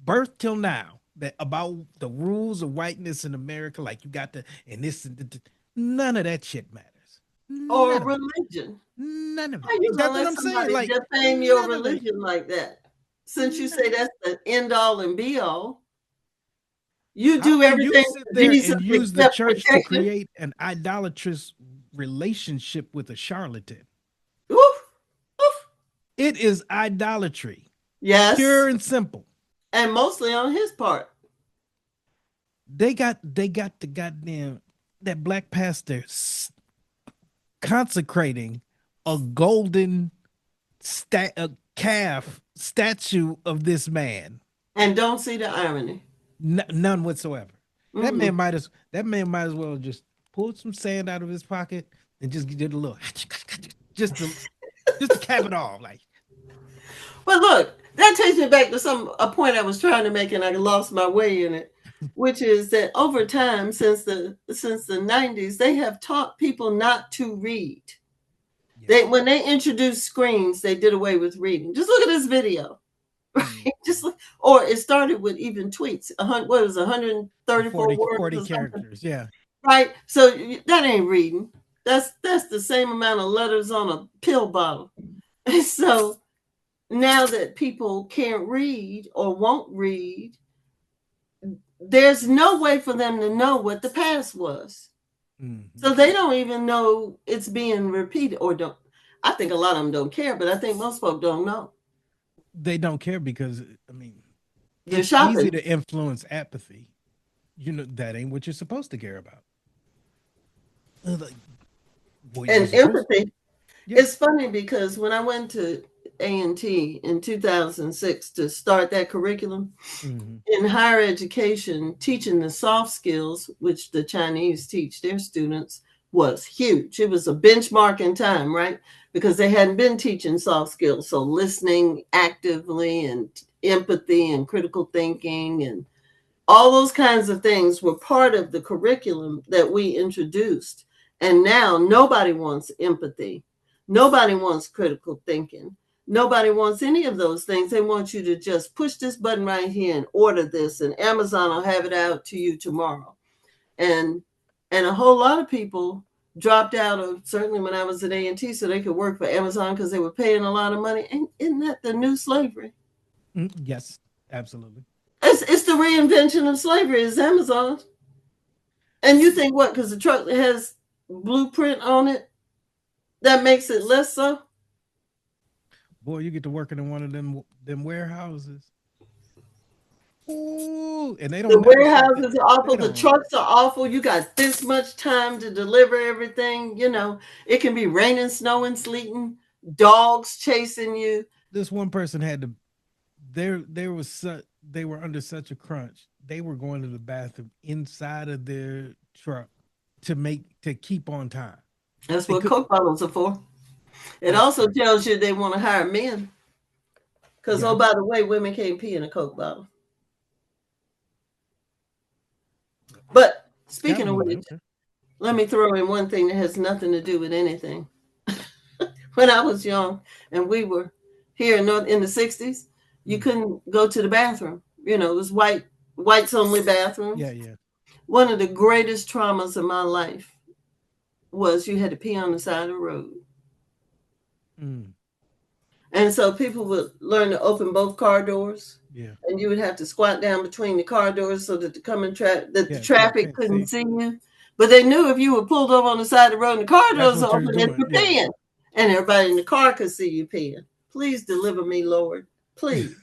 birth till now, that about the rules of whiteness in America, like you got to, and this and none of that shit matters. Or religion. None of it. How you That's gonna what I'm let saying. somebody Like, defame your religion like that? Since you say that's the end all and be all, you do everything you sit there Jesus and use the church protection. to create an idolatrous relationship with a charlatan. Oof, oof. It is idolatry. Yes. Pure and simple. And mostly on his part. They got the goddamn, that black pastor consecrating a golden calf statue of this man, and don't see the irony. None whatsoever. That man might as well just pull some sand out of his pocket and just did a little just to cap it off. Like, but look, that takes me back to a point I was trying to make, and I lost my way in it, which is that over time, since the 90s, they have taught people not to read. When they introduced screens, they did away with reading. Just look at this video. Right? Just look, or it started with even tweets. What was 134 words? 40 characters, yeah. Right. So that ain't reading. That's the same amount of letters on a pill bottle. And so now that people can't read or won't read, there's no way for them to know what the past was. So they don't even know it's being repeated, or don't. I think a lot of them don't care, but I think most folk don't know. They don't care because, I mean, it's easy to influence apathy. You know, that ain't what you're supposed to care about. Well, you're And supposed to. empathy. Yeah. It's funny because when I went to A&T in 2006 to start that curriculum, Mm-hmm. in higher education, teaching the soft skills, which the Chinese teach their students, was huge. It was a benchmark in time, right? Because they hadn't been teaching soft skills. So listening actively and empathy and critical thinking and all those kinds of things were part of the curriculum that we introduced. And now nobody wants empathy. Nobody wants critical thinking. Nobody wants any of those things. They want you to just push this button right here and order this, and Amazon will have it out to you tomorrow. And a whole lot of people dropped out of, certainly when I was at A&T, so they could work for Amazon because they were paying a lot of money. And isn't that the new slavery? Yes, absolutely. It's the reinvention of slavery. Is Amazon. And you think what? Because the truck has blueprint on it, that makes it less so. Boy, you get to working in one of them warehouses. Ooh, and they The don't never stop it. warehouses are They awful. The don't. trucks are awful. You got this much time to deliver everything. You know, it can be raining, snowing, sleeting, dogs chasing you. This one person had to. There was such. They were under such a crunch. They were going to the bathroom inside of their truck to keep on time. That's They what could. Coke bottles are for. It That's also crazy. tells you they want to hire men. Because, oh, Yeah. by the way, women can't pee in a Coke bottle. But Got speaking them of in there. which, Okay. let me throw in one thing that has nothing to do with anything. When I was young and we were here in the 60s, you couldn't go to the bathroom. You know, it was whites only Yeah. bathrooms. Yeah. One of the greatest traumas of my life was you had to pee on the side of the road. Mm, And so people would learn to open both car doors, yeah. and you would have to squat down between the car doors so that the Yeah. So they traffic can't couldn't see. see you. But they knew if you were pulled over on the side of the road and the car That's doors what were you're open, that doing. you're Yeah. peeing. And everybody in the car could see you peeing. Please deliver me, Lord. Please.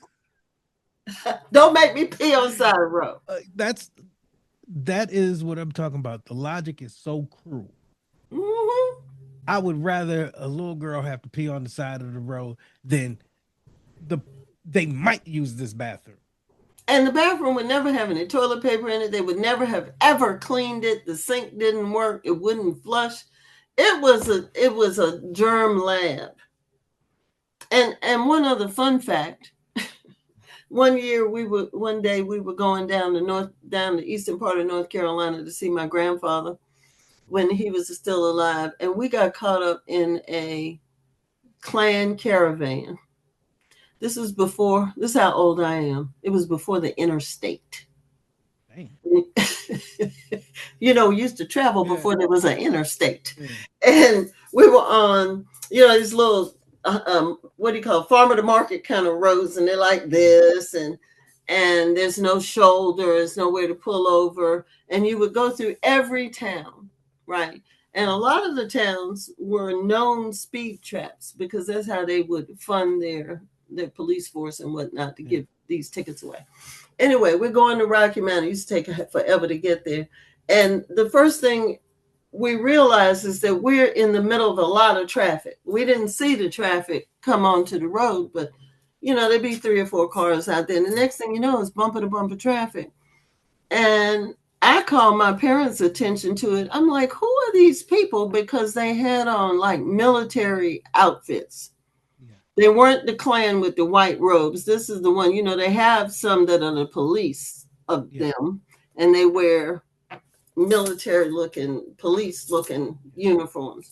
Don't make me pee on the side of the road. That is what I'm talking about. The logic is so cruel. Mm-hmm. I would rather a little girl have to pee on the side of the road than the they might use this bathroom. And the bathroom would never have any toilet paper in it. They would never have ever cleaned it. The sink didn't work. It wouldn't flush. It was a germ lab. And one other fun fact. One day we were going down the eastern part of North Carolina to see my grandfather when he was still alive, and we got caught up in a Klan caravan. This is how old I am. It was before the interstate. Damn. We used to travel Yeah. before there was an interstate. Yeah. And we were on, these little, what do you call it, farmer to market kind of roads, and they're like this, and there's no shoulder, there's nowhere to pull over, and you would go through every town, right? And a lot of the towns were known speed traps because that's how they would fund their police force and whatnot to Yeah. give these tickets away. Anyway, we're going to Rocky Mountain. It used to take forever to get there. And the first thing we realized is that we're in the middle of a lot of traffic. We didn't see the traffic come onto the road, but there'd be 3 or 4 cars out there. And the next thing you know is bumper to bumper traffic. And I called my parents' attention to it. I'm like, who are these people? Because they had on like military outfits. Yeah. They weren't the Klan with the white robes. This is the one, they have some that are the police of Yeah. them, and they wear military looking, police looking uniforms.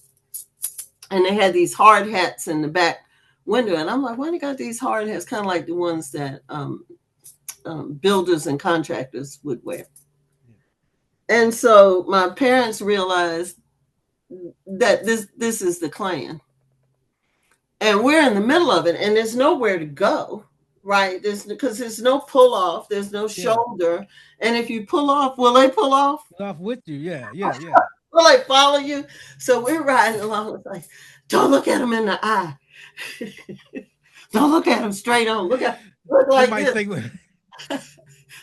And they had these hard hats in the back window. And I'm like, why they got these hard hats? Kind of like the ones that builders and contractors would wear. Yeah. And so my parents realized that this is the Klan. And we're in the middle of it, and there's nowhere to go, right? Because there's no pull off, there's no Yeah. shoulder. And if you pull off, will they pull off? Off with you. Yeah. Yeah. Yeah. Will they follow you? So we're riding along. It's like, don't look at them in the eye. Don't look at them straight on. Look like this. Think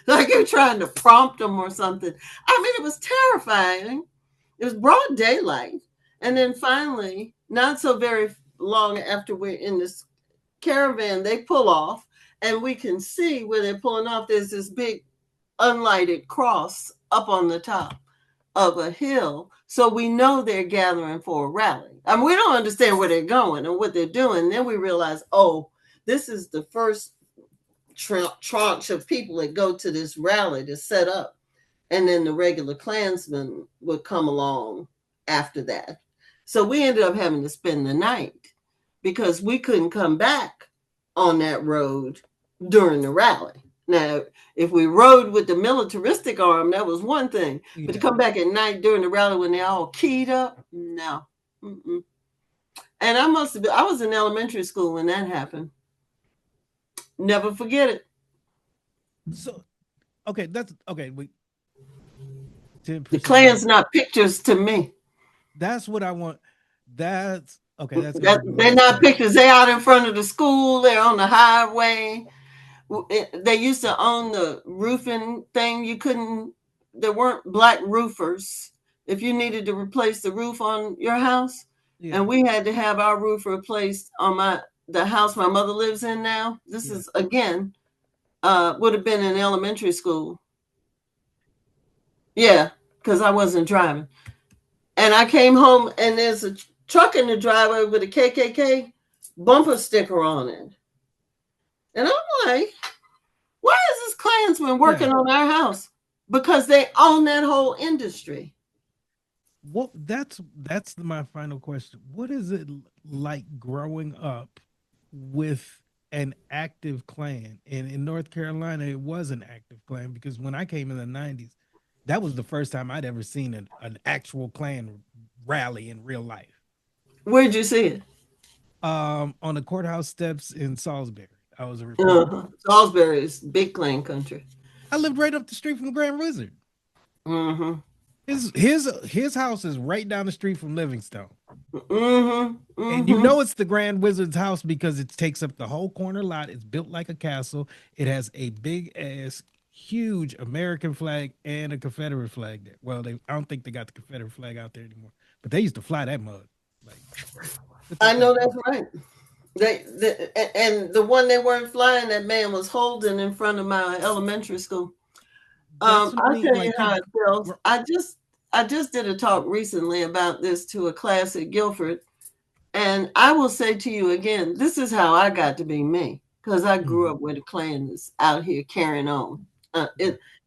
Like you're trying to prompt them or something. I mean, it was terrifying. It was broad daylight. And then finally, not so very long after we're in this caravan, they pull off, and we can see where they're pulling off. There's this big unlighted cross up on the top of a hill. So we know they're gathering for a rally. I mean, we don't understand where they're going and what they're doing. Then we realize, oh, this is the first tranche of people that go to this rally to set up. And then the regular Klansmen would come along after that. So we ended up having to spend the night because we couldn't come back on that road during the rally. Now, if we rode with the militaristic arm, that was one thing. Yeah. But to come back at night during the rally when they're all keyed up, no. Mm-mm. And I was in elementary school when that happened. Never forget it. So, okay, that's okay. The Klan's not pictures to me. That's what I want. That's okay. They're not pictures. They're out in front of the school. They're on the highway. They used to own the roofing thing. There weren't black roofers. If you needed to replace the roof on your house, and we had to have our roof replaced on the house my mother lives in now. This is again, would have been in elementary school. Yeah, because I wasn't driving. And I came home and there's a truck in the driveway with a KKK bumper sticker on it. And I'm like, why is this Klansman working on our house? Because they own that whole industry. Well, that's my final question. What is it like growing up with an active Klan? And in North Carolina, it was an active Klan because when I came in the 90s, that was the first time I'd ever seen an actual Klan rally in real life. Where'd you see it? On the courthouse steps in Salisbury. I was a reporter. Salisbury is big Klan country. I lived right up the street from Grand Wizard. Mm-hmm. His house is right down the street from Livingstone. Mm-hmm. Mm-hmm. And you know it's the Grand Wizard's house because it takes up the whole corner lot. It's built like a castle. It has a big ass, huge American flag and a Confederate flag there. Well, I don't think they got the Confederate flag out there anymore, but they used to fly that mug. I know that's right. And the one they weren't flying, that man was holding in front of my elementary school. I'll tell you how it feels. I just did a talk recently about this to a class at Guilford, and I will say to you again, this is how I got to be me because I grew up where the Klan is out here carrying on.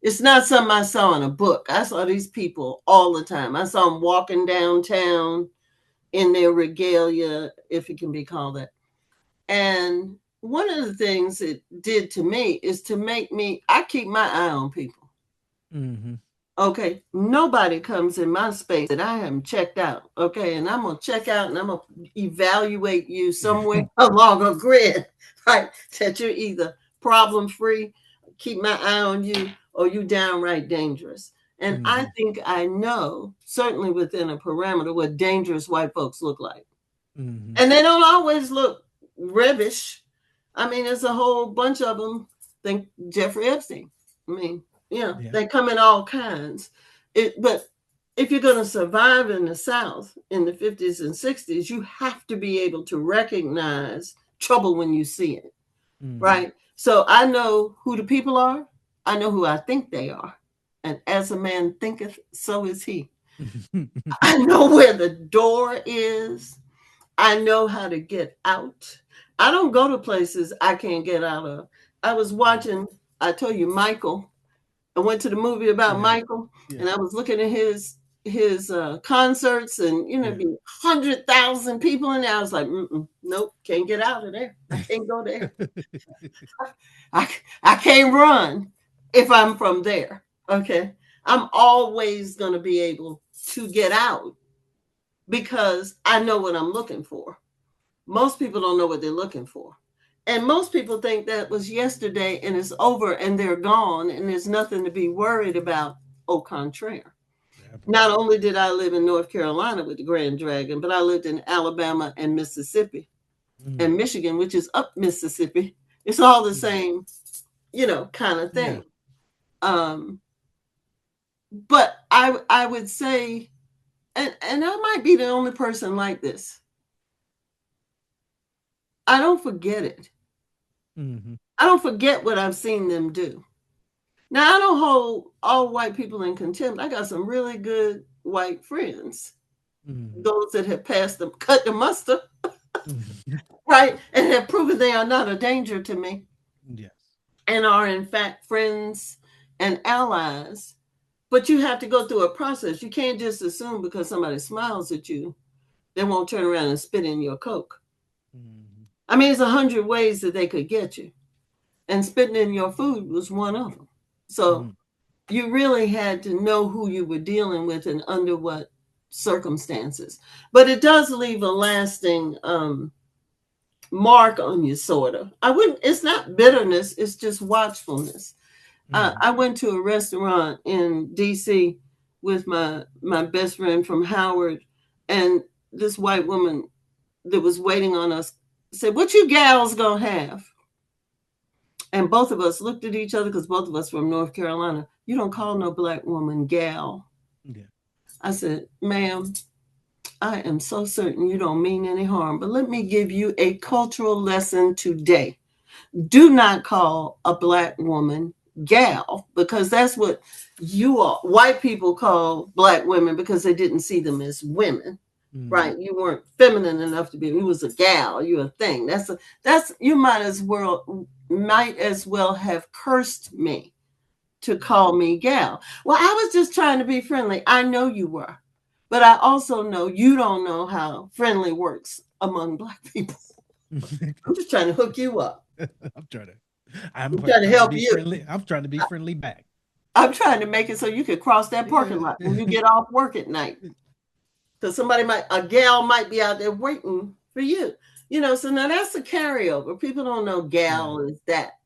It's not something I saw in a book. I saw these people all the time. I saw them walking downtown in their regalia, if it can be called that. And one of the things it did to me is to make me, I keep my eye on people. Mm-hmm. Okay, nobody comes in my space that I haven't checked out. Okay, and I'm going to check out and I'm going to evaluate you somewhere along a grid, right? That you're either problem free, keep my eye on you, or you downright dangerous. And I think I know, certainly within a parameter, what dangerous white folks look like. And they don't always look rubbish. I mean, there's a whole bunch of them. Think Jeffrey Epstein. I mean, they come in all kinds. But if you're going to survive in the South in the 50s and 60s, you have to be able to recognize trouble when you see it, right? So I know who the people are. I know who I think they are. And as a man thinketh, so is he. I know where the door is. I know how to get out. I don't go to places I can't get out of. I was watching, I told you, Michael. I went to the movie about Michael, and I was looking at his concerts, and be 100,000 people in there. I was like, nope, can't get out of there. I can't go there. I can't run if I'm from there. Okay, I'm always going to be able to get out because I know what I'm looking for. Most people don't know what they're looking for. And most people think that was yesterday and it's over and they're gone and there's nothing to be worried about. Au contraire. Not only did I live in North Carolina with the Grand Dragon, but I lived in Alabama and Mississippi and Michigan, which is up Mississippi. It's all the same, kind of thing. Yeah. But I would say and I might be the only person like this. I don't forget it. Mm-hmm. I don't forget what I've seen them do. Now, I don't hold all white people in contempt. I got some really good white friends, Mm-hmm. those that have passed them, cut the mustard, Mm-hmm. right, and have proven they are not a danger to me Yes. and are, in fact, friends and allies. But you have to go through a process. You can't just assume because somebody smiles at you, they won't turn around and spit in your Coke. Mm-hmm. I mean, it's 100 ways that they could get you. And spitting in your food was one of them. Mm-hmm. So you really had to know who you were dealing with and under what circumstances. But it does leave a lasting mark on you, sort of. I wouldn't, it's not bitterness, it's just watchfulness. Mm-hmm. I went to a restaurant in DC with my best friend from Howard, and this white woman that was waiting on us said, "What you gals gonna have?" And both of us looked at each other because both of us from North Carolina. "You don't call no black woman gal." Yeah. I said, "Ma'am, I am so certain you don't mean any harm, but let me give you a cultural lesson today. Do not call a black woman gal, because that's what you are. White people call black women because they didn't see them as women. Mm-hmm. Right? You weren't feminine enough to be. You was a gal. You a thing. That's you might as well have cursed me to call me gal. Well, I was just trying to be friendly. I know you were, but I also know you don't know how friendly works among black people. I'm just trying to hook you up. I'm trying to. I'm trying to trying to help be you. friendly. I'm trying to be friendly back. I'm trying to make it so you can cross that parking Yeah. lot when you get off work at night. Because a gal might be out there waiting for you. So now that's a carryover. People don't know gal is that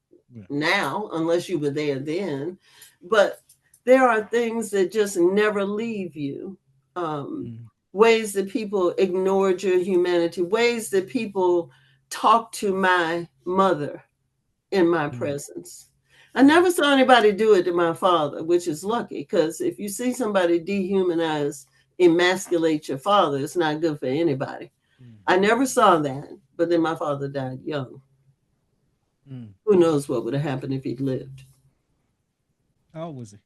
now, unless you were there then. But there are things that just never leave you. Ways that people ignored your humanity, ways that people talked to my mother in my presence. I never saw anybody do it to my father, which is lucky, because if you see somebody dehumanize, emasculate your father, it's not good for anybody. I never saw that, but then my father died young. Who knows what would have happened if he'd lived? How old was he?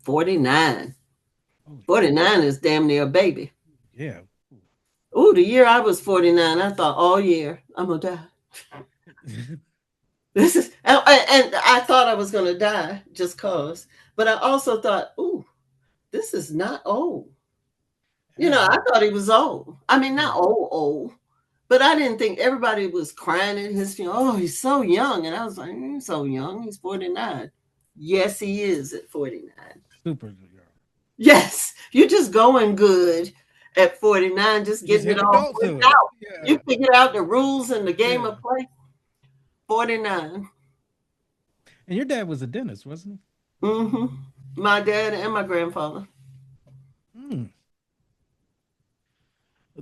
49. 49 is damn near a baby. Yeah. Oh, the year I was 49, I thought all year I'm gonna die. This is, and I thought I was gonna die just cause, but I also thought, ooh, this is not old. I thought he was old. I mean, not old, but I didn't think everybody was crying at his funeral. Oh, he's so young, and I was like, he's so young. He's 49. Yes, he is at 49. Super young. Yes, you're just going good at 49, just getting it all figured out. Yeah. You figured out the rules and the game of play. 49. And your dad was a dentist, wasn't he? Mm-hmm. My dad and my grandfather.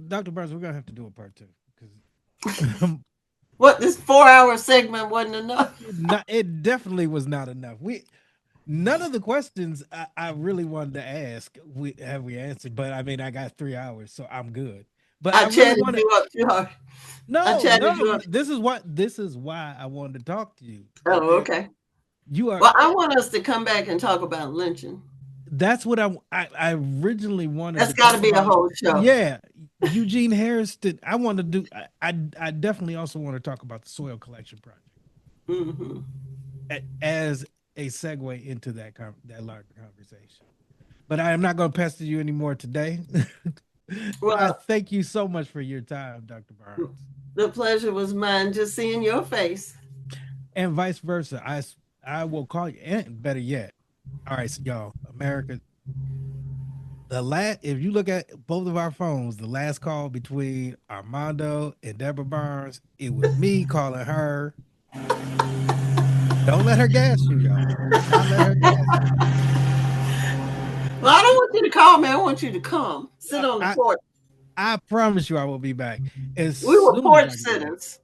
Dr. Barnes, we're gonna have to do a part 2 because what, this 4-hour segment wasn't enough? It definitely was not enough. None of the questions I really wanted to ask we answered, but I mean I got 3 hours, so I'm good. But I chatted you up too hard. No. This is why I wanted to talk to you. Oh, okay. Well, I want us to come back and talk about lynching. That's what I originally wanted. That's got to be a whole show. Yeah, Eugene Harrison. I want to do. I definitely also want to talk about the soil collection project as a segue into that larger conversation. But I am not going to pester you anymore today. Well, I thank you so much for your time, Dr. Barnes. The pleasure was mine, just seeing your face. And vice versa. I will call you, and better yet. All right, so y'all, America. If you look at both of our phones, the last call between Armando and Deborah Barnes, it was me calling her. Don't let her gas you, y'all. Don't let her gas you. Well, I don't want you to call me. I want you to come. Sit on the porch. I promise you I will be back. We were porch sitters.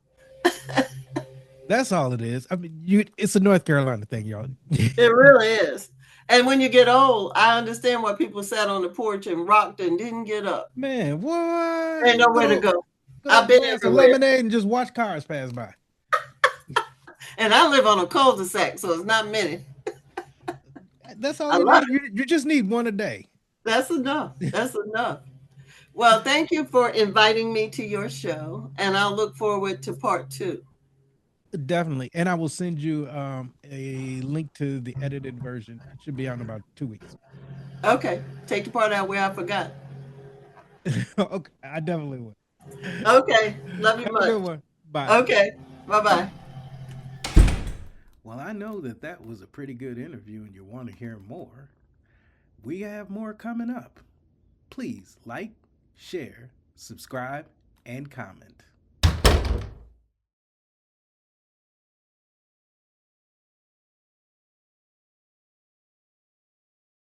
That's all it is. I mean, it's a North Carolina thing, y'all. It really is. And when you get old, I understand why people sat on the porch and rocked and didn't get up. Man, what? Ain't nowhere to go. Good I've old been glass of everywhere. lemonade and just watch cars pass by. And I live on a cul-de-sac, so it's not many. That's all I you love need. You just need one a day. That's enough. That's enough. Well, thank you for inviting me to your show, and I'll look forward to part 2. Definitely. And I will send you a link to the edited version. It should be out in about 2 weeks. Okay. Take the part out where I forgot. Okay, I definitely will. Okay. Love you Have a good much. one. Bye. Okay. Bye-bye. Well, I know that that was a pretty good interview and you want to hear more. We have more coming up. Please like, share, subscribe, and comment.